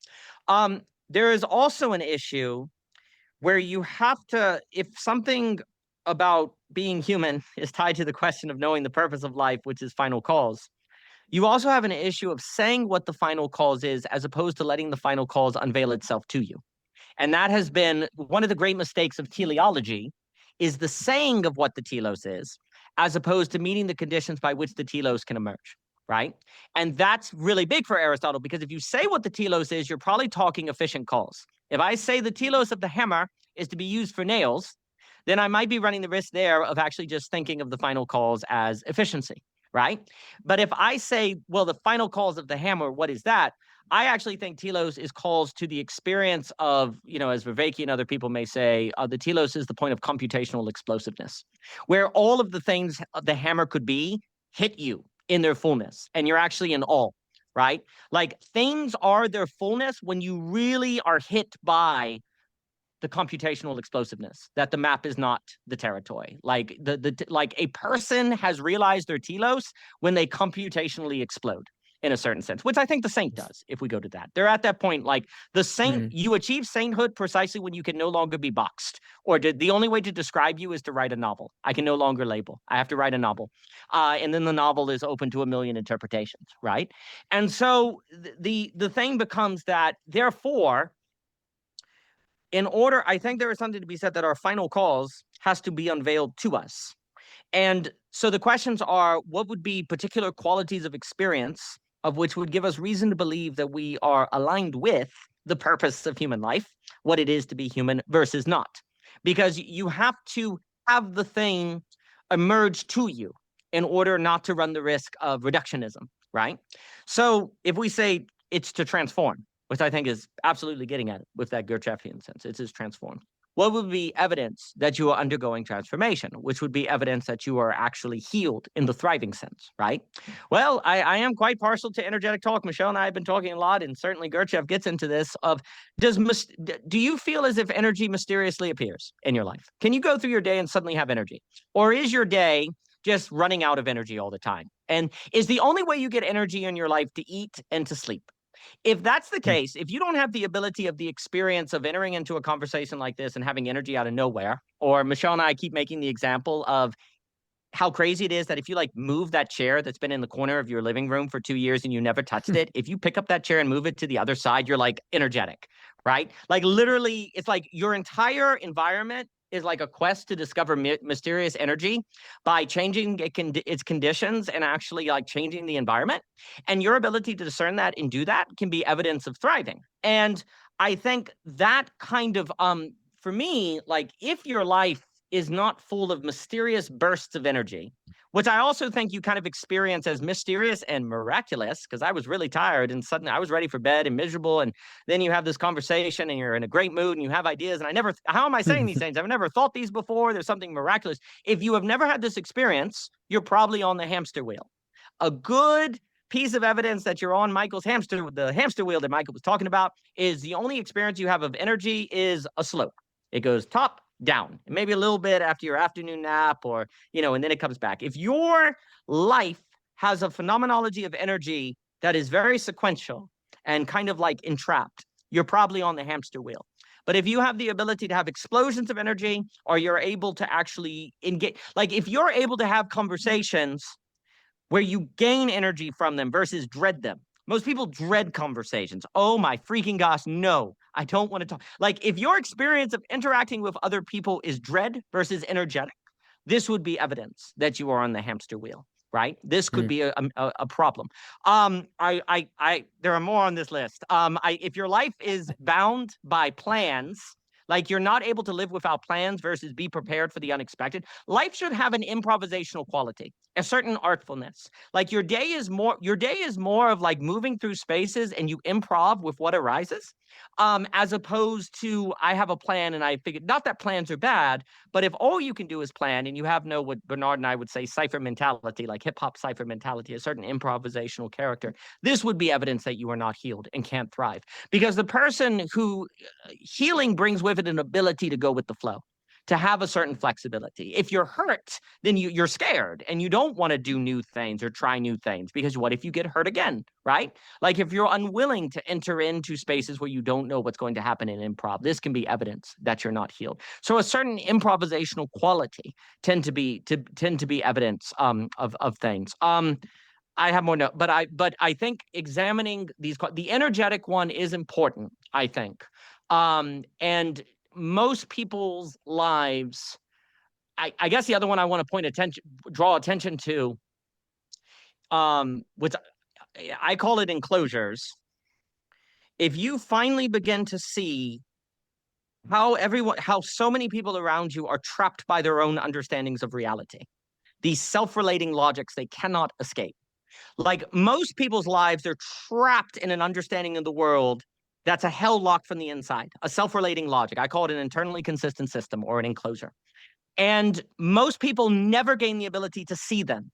There is also an issue where you have to, if something about being human is tied to the question of knowing the purpose of life, which is final cause, you also have an issue of saying what the final cause is as opposed to letting the final cause unveil itself to you. And that has been one of the great mistakes of teleology, is the saying of what the telos is, as opposed to meeting the conditions by which the telos can emerge, right? And that's really big for Aristotle, because if you say what the telos is, you're probably talking efficient cause. If I say the telos of the hammer is to be used for nails, then I might be running the risk there of actually just thinking of the final cause as efficiency, right? But if I say, well, the final cause of the hammer, what is that? I actually think telos is calls to the experience of, as Behncke and other people may say, the telos is the point of computational explosiveness, where all of the things the hammer could be hit you in their fullness, and you're actually in awe, right? Like, things are their fullness when you really are hit by the computational explosiveness, that the map is not the territory. Like like a person has realized their telos when they computationally explode in a certain sense, which I think the saint does. If we go to that, they're at that point, like the saint, you achieve sainthood precisely when you can no longer be boxed, or the only way to describe you is to write a novel. I can no longer label. I have to write a novel. And then the novel is open to a million interpretations, right? And so the thing becomes that, therefore, in order, I think there is something to be said that our final cause has to be unveiled to us. And so the questions are, what would be particular qualities of experience of which would give us reason to believe that we are aligned with the purpose of human life, what it is to be human versus not? Because you have to have the thing emerge to you in order not to run the risk of reductionism, right? So if we say it's to transform, which I think is absolutely getting at it with that Gurdjieffian sense, it is transformed. What would be evidence that you are undergoing transformation, which would be evidence that you are actually healed in the thriving sense, right? Well, I am quite partial to energetic talk. Michelle and I have been talking a lot, and certainly Gurdjieff gets into this of, do you feel as if energy mysteriously appears in your life? Can you go through your day and suddenly have energy? Or is your day just running out of energy all the time? And is the only way you get energy in your life to eat and to sleep? If that's the case, if you don't have the ability of the experience of entering into a conversation like this and having energy out of nowhere, or Michelle and I keep making the example of how crazy it is that if you like move that chair that's been in the corner of your living room for 2 years and you never touched it, if you pick up that chair and move it to the other side, you're like energetic, right? Like literally, it's like your entire environment is like a quest to discover mysterious energy by changing its conditions and actually like changing the environment. And your ability to discern that and do that can be evidence of thriving. And I think that kind of, for me, like if your life is not full of mysterious bursts of energy, which I also think you kind of experience as mysterious and miraculous, because I was really tired and suddenly I was ready for bed and miserable. And then you have this conversation and you're in a great mood and you have ideas. And how am I saying these things? I've never thought these before. There's something miraculous. If you have never had this experience, you're probably on the hamster wheel. A good piece of evidence that you're on Michael's the hamster wheel that Michael was talking about, is the only experience you have of energy is a slope. It goes top, down, maybe a little bit after your afternoon nap, or, and then it comes back. If your life has a phenomenology of energy that is very sequential and kind of like entrapped, you're probably on the hamster wheel. But if you have the ability to have explosions of energy, or you're able to actually engage, like if you're able to have conversations where you gain energy from them versus dread them. Most people dread conversations. Oh my freaking gosh, no, I don't want to talk. Like if your experience of interacting with other people is dread versus energetic, this would be evidence that you are on the hamster wheel, right? This could be a problem. There are more on this list. If your life is bound by plans, like you're not able to live without plans versus be prepared for the unexpected, life should have an improvisational quality, a certain artfulness. Like your day is more of like moving through spaces and you improv with what arises, as opposed to I have a plan and I figured, not that plans are bad, but if all you can do is plan and you have no, what Bernard and I would say, cipher mentality, like hip hop cipher mentality, a certain improvisational character, this would be evidence that you are not healed and can't thrive. Because the person who healing brings with it an ability to go with the flow, to have a certain flexibility. If you're hurt, then you're scared and you don't want to do new things or try new things, because what if you get hurt again, right? Like if you're unwilling to enter into spaces where you don't know what's going to happen in improv, this can be evidence that you're not healed. So a certain improvisational quality tend to be evidence of things. I have more notes, but I think examining the energetic one is important, I think. And most people's lives, I guess the other one I want to draw attention to, which I call it enclosures. If you finally begin to see how so many people around you are trapped by their own understandings of reality, these self-relating logics they cannot escape. Like most people's lives, they're trapped in an understanding of the world that's a hell lock from the inside, a self-relating logic. I call it an internally consistent system or an enclosure. And most people never gain the ability to see them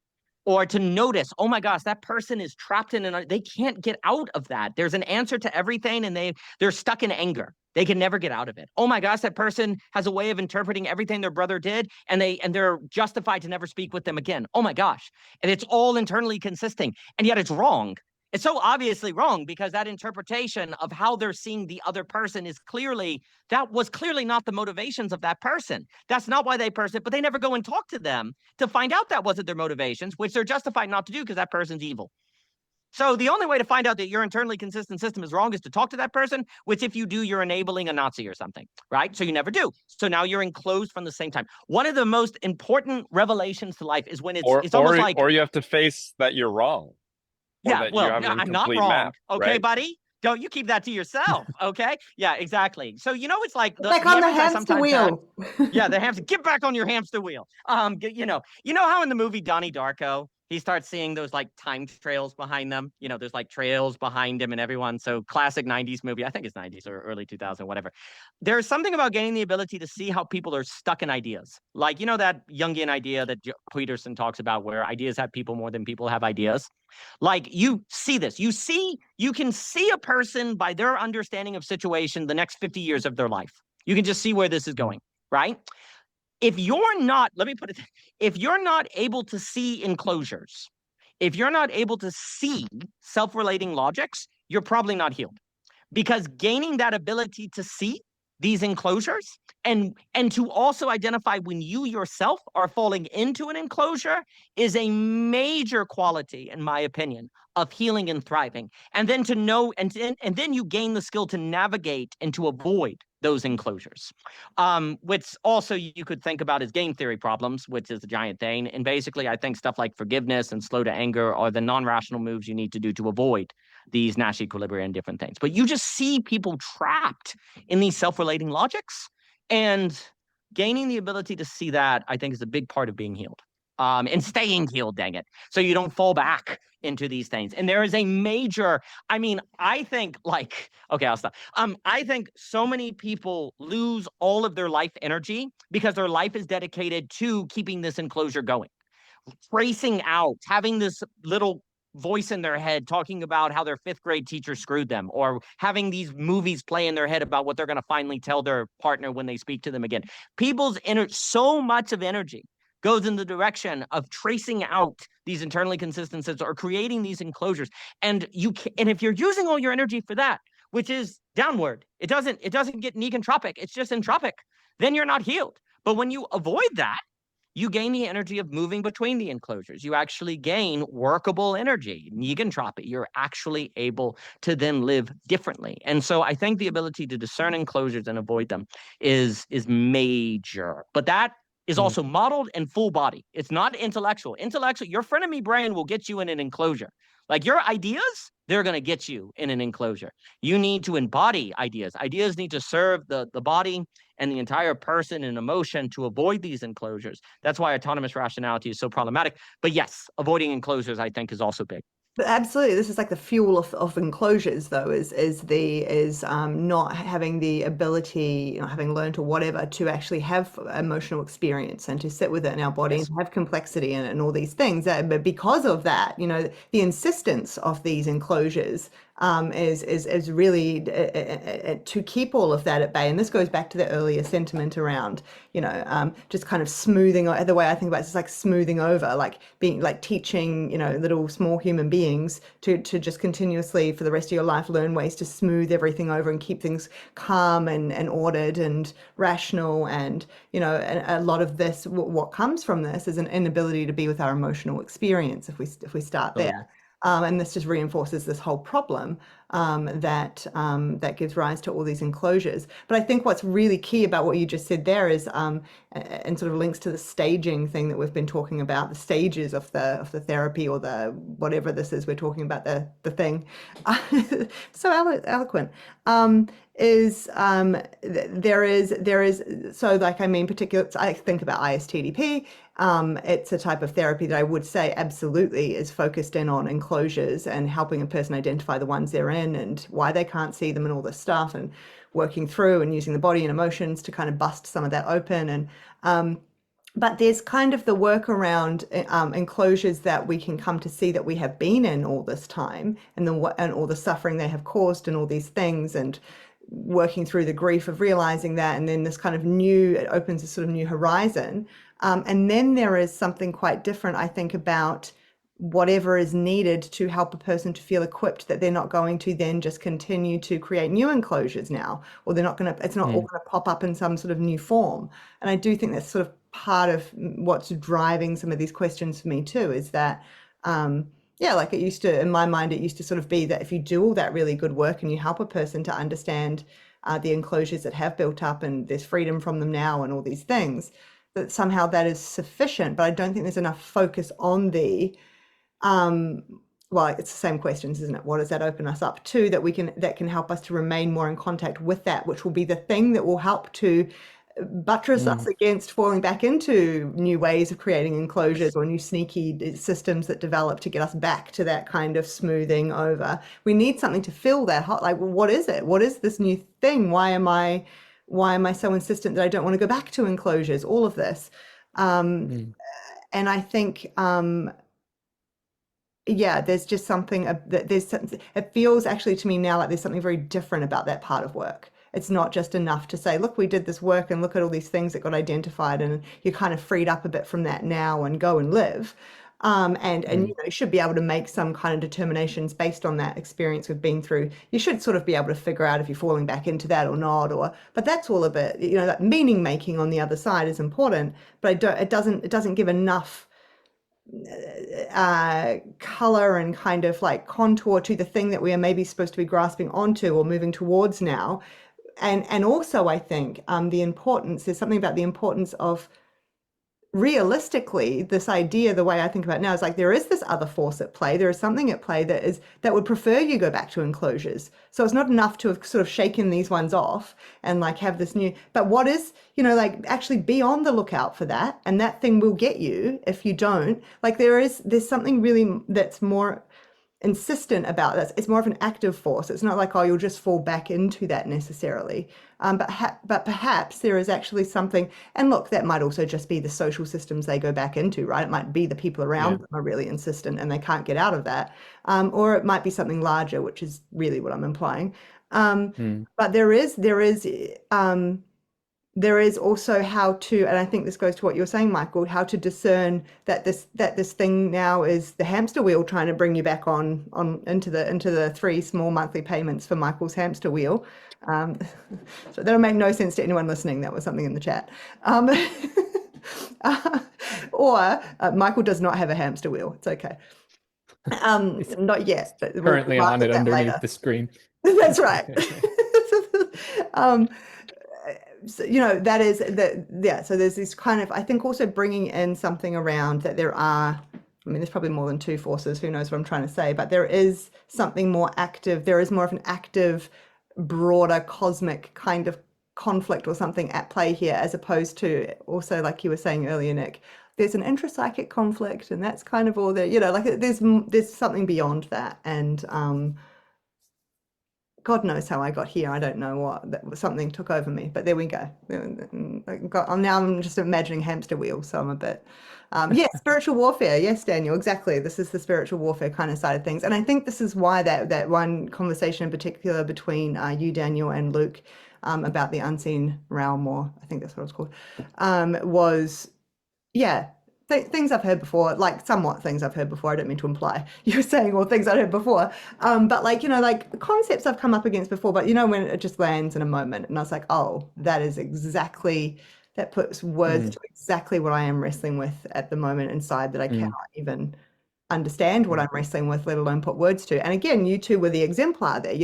or to notice, oh my gosh, that person is trapped in they can't get out of that. There's an answer to everything and they're stuck in anger. They can never get out of it. Oh my gosh, that person has a way of interpreting everything their brother did and they're justified to never speak with them again. Oh my gosh. And it's all internally consistent. And yet it's wrong. It's so obviously wrong because that interpretation of how they're seeing the other person that was clearly not the motivations of that person. That's not why they person, but they never go and talk to them to find out that wasn't their motivations, which they're justified not to do because that person's evil. So the only way to find out that your internally consistent system is wrong is to talk to that person, which if you do, you're enabling a Nazi or something, right? So you never do. So now you're enclosed from the same time. One of the most important revelations to life is when it's almost like... Or you have to face that you're wrong. Yeah, well, I'm not wrong. Map, okay, right? buddy? Don't you keep that to yourself, okay? Yeah, exactly. So, it's like... Back on the hamster wheel. Yeah, the hamster. Get back on your hamster wheel. You know how in the movie Donnie Darko, he starts seeing those like time trails behind them. There's like trails behind him and everyone. So classic 90s movie. I think it's 90s or early 2000, whatever. There's something about gaining the ability to see how people are stuck in ideas. Like, that Jungian idea that Peterson talks about where ideas have people more than people have ideas. Like you see this. You can see a person by their understanding of situation the next 50 years of their life. You can just see where this is going, right? If you're not, let me put it, if you're not able to see enclosures, if you're not able to see self-relating logics, you're probably not healed. Because gaining that ability to see these enclosures and to also identify when you yourself are falling into an enclosure is a major quality, in my opinion, of healing and thriving. And then to know, and then you gain the skill to navigate and to avoid those enclosures, which also you could think about as game theory problems, which is a giant thing. And basically, I think stuff like forgiveness and slow to anger are the non-rational moves you need to do to avoid these Nash equilibria and different things. But you just see people trapped in these self-relating logics, and gaining the ability to see that, I think, is a big part of being healed. And staying healed, dang it. So you don't fall back into these things. And there is a major, I think okay, I'll stop. I think so many people lose all of their life energy because their life is dedicated to keeping this enclosure going. Tracing out, having this little voice in their head talking about how their 5th grade teacher screwed them, or having these movies play in their head about what they're going to finally tell their partner when they speak to them again. People's so much of energy goes in the direction of tracing out these internally consistent systems or creating these enclosures. And if you're using all your energy for that, which is downward, it doesn't get negentropic, it's just entropic, then you're not healed. But when you avoid that, you gain the energy of moving between the enclosures. You actually gain workable energy, negentropy. You're actually able to then live differently. And so I think the ability to discern enclosures and avoid them is major. But that is also modeled and full body. It's not intellectual. Your frenemy brain will get you in an enclosure. Like your ideas, they're going to get you in an enclosure. You need to embody ideas. Ideas need to serve the body and the entire person and emotion to avoid these enclosures. That's why autonomous rationality is so problematic. But yes, avoiding enclosures, I think, is also big. But absolutely, this is like the fuel of enclosures, though, is not having the ability, having learned or whatever, to actually have emotional experience and to sit with it in our body, yes, and have complexity in it and all these things. But because of that, the insistence of these enclosures is really to keep all of that at bay. And this goes back to the earlier sentiment around, just kind of smoothing. The way I think about it is like smoothing over, like being like teaching, little small human beings to just continuously for the rest of your life learn ways to smooth everything over and keep things calm and ordered and rational. And a lot of this, what comes from this is an inability to be with our emotional experience if we start there. And this just reinforces this whole problem that gives rise to all these enclosures. But I think what's really key about what you just said there is, and sort of links to the staging thing that we've been talking about, the stages of the therapy or the whatever this is we're talking about, the thing. So eloquent. There is so like particular. I think about ISTDP. It's a type of therapy that I would say absolutely is focused in on enclosures and helping a person identify the ones they're in and why they can't see them and all this stuff, and working through and using the body and emotions to kind of bust some of that open. And but there's kind of the work around enclosures that we can come to see that we have been in all this time, and all the suffering they have caused and all these things, and working through the grief of realizing that, and then this kind of it opens a sort of new horizon. And then there is something quite different, I think, about whatever is needed to help a person to feel equipped that they're not going to then just continue to create new enclosures now, or it's not all going to pop up in some sort of new form. And I do think that's sort of part of what's driving some of these questions for me too, is that, like it used to, in my mind, it used to sort of be that if you do all that really good work and you help a person to understand the enclosures that have built up and there's freedom from them now and all these things, that somehow that is sufficient. But I don't think there's enough focus on it's the same questions, isn't it? What does that open us up to that can help us to remain more in contact with that, which will be the thing that will help to buttress us against falling back into new ways of creating enclosures or new sneaky systems that develop to get us back to that kind of smoothing over. We need something to fill that hot, like, well, what is it? What is this new thing? Why am I so insistent that I don't want to go back to enclosures? All of this. And I think, there's just something it feels actually to me now like there's something very different about that part of work. It's not just enough to say, look, we did this work and look at all these things that got identified and you're kind of freed up a bit from that now and go and live. And you should be able to make some kind of determinations based on that experience we've been through. You should sort of be able to figure out if you're falling back into that or not, but that's all a bit, that meaning making on the other side is important, but it doesn't give enough color and kind of like contour to the thing that we are maybe supposed to be grasping onto or moving towards now. And also I think there's something about the importance of realistically, this idea, the way I think about it now, is like there is this other force at play. There is something at play that would prefer you go back to enclosures. So it's not enough to have sort of shaken these ones off and like have this new, but what is, like actually be on the lookout for that, and that thing will get you if you don't. Like there's something really that's more insistent about this. It's more of an active force. It's not like, oh, you'll just fall back into that necessarily. But perhaps there is actually something, and look, that might also just be the social systems they go back into, right? It might be the people around them are really insistent and they can't get out of that. Or it might be something larger, which is really what I'm implying. But there is also how to, and I think this goes to what you're saying, Michael, how to discern that this thing now is the hamster wheel trying to bring you back on into the 3 small monthly payments for Michael's hamster wheel. So that'll make no sense to anyone listening. That was something in the chat. Or Michael does not have a hamster wheel. It's okay. Not yet. But currently on it underneath the screen. That's right. So, that is that. So there's this kind of, I think, also bringing in something around that there are, there's probably more than 2 forces, who knows what I'm trying to say, but there is something more active. There is more of an active, broader cosmic kind of conflict or something at play here, as opposed to also, like you were saying earlier, Nick, there's an intrapsychic conflict, and that's kind of all there, like there's something beyond that. And, God knows how I got here. I don't know what, something took over me, but there we go. I'm just imagining hamster wheels, so I'm a bit Yes, spiritual warfare. Yes, Daniel, exactly. This is the spiritual warfare kind of side of things. And I think this is why that one conversation in particular between you, Daniel, and Luke about the unseen realm, or I think that's what it's called, was, yeah, things I've heard before, like somewhat things I've heard before. I don't mean to imply you're saying all things I've heard before. But like, like concepts I've come up against before, but when it just lands in a moment and I was like, oh, that is exactly, that puts words to exactly what I am wrestling with at the moment inside that I cannot even understand what I'm wrestling with, let alone put words to. And again, you two were the exemplar there.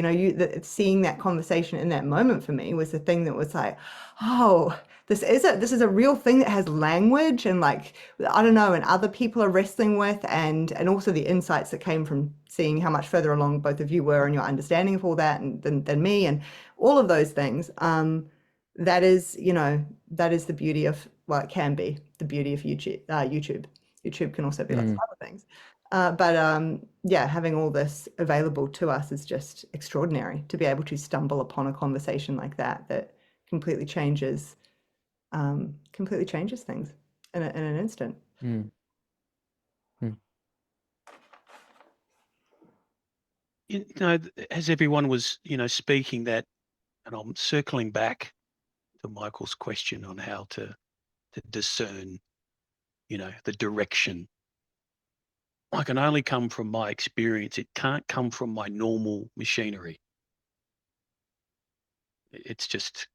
Seeing that conversation in that moment for me was the thing that was like, oh, this is a real thing that has language, and like, I don't know, and other people are wrestling with, and also the insights that came from seeing how much further along both of you were in your understanding of all that and than me, and all of those things. That is, that is the beauty of, well, it can be the beauty of YouTube. YouTube can also be like some other things. Yeah, having all this available to us is just extraordinary, to be able to stumble upon a conversation like that completely changes things in an instant. As everyone was, speaking that, and I'm circling back to Michael's question on how to discern, the direction. I can only come from my experience. It can't come from my normal machinery. It's just,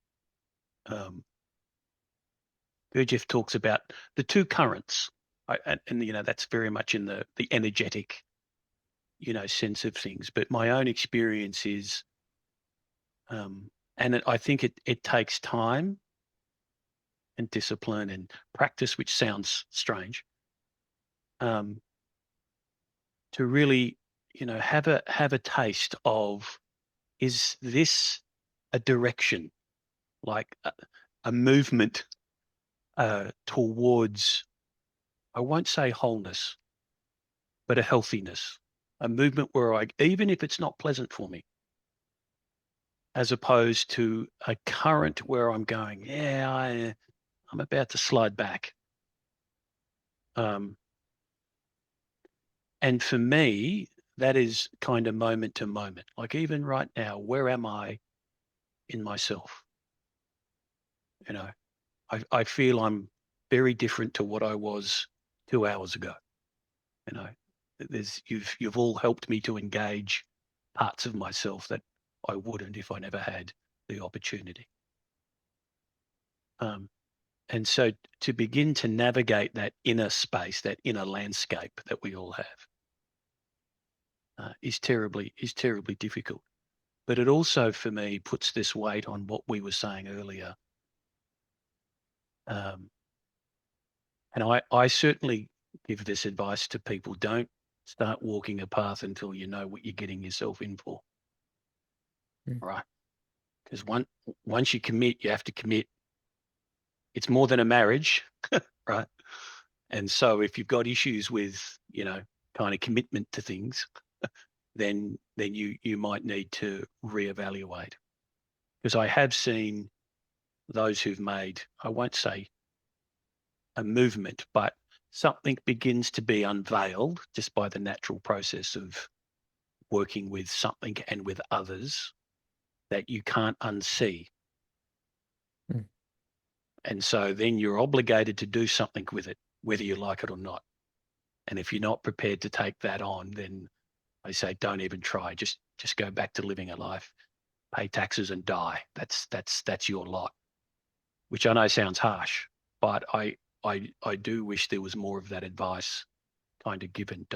Gurdjieff talks about the two currents, and that's very much in the energetic, sense of things. But my own experience is, and I think it takes time and discipline and practice, which sounds strange, to really, have a taste of, is this a direction, like a movement towards, I won't say wholeness, but a healthiness, a movement where even if it's not pleasant for me, as opposed to a current where I'm going, I'm about to slide back. And for me, that is kind of moment to moment. Like even right now, where am I in myself? I feel I'm very different to what I was 2 hours ago. You've all helped me to engage parts of myself that I wouldn't if I never had the opportunity. And so to begin to navigate that inner space, that inner landscape that we all have, is terribly difficult. But it also, for me, puts this weight on what we were saying earlier. And I certainly give this advice to people: don't start walking a path until you know what you're getting yourself in for. Right? Because once you commit, you have to commit. It's more than a marriage, right? And so if you've got issues with, kind of commitment to things, then you might need to reevaluate. Because I have seen those who've made, I won't say a movement, but something begins to be unveiled just by the natural process of working with something and with others that you can't unsee. And so then you're obligated to do something with it, whether you like it or not. And if you're not prepared to take that on, then I say, don't even try. Just go back to living a life, pay taxes and die. That's your lot, which I know sounds harsh, but I do wish there was more of that advice kind of given.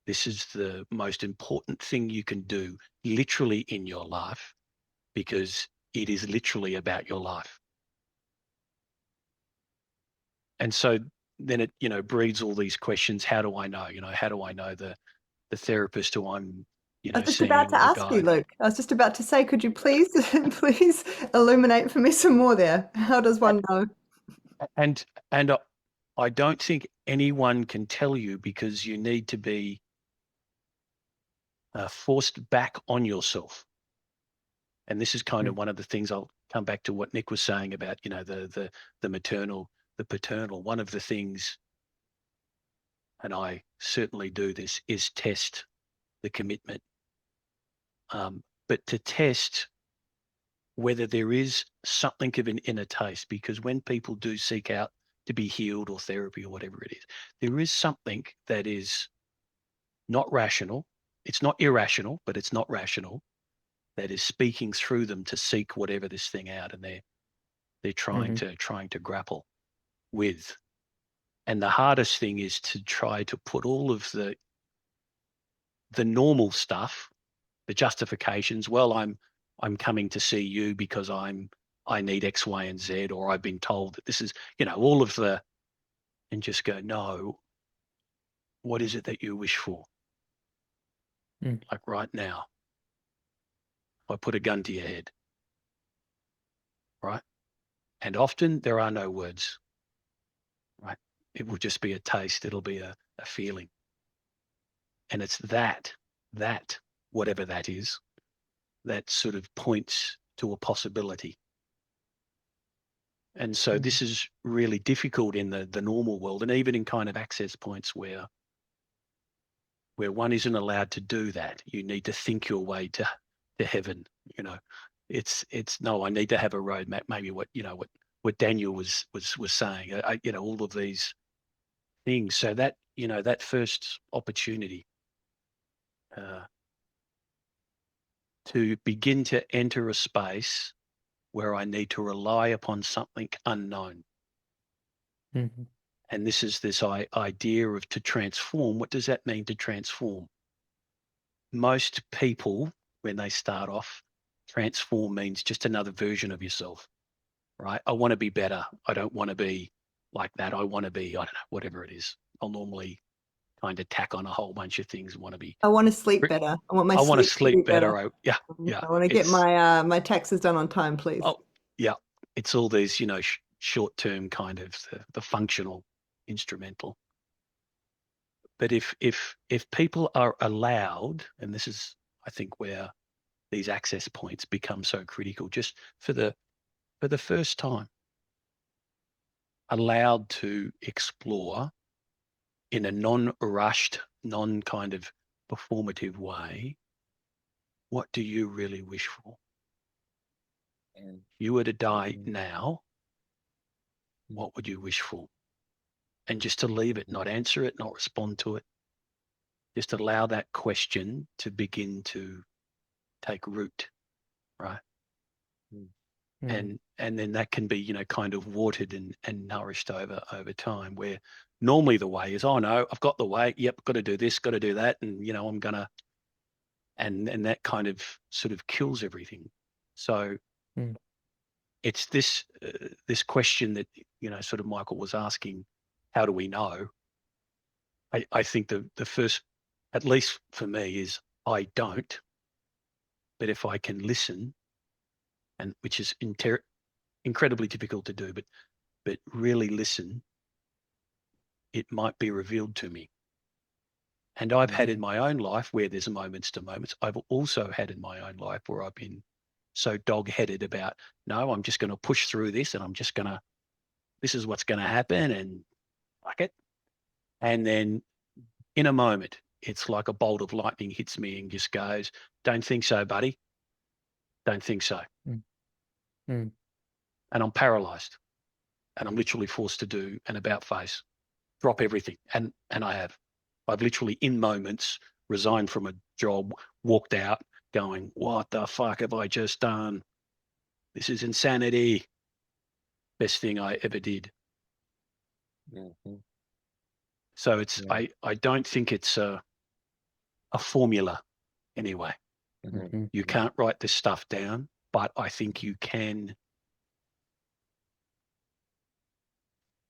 This is the most important thing you can do literally in your life, because it is literally about your life. And so then it, breeds all these questions. How do I know? How do I know the therapist who I'm, I was just seeing, about to or the ask you, guide? Luke. I was just about to say, could you please illuminate for me some more there? How does one know? And I don't think anyone can tell you, because you need to be forced back on yourself. And this is kind of one of the things, I'll come back to what Nick was saying about, the maternal, the paternal. One of the things and I certainly do this, is test the commitment. But to test whether there is something of an inner taste, because when people do seek out to be healed or therapy or whatever it is, there is something that is not rational. It's not irrational, but it's not rational, that is speaking through them to seek whatever this thing out, and they're trying to grapple with. And the hardest thing is to try to put all of the normal stuff, the justifications. Well, I'm coming to see you because I need X, Y, and Z, or I've been told that this is, all of the, and just go, no, what is it that you wish for? Like right now, if I put a gun to your head, right? And often there are no words, right? It will just be a taste. It'll be a feeling. And it's that, whatever that is, that sort of points to a possibility. And so this is really difficult in the normal world, and even in kind of access points where one isn't allowed to do that. You need to think your way to heaven. It's no, I need to have a roadmap. Maybe what Daniel was saying. All of these things. So that that first opportunity to begin to enter a space where I need to rely upon something unknown. And this is this idea of to transform. What does that mean, to transform? Most people, when they start off, transform means just another version of yourself, right? I want to be better. I don't want to be like that. I want to be, I don't know, whatever it is. I'll normally kind of tack on a whole bunch of things. I want to sleep better. I want my I want to sleep sleep be better. better. I want to get my taxes done on time, please. Oh, yeah. It's all these, short-term kind of the functional, instrumental. But if people are allowed, and this is, I think, where these access points become so critical, just for the first time, allowed to explore in a non-rushed, non-kind of performative way, what do you really wish for? And if you were to die now, what would you wish for? And just to leave it, not answer it, not respond to it. Just allow that question to begin to take root, right? And then that can be, kind of watered and nourished over time, where normally the way is, oh no, I've got the way, yep, got to do this, got to do that, and I'm gonna, and that kind of sort of kills everything. So it's this question that sort of Michael was asking, how do we know? I think the first, at least for me, is I don't. But if I can listen, and which is incredibly difficult to do, but really listen, it might be revealed to me. And I've had in my own life where there's moments to moments. I've also had in my own life where I've been so dog-headed about, no, I'm just going to push through this, and I'm just going to, this is what's going to happen, and like it. And then in a moment, it's like a bolt of lightning hits me and just goes, don't think so, buddy. Don't think so. And I'm paralyzed, and I'm literally forced to do an about face, drop everything. And I've literally in moments resigned from a job, walked out going, what the fuck have I just done? This is insanity. Best thing I ever did. So it's, I don't think it's a formula anyway. You can't write this stuff down, but I think you can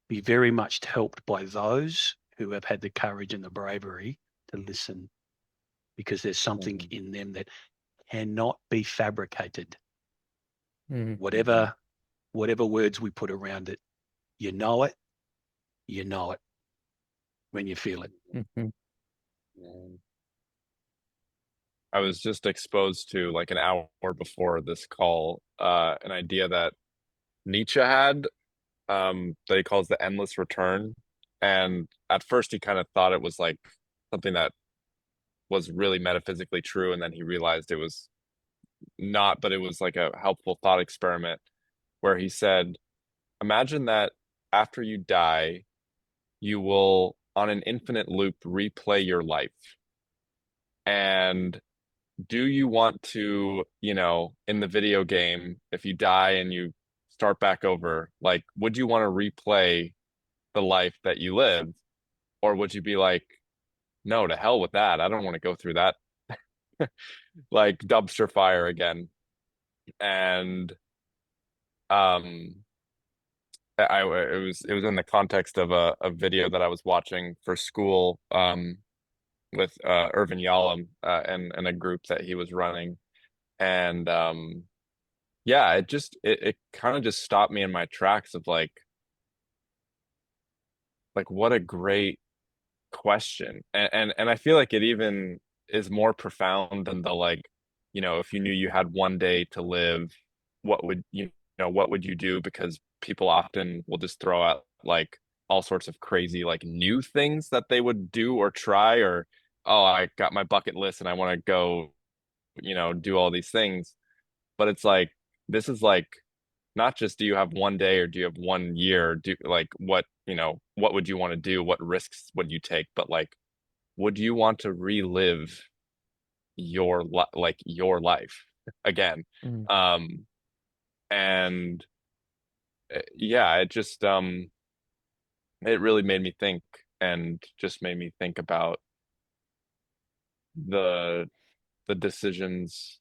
be very much helped by those who have had the courage and the bravery to listen, because there's something in them that cannot be fabricated. Whatever words we put around it, you know it when you feel it. I was just exposed to, like, an hour before this call, an idea that Nietzsche had, that he calls the endless return. And at first he kind of thought it was like something that was really metaphysically true, and then he realized it was not, but it was like a helpful thought experiment where he said, imagine that after you die, you will, on an infinite loop, replay your life. And do you want to, in the video game, if you die and you start back over, like, would you want to replay the life that you lived? Or would you be like, no, to hell with that. I don't want to go through that like dumpster fire again. And um it was in the context of a video that I was watching for school with Irvin Yalom and a group that he was running. And yeah, it kind of just stopped me in my tracks of like what a great question. And I feel like it even is more profound than the like, if you knew you had one day to live, what would you do? Because people often will just throw out like all sorts of crazy like new things that they would do or try, or oh, I got my bucket list and I want to go, do all these things. But it's like this is like not just do you have one day or do you have 1 year, do like what would you want to do, what risks would you take, but like would you want to relive your life again? Mm. And yeah, it really made me think, and just made me think about the decisions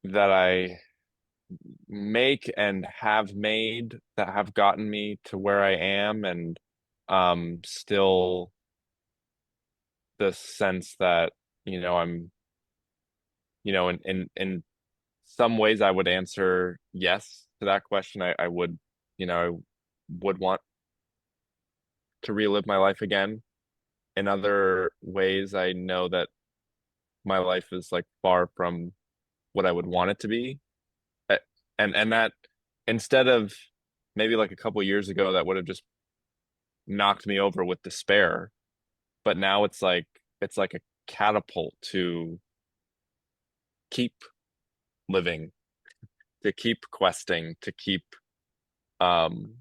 that I make and have made that have gotten me to where I am, and still the sense that I'm in some ways I would answer yes to that question. I would I would want to relive my life again. In other ways, I know that my life is like far from what I would want it to be. Eh, and that instead of maybe like a couple years ago that would have just knocked me over with despair, but now it's like a catapult to keep living, to keep questing, to keep um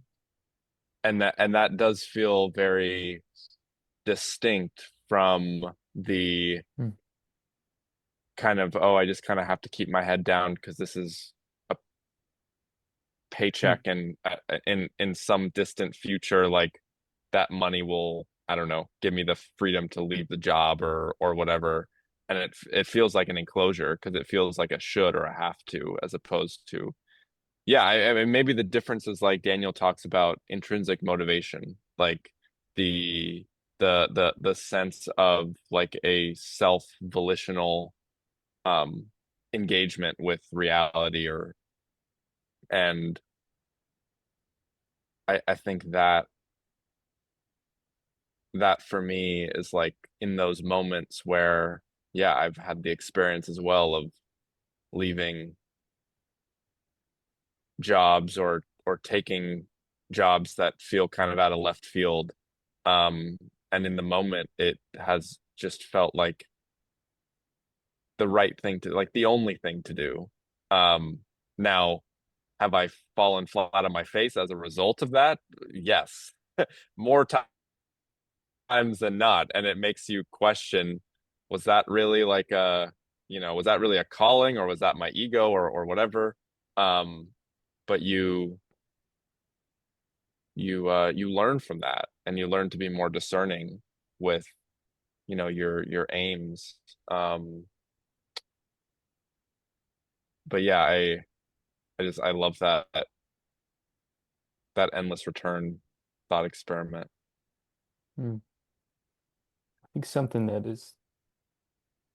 and that does feel very distinct from the Mm. kind of, oh, I just kind of have to keep my head down because this is a paycheck, and in some distant future, like that money will, I don't know, give me the freedom to leave the job or whatever. And it feels like an enclosure because it feels like a should or a have to, as opposed to, yeah, I mean, maybe the difference is like Daniel talks about intrinsic motivation, like the the sense of like a self-volitional um engagement with reality, or and I think that for me is like in those moments where, yeah, I've had the experience as well of leaving jobs or taking jobs that feel kind of out of left field. Um, and in the moment, it has just felt like the right thing to, like the only thing to do. Now, have I fallen flat on my face as a result of that? Yes, more times than not. And it makes you question, was that really like was that really a calling, or was that my ego, or whatever? Um, but you learn from that, and you learn to be more discerning with your aims. But yeah, I love that endless return thought experiment. Mm. I think something that is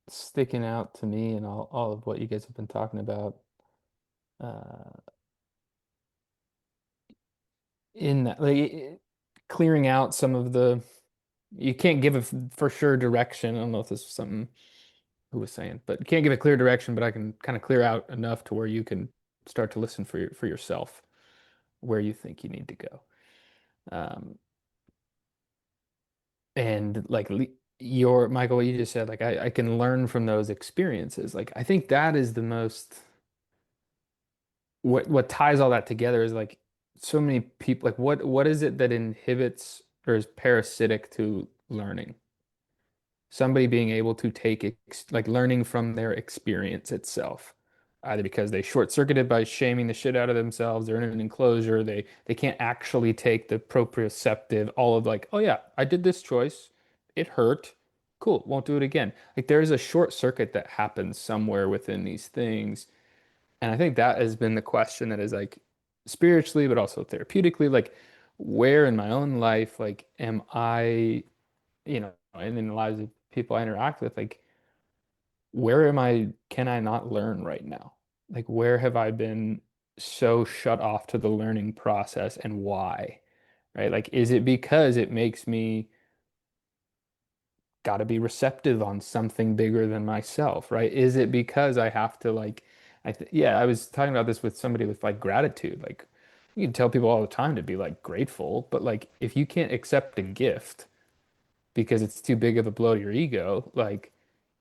sticking out to me and all of what you guys have been talking about, uh, in that, like clearing out some of the, you can't give a for sure direction. I don't know if this was something who was saying, but you can't give a clear direction, but I can kind of clear out enough to where you can start to listen for yourself where you think you need to go. Um, and like your Michael, what you just said, like I can learn from those experiences. Like I think that is the most what ties all that together is like so many people like what is it that inhibits or is parasitic to learning? Somebody being able to take like learning from their experience itself, either because they short-circuited by shaming the shit out of themselves, they're in an enclosure, they can't actually take the proprioceptive, all of like, oh yeah, I did this choice, it hurt, cool, won't do it again. Like there's a short circuit that happens somewhere within these things, and I think that has been the question that is like spiritually, but also therapeutically, like where in my own life, like am I, and in the lives of people I interact with, like where can I not learn right now? Like where have I been so shut off to the learning process and why? Right? Like is it because it makes me got to be receptive on something bigger than myself, right? Is it because I have to like yeah, I was talking about this with somebody with like gratitude. Like you can tell people all the time to be like grateful, but like if you can't accept a gift because it's too big of a blow to your ego, like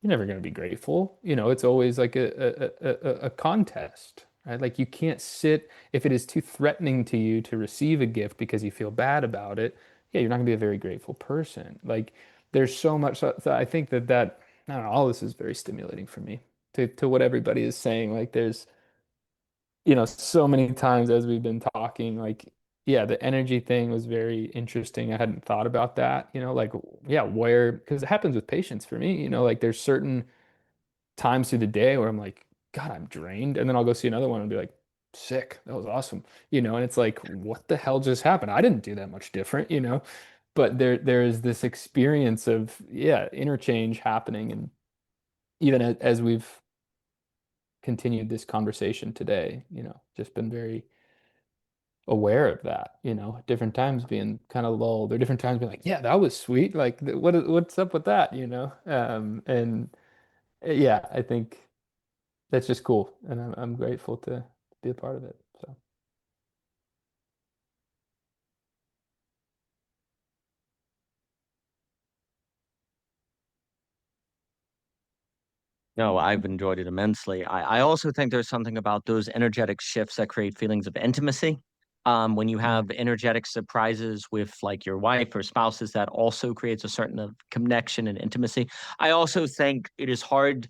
you're never going to be grateful. It's always like a contest, right? Like you can't sit if it is too threatening to you to receive a gift because you feel bad about it. Yeah, you're not going to be a very grateful person. Like there's so much. So I think that I don't know, all this is very stimulating for me to what everybody is saying. Like there's so many times as we've been talking, like, yeah, the energy thing was very interesting. I hadn't thought about that, like, yeah, because it happens with patients for me, like there's certain times through the day where I'm like, God, I'm drained. And then I'll go see another one and be like, sick. That was awesome. And it's like, what the hell just happened? I didn't do that much different. But there is this experience of, yeah, interchange happening. And even as we've continued this conversation today, just been very aware of that, at different times being kind of lulled, or different times being like, yeah, that was sweet. Like, what's up with that? And yeah, I think that's just cool, and I'm grateful to be a part of it. So. No, I've enjoyed it immensely. I also think there's something about those energetic shifts that create feelings of intimacy. When you have energetic surprises with like your wife or spouses, that also creates a certain of connection and intimacy. I also think it is hard,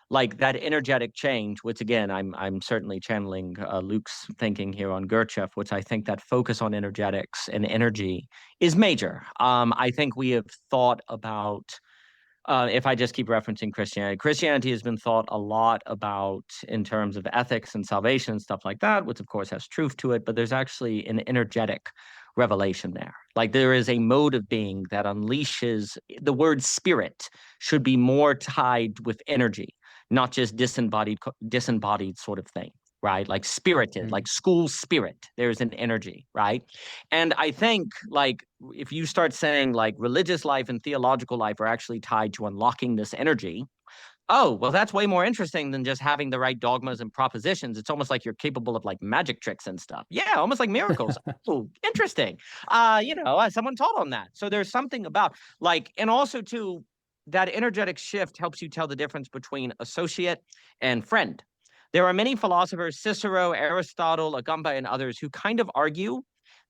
like that energetic change, which again, I'm certainly channeling Luke's thinking here on Gurdjieff, which I think that focus on energetics and energy is major. I think we have thought about if I just keep referencing Christianity, Christianity has been thought a lot about in terms of ethics and salvation and stuff like that, which of course has truth to it, but there's actually an energetic revelation there. Like there is a mode of being that unleashes the word spirit should be more tied with energy, not just disembodied sort of thing, right? Like spirited, like school spirit. There's an energy, right? And I think like if you start saying like religious life and theological life are actually tied to unlocking this energy, oh, well, that's way more interesting than just having the right dogmas and propositions. It's almost like you're capable of like magic tricks and stuff. Yeah, almost like miracles. Oh, interesting. Someone taught on that. So there's something about like, and also too, that energetic shift helps you tell the difference between associate and friend. There are many philosophers, Cicero, Aristotle, Agumba, and others who kind of argue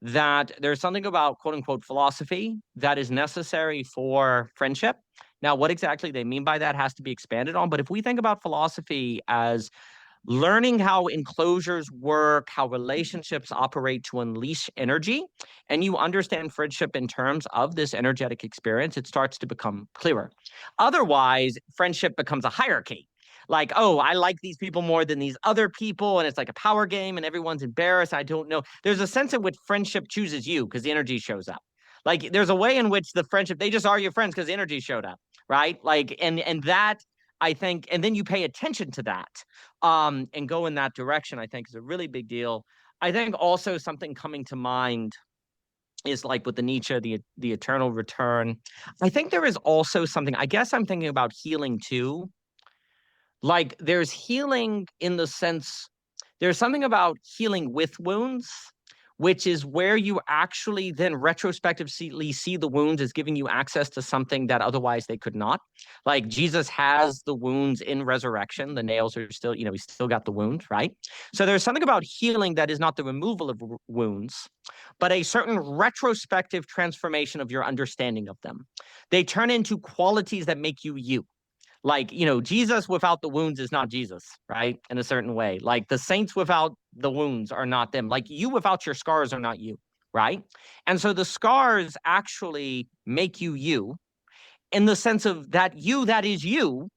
that there's something about quote unquote philosophy that is necessary for friendship. Now, what exactly they mean by that has to be expanded on. But if we think about philosophy as learning how enclosures work, how relationships operate to unleash energy, and you understand friendship in terms of this energetic experience, it starts to become clearer. Otherwise, friendship becomes a hierarchy. Like, oh, I like these people more than these other people, and it's like a power game, and everyone's embarrassed. I don't know. There's a sense in which friendship chooses you because the energy shows up. Like, there's a way in which the friendship, they just are your friends because the energy showed up, right? Like, and that I think, and then you pay attention to that and go in that direction, I think is a really big deal. I think also something coming to mind is like with the Nietzsche, the eternal return. I think there is also something, I guess I'm thinking about healing too. Like there's healing in the sense, there's something about healing with wounds, which is where you actually then retrospectively see the wounds as giving you access to something that otherwise they could not. Like Jesus has the wounds in resurrection. The nails are still, you know, he's still got the wound, right? So there's something about healing that is not the removal of wounds, but a certain retrospective transformation of your understanding of them. They turn into qualities that make you you. Like, you know, Jesus without the wounds is not Jesus, right? In a certain way. Like the saints without the wounds are not them. Like you without your scars are not you, right? And so the scars actually make you you in the sense of that you that is you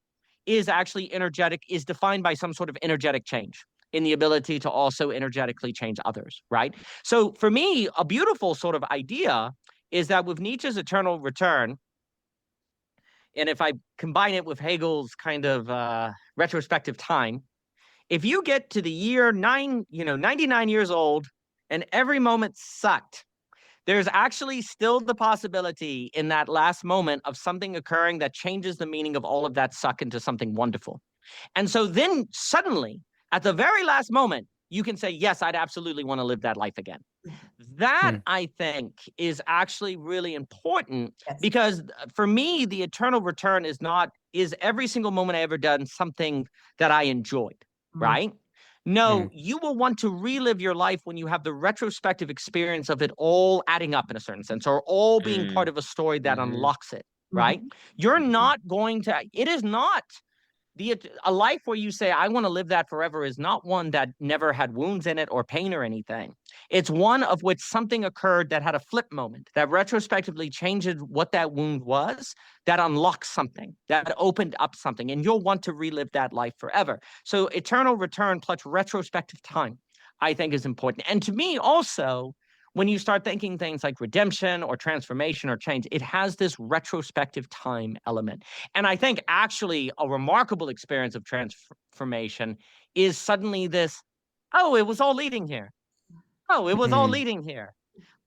is actually energetic, is defined by some sort of energetic change in the ability to also energetically change others, right? So for me, a beautiful sort of idea is that with Nietzsche's eternal return, and if I combine it with Hegel's kind of retrospective time, if you get to the year 99 years old and every moment sucked, there's actually still the possibility in that last moment of something occurring that changes the meaning of all of that suck into something wonderful. And so then suddenly, at the very last moment, you can say, yes, I'd absolutely want to live that life again. That, I think, is actually really important because for me, the eternal return is every single moment I ever done something that I enjoyed, right? No, you will want to relive your life when you have the retrospective experience of it all adding up in a certain sense, or all being part of a story that unlocks it, right? You're not going to, it is not a life where you say, I want to live that forever is not one that never had wounds in it or pain or anything. It's one of which something occurred that had a flip moment, that retrospectively changed what that wound was, that unlocked something, that opened up something, and you'll want to relive that life forever. So eternal return plus retrospective time, I think, is important. And to me also, when you start thinking things like redemption or transformation or change, it has this retrospective time element. And I think actually a remarkable experience of transformation is suddenly this, oh, it was all leading here. Oh, it was all leading here.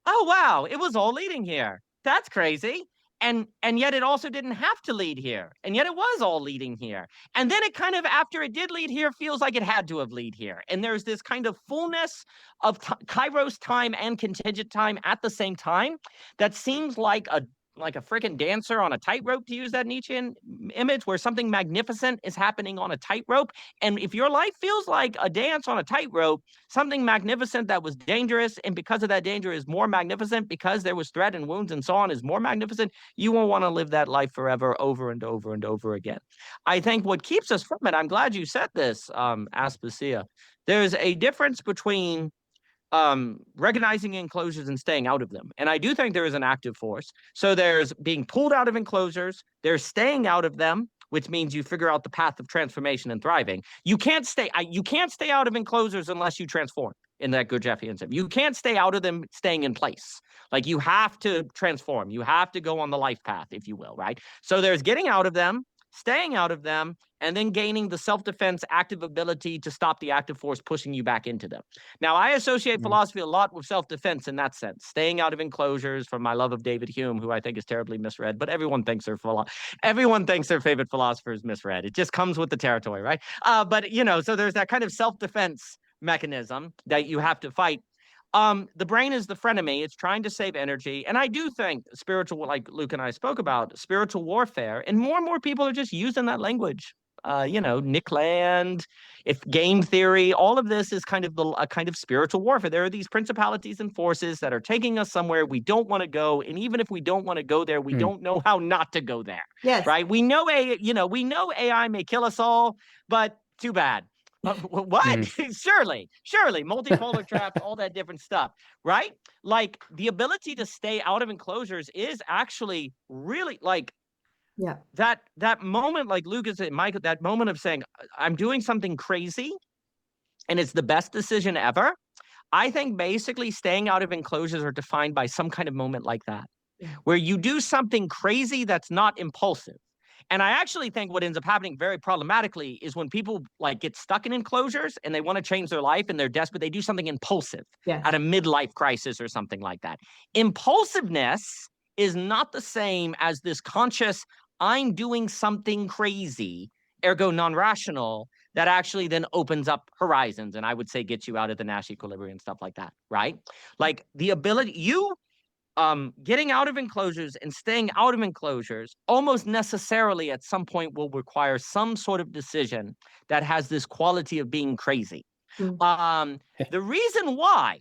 Oh, wow, it was all leading here. That's crazy. And yet it also didn't have to lead here. And yet it was all leading here. And then it kind of, after it did lead here, feels like it had to have lead here. And there's this kind of fullness of Kairos time and contingent time at the same time that seems like a freaking dancer on a tightrope, to use that Nietzschean image, where something magnificent is happening on a tightrope. And if your life feels like a dance on a tightrope, something magnificent that was dangerous, and because of that danger is more magnificent, because there was threat and wounds and so on is more magnificent, you won't want to live that life forever over and over and over again. I think what keeps us from it, I'm glad you said this, Aspasia, there's a difference between recognizing enclosures and staying out of them. And I do think there is an active force. So there's being pulled out of enclosures, there's staying out of them, which means you figure out the path of transformation and thriving. You can't stay out of enclosures unless you transform in that Gurdjieffianism. You can't stay out of them staying in place. Like you have to transform. You have to go on the life path, if you will, right? So there's getting out of them, staying out of them, and then gaining the self-defense active ability to stop the active force pushing you back into them. Now, I associate philosophy a lot with self-defense in that sense, staying out of enclosures, from my love of David Hume, who I think is terribly misread, but everyone thinks their favorite philosopher is misread. It just comes with the territory, right? But, you know, so there's that kind of self-defense mechanism that you have to fight. The brain is the frenemy. It's trying to save energy. And I do think spiritual, like Luke and I spoke about, spiritual warfare, and more people are just using that language. Nick Land, if game theory, all of this is kind of a kind of spiritual warfare. There are these principalities and forces that are taking us somewhere we don't want to go. And even if we don't want to go there, we don't know how not to go there. Yes. Right. We know AI may kill us all, but too bad. What? Surely, multipolar traps, all that different stuff, right? Like the ability to stay out of enclosures is actually really like, that moment, like Lucas and Michael, that moment of saying, I'm doing something crazy and it's the best decision ever. I think basically staying out of enclosures are defined by some kind of moment like that, where you do something crazy that's not impulsive. And I actually think what ends up happening very problematically is when people like get stuck in enclosures and they want to change their life and they're desperate, they do something impulsive at a midlife crisis or something like that. Impulsiveness is not the same as this conscious, I'm doing something crazy, ergo non-rational, that actually then opens up horizons, and I would say gets you out of the Nash equilibrium and stuff like that, right? Like the ability, getting out of enclosures and staying out of enclosures almost necessarily at some point will require some sort of decision that has this quality of being crazy. The reason why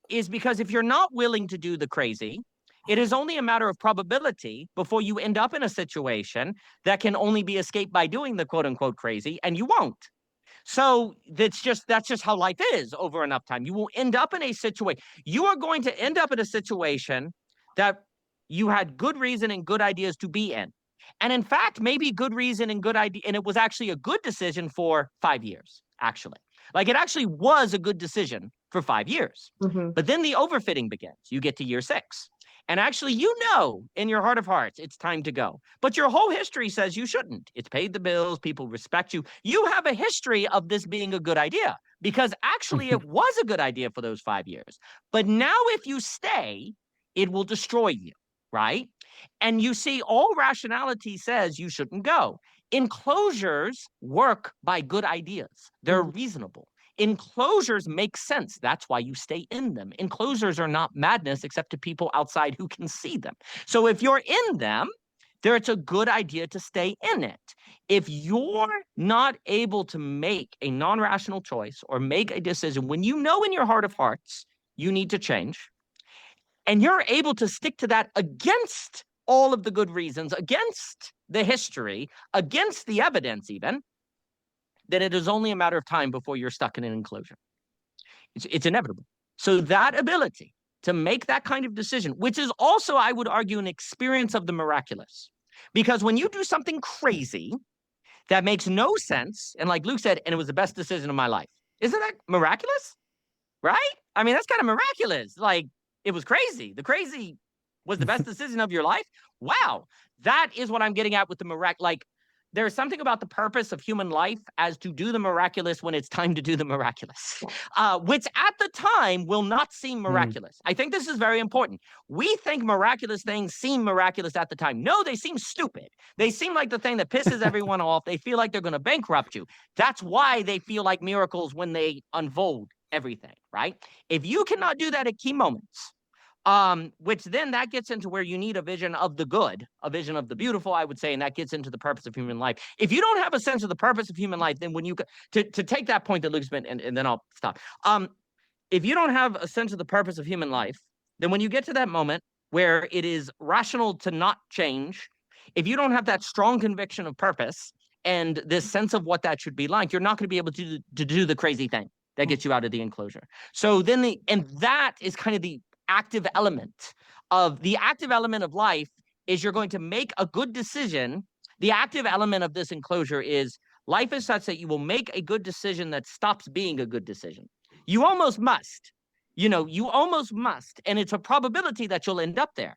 is because if you're not willing to do the crazy, it is only a matter of probability before you end up in a situation that can only be escaped by doing the quote unquote crazy, and you won't. So that's just how life is over enough time. You will end up in a situation. You are going to end up in a situation that you had good reason and good ideas to be in. And in fact, maybe good reason and good idea, and it was actually a good decision for 5 years, actually. Like it actually was a good decision for 5 years. But then the overfitting begins. You get to year 6. And actually, you know, in your heart of hearts, it's time to go. But your whole history says you shouldn't. It's paid the bills. People respect you. You have a history of this being a good idea because actually it was a good idea for those 5 years. But now if you stay, it will destroy you, right? And you see, all rationality says you shouldn't go. Enclosures work by good ideas. They're reasonable. Enclosures make sense. That's why you stay in them. Enclosures are not madness except to people outside who can see them. So if you're in them, it's a good idea to stay in it. If you're not able to make a non-rational choice or make a decision when you know in your heart of hearts you need to change, and you're able to stick to that against all of the good reasons, against the history, against the evidence even, then it is only a matter of time before you're stuck in an enclosure. It's inevitable. So that ability to make that kind of decision, which is also, I would argue, an experience of the miraculous. Because when you do something crazy that makes no sense, and like Luke said, and it was the best decision of my life, isn't that miraculous? Right? I mean, that's kind of miraculous. Like, it was crazy. The crazy was the best decision of your life. Wow. That is what I'm getting at with the miraculous. Like, there's something about the purpose of human life as to do the miraculous when it's time to do the miraculous, which at the time will not seem miraculous. I think this is very important. We think miraculous things seem miraculous at the time. No, they seem stupid. They seem like the thing that pisses everyone off. They feel like they're going to bankrupt you. That's why they feel like miracles when they unfold everything, right? If you cannot do that at key moments, which then that gets into where you need a vision of the good, a vision of the beautiful, I would say, and that gets into the purpose of human life. If you don't have a sense of the purpose of human life, then when you to take that point that Luke's been, and then I'll stop. If you don't have a sense of the purpose of human life, then when you get to that moment where it is rational to not change, if you don't have that strong conviction of purpose and this sense of what that should be like, you're not going to be able to do the crazy thing that gets you out of the enclosure. So then and that is kind of the active element of life is you're going to make a good decision. The active element of this enclosure is life is such that you will make a good decision that stops being a good decision. You almost must, you almost must. And it's a probability that you'll end up there.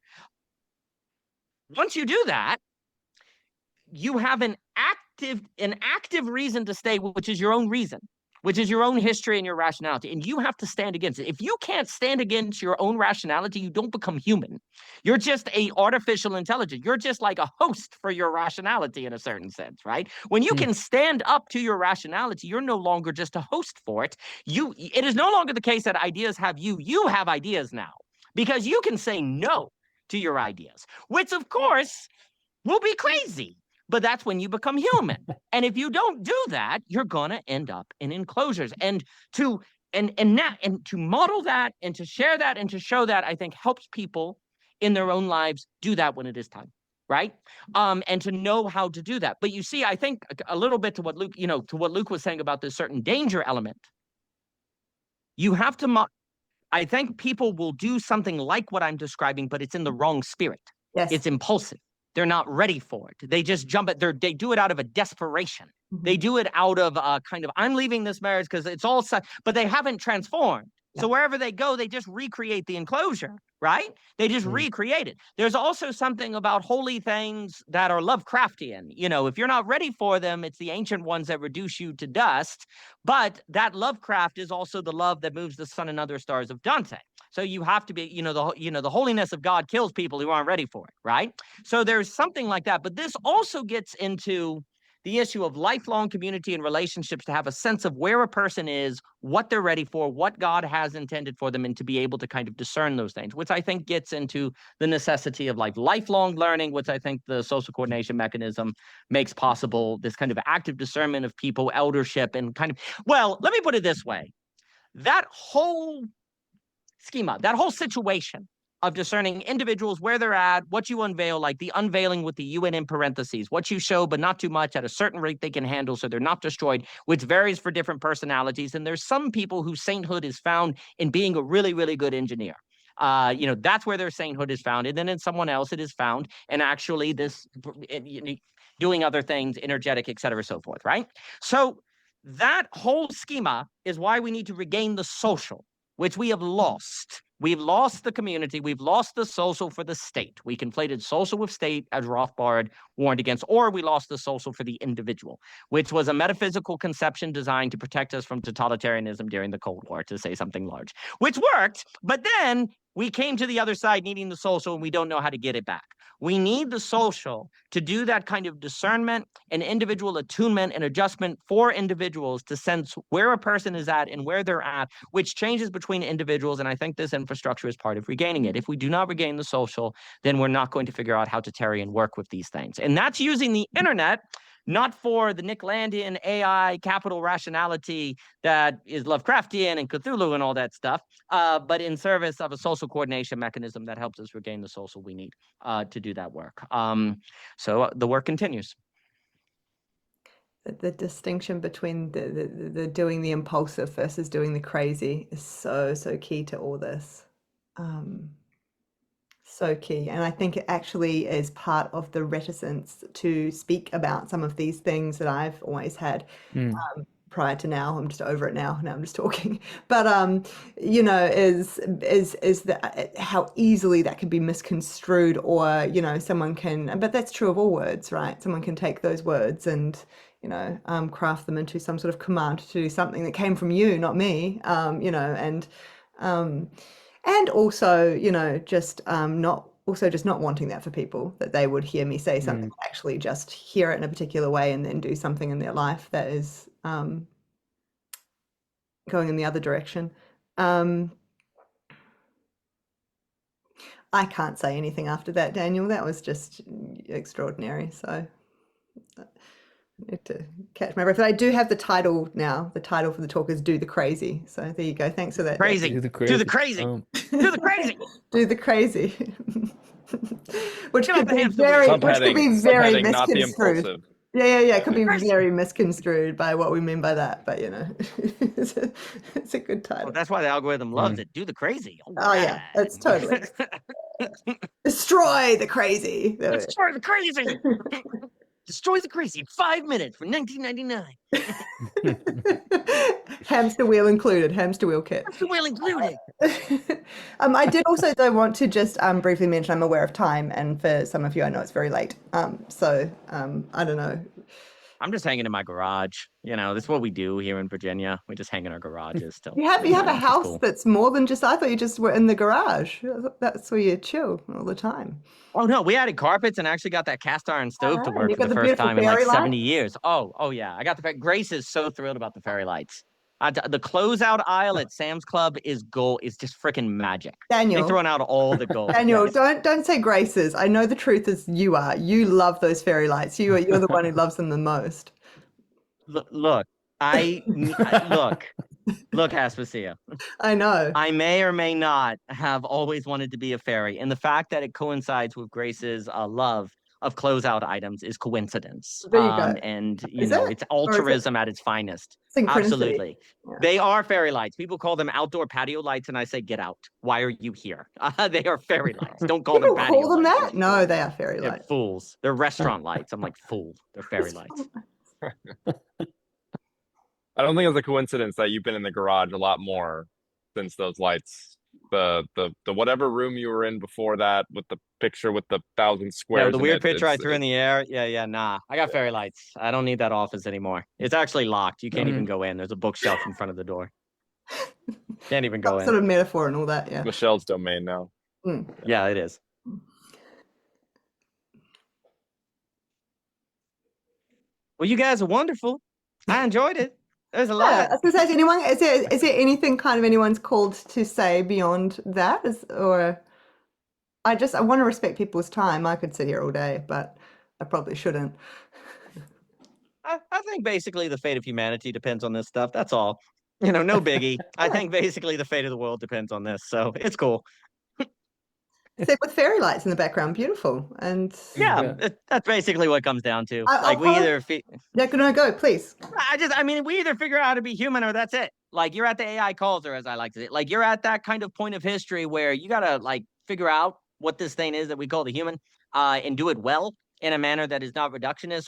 Once you do that, you have an active reason to stay, which is your own reason, which is your own history and your rationality. And you have to stand against it. If you can't stand against your own rationality, you don't become human. You're just an artificial intelligence. You're just like a host for your rationality in a certain sense, right? When you can stand up to your rationality, you're no longer just a host for it. It is no longer the case that ideas have you. You have ideas now because you can say no to your ideas, which of course will be crazy. But that's when you become human. And if you don't do that, you're gonna end up in enclosures. And to model that and to share that and to show that, I think helps people in their own lives do that when it is time, right? And to know how to do that. But you see, I think a little bit to what Luke was saying about this certain danger element. You have to I think people will do something like what I'm describing, but it's in the wrong spirit. Yes. It's impulsive. They're not ready for it. They just jump at they do it out of a desperation. They do it out of a kind of, I'm leaving this marriage because it's all set, but they haven't transformed. So wherever they go, they just recreate the enclosure, right? They just recreate it. There's also something about holy things that are Lovecraftian. If you're not ready for them, it's the ancient ones that reduce you to dust. But that Lovecraft is also the love that moves the sun and other stars of Dante. So you have to be, the holiness of God kills people who aren't ready for it, right? So there's something like that. But this also gets into the issue of lifelong community and relationships, to have a sense of where a person is, what they're ready for, what God has intended for them, and to be able to kind of discern those things, which I think gets into the necessity of lifelong learning, which I think the social coordination mechanism makes possible, this kind of active discernment of people, eldership, and kind of, well, let me put it this way. That whole schema, that whole situation of discerning individuals, where they're at, what you unveil, like the unveiling with the UN in parentheses, what you show, but not too much at a certain rate they can handle so they're not destroyed, which varies for different personalities. And there's some people whose sainthood is found in being a really, really good engineer. That's where their sainthood is found. And then in someone else, it is found in actually this doing other things, energetic, et cetera, so forth, right? So that whole schema is why we need to regain the social, which we have lost. We've lost the community. We've lost the social for the state. We conflated social with state, as Rothbard warned against, or we lost the social for the individual, which was a metaphysical conception designed to protect us from totalitarianism during the Cold War, to say something large, which worked. But then we came to the other side needing the social, and we don't know how to get it back. We need the social to do that kind of discernment and individual attunement and adjustment for individuals to sense where a person is at and where they're at, which changes between individuals. And I think this infrastructure is part of regaining it. If we do not regain the social, then we're not going to figure out how to tarry and work with these things. And that's using the internet, not for the Nick Landian AI capital rationality that is Lovecraftian and Cthulhu and all that stuff, but in service of a social coordination mechanism that helps us regain the social we need to do that work. So the work continues. The distinction between the doing the impulsive versus doing the crazy is so key to all this. So key. And I think it actually is part of the reticence to speak about some of these things that I've always had prior to now. I'm just over it now. Now I'm just talking. But is that how easily that can be misconstrued, or someone can, but that's true of all words, right? Someone can take those words and craft them into some sort of command to do something that came from you, not me. And also, just not wanting that for people, that they would hear me say something, actually just hear it in a particular way and then do something in their life that is going in the other direction. I can't say anything after that, Daniel. That was just extraordinary. So I need to catch my breath. But I do have the title now. The title for the talk is "Do the Crazy." So there you go. Thanks for that. Crazy. Do the crazy. Do the crazy. Do the crazy. Do the crazy. Which could be very not the misconstrued. impulsive. Yeah. It could be very misconstrued by what we mean by that. But it's a good title. Well, that's why the algorithm loves it. Do the crazy. Oh yeah, that's totally. Destroy the crazy. Destroy the crazy. Destroy the crazy in 5 minutes for $19.99. Hamster wheel included. Hamster wheel kit. Hamster wheel included. I did also though want to just briefly mention, I'm aware of time, and for some of you I know it's very late. So I don't know. I'm just hanging in my garage. That's what we do here in Virginia. We just hang in our garages still. You have a house cool. That's more than just, I thought you just were in the garage. That's where you chill all the time. Oh no, we added carpets and actually got that cast iron stove to work for the first time in like 70 years. Oh yeah. I got Grace is so thrilled about the fairy lights. The closeout aisle at Sam's Club is just freaking magic. Daniel, they're throwing out all the gold. Daniel, don't say Grace's. I know the truth is you are. You love those fairy lights. You're the one who loves them the most. Look, look, Aspasia. I know. I may or may not have always wanted to be a fairy, and the fact that it coincides with Grace's love of closeout items is coincidence. There you go. And it's altruism at its finest. Absolutely. Yeah. They are fairy lights. People call them outdoor patio lights, and I say, get out. Why are you here? They are fairy lights. Don't call them patio lights. Call them that? No, they are fairy lights. They're fools. They're restaurant lights. I'm like, fool. They're fairy lights. I don't think it's a coincidence that you've been in the garage a lot more since those lights. The whatever room you were in before that, with the picture with the 1,000 squares. Yeah, the weird picture I threw in the air. Yeah, nah. I got fairy lights. I don't need that office anymore. It's actually locked. You can't even go in. There's a bookshelf in front of the door. Can't even go in. Sort of metaphor and all that, yeah. Michelle's domain now. Yeah, it is. Well, you guys are wonderful. I enjoyed it. There's a Yeah, lot. I was gonna say, is there anything kind of anyone's called to say beyond that? I want to respect people's time. I could sit here all day, but I probably shouldn't. I think basically the fate of humanity depends on this stuff. That's all. You know, no biggie. I think basically the fate of the world depends on this. So it's cool. Sit with fairy lights in the background, beautiful. And Yeah, that's basically what it comes down to. I'll Like we follow- either yeah, go, please. I mean, we either figure out how to be human or that's it. Like you're at the AI culture, as I like to say. Like you're at that kind of point of history where you gotta like figure out what this thing is that we call the human, and do it well in a manner that is not reductionist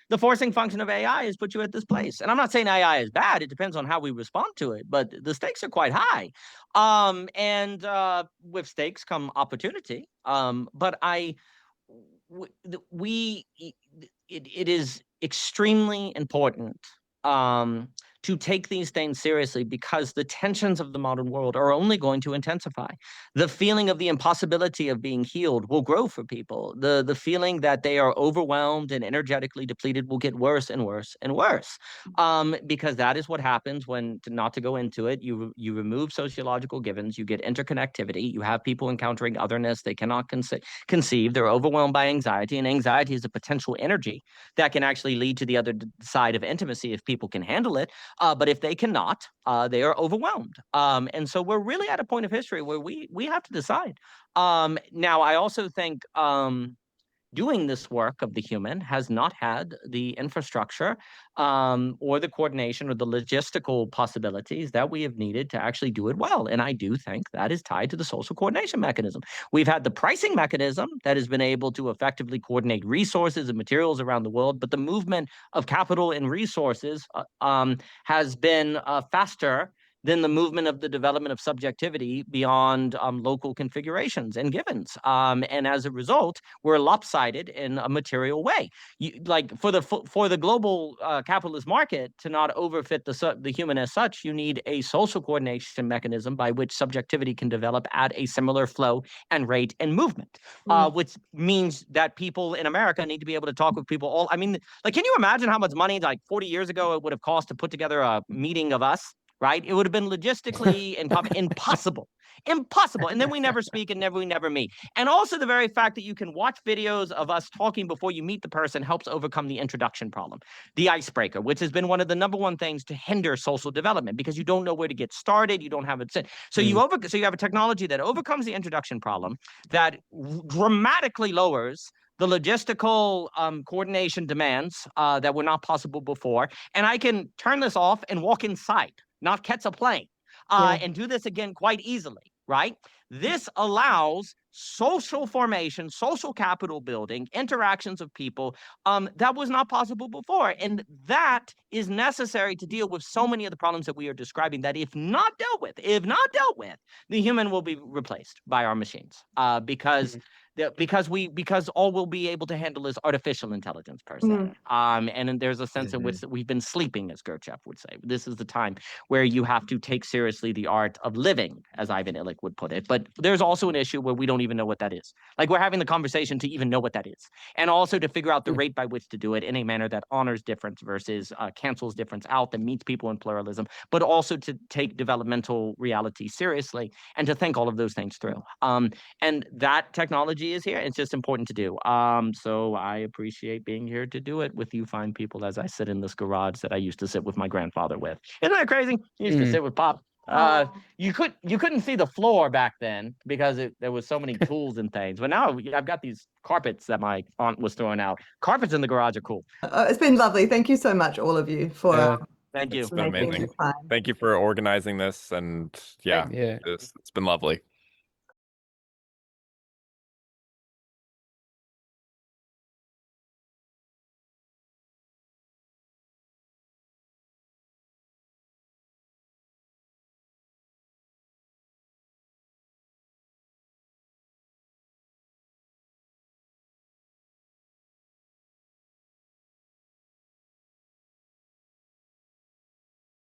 the forcing function of AI has put you at this place. And I'm not saying AI is bad. It depends on how we respond to it, but the stakes are quite high. And with stakes come opportunity. But it is extremely important to take these things seriously because the tensions of the modern world are only going to intensify. The feeling of the impossibility of being healed will grow for people. The feeling that they are overwhelmed and energetically depleted will get worse and worse and worse. Because that is what happens when, not to go into it, you remove sociological givens, you get interconnectivity, you have people encountering otherness they cannot conceive, they're overwhelmed by anxiety, and anxiety is a potential energy that can actually lead to the other side of intimacy if people can handle it. But if they cannot, they are overwhelmed. And so we're really at a point of history where we have to decide. Now, I also think doing this work of the human has not had the infrastructure or the coordination or the logistical possibilities that we have needed to actually do it well. And I do think that is tied to the social coordination mechanism. We've had the pricing mechanism that has been able to effectively coordinate resources and materials around the world, but the movement of capital and resources has been faster than the movement of the development of subjectivity beyond local configurations and givens. And as a result, we're lopsided in a material way. Like for the global capitalist market to not overfit the human as such, you need a social coordination mechanism by which subjectivity can develop at a similar flow and rate and movement, which means that people in America need to be able to talk with people I mean, like, can you imagine how much money, like 40 years ago, it would have cost to put together a meeting of us? Right? It would have been logistically impossible. Impossible. And then we never speak and we never meet. And also the very fact that you can watch videos of us talking before you meet the person helps overcome the introduction problem, the icebreaker, which has been one of the number one things to hinder social development because you don't know where to get started. You don't have it. So you have a technology that overcomes the introduction problem, that dramatically lowers the logistical coordination demands that were not possible before. And I can turn this off and walk inside, not catch a plane, and do this again quite easily, right? This allows social formation, social capital building, interactions of people that was not possible before. And that is necessary to deal with so many of the problems that we are describing that if not dealt with, the human will be replaced by our machines because all we'll be able to handle is artificial intelligence per se. And there's a sense in which we've been sleeping, as Gurdjieff would say. This is the time where you have to take seriously the art of living, as Ivan Illich would put it. But there's also an issue where we don't even know what that is. Like, we're having the conversation to even know what that is. And also to figure out the rate by which to do it in a manner that honors difference versus cancels difference out, that meets people in pluralism, but also to take developmental reality seriously and to think all of those things through. And that technology is here. It's just important to do. So I appreciate being here to do it with you fine people as I sit in this garage that I used to sit with my grandfather with. Isn't that crazy? You used to sit with Pop. You couldn't see the floor back then because there was so many tools and things. But now I've got these carpets that my aunt was throwing out. Carpets in the garage are cool. It's been lovely. Thank you so much, all of you, for Thank you. It's been amazing. Thank you for organizing this, and it's been lovely.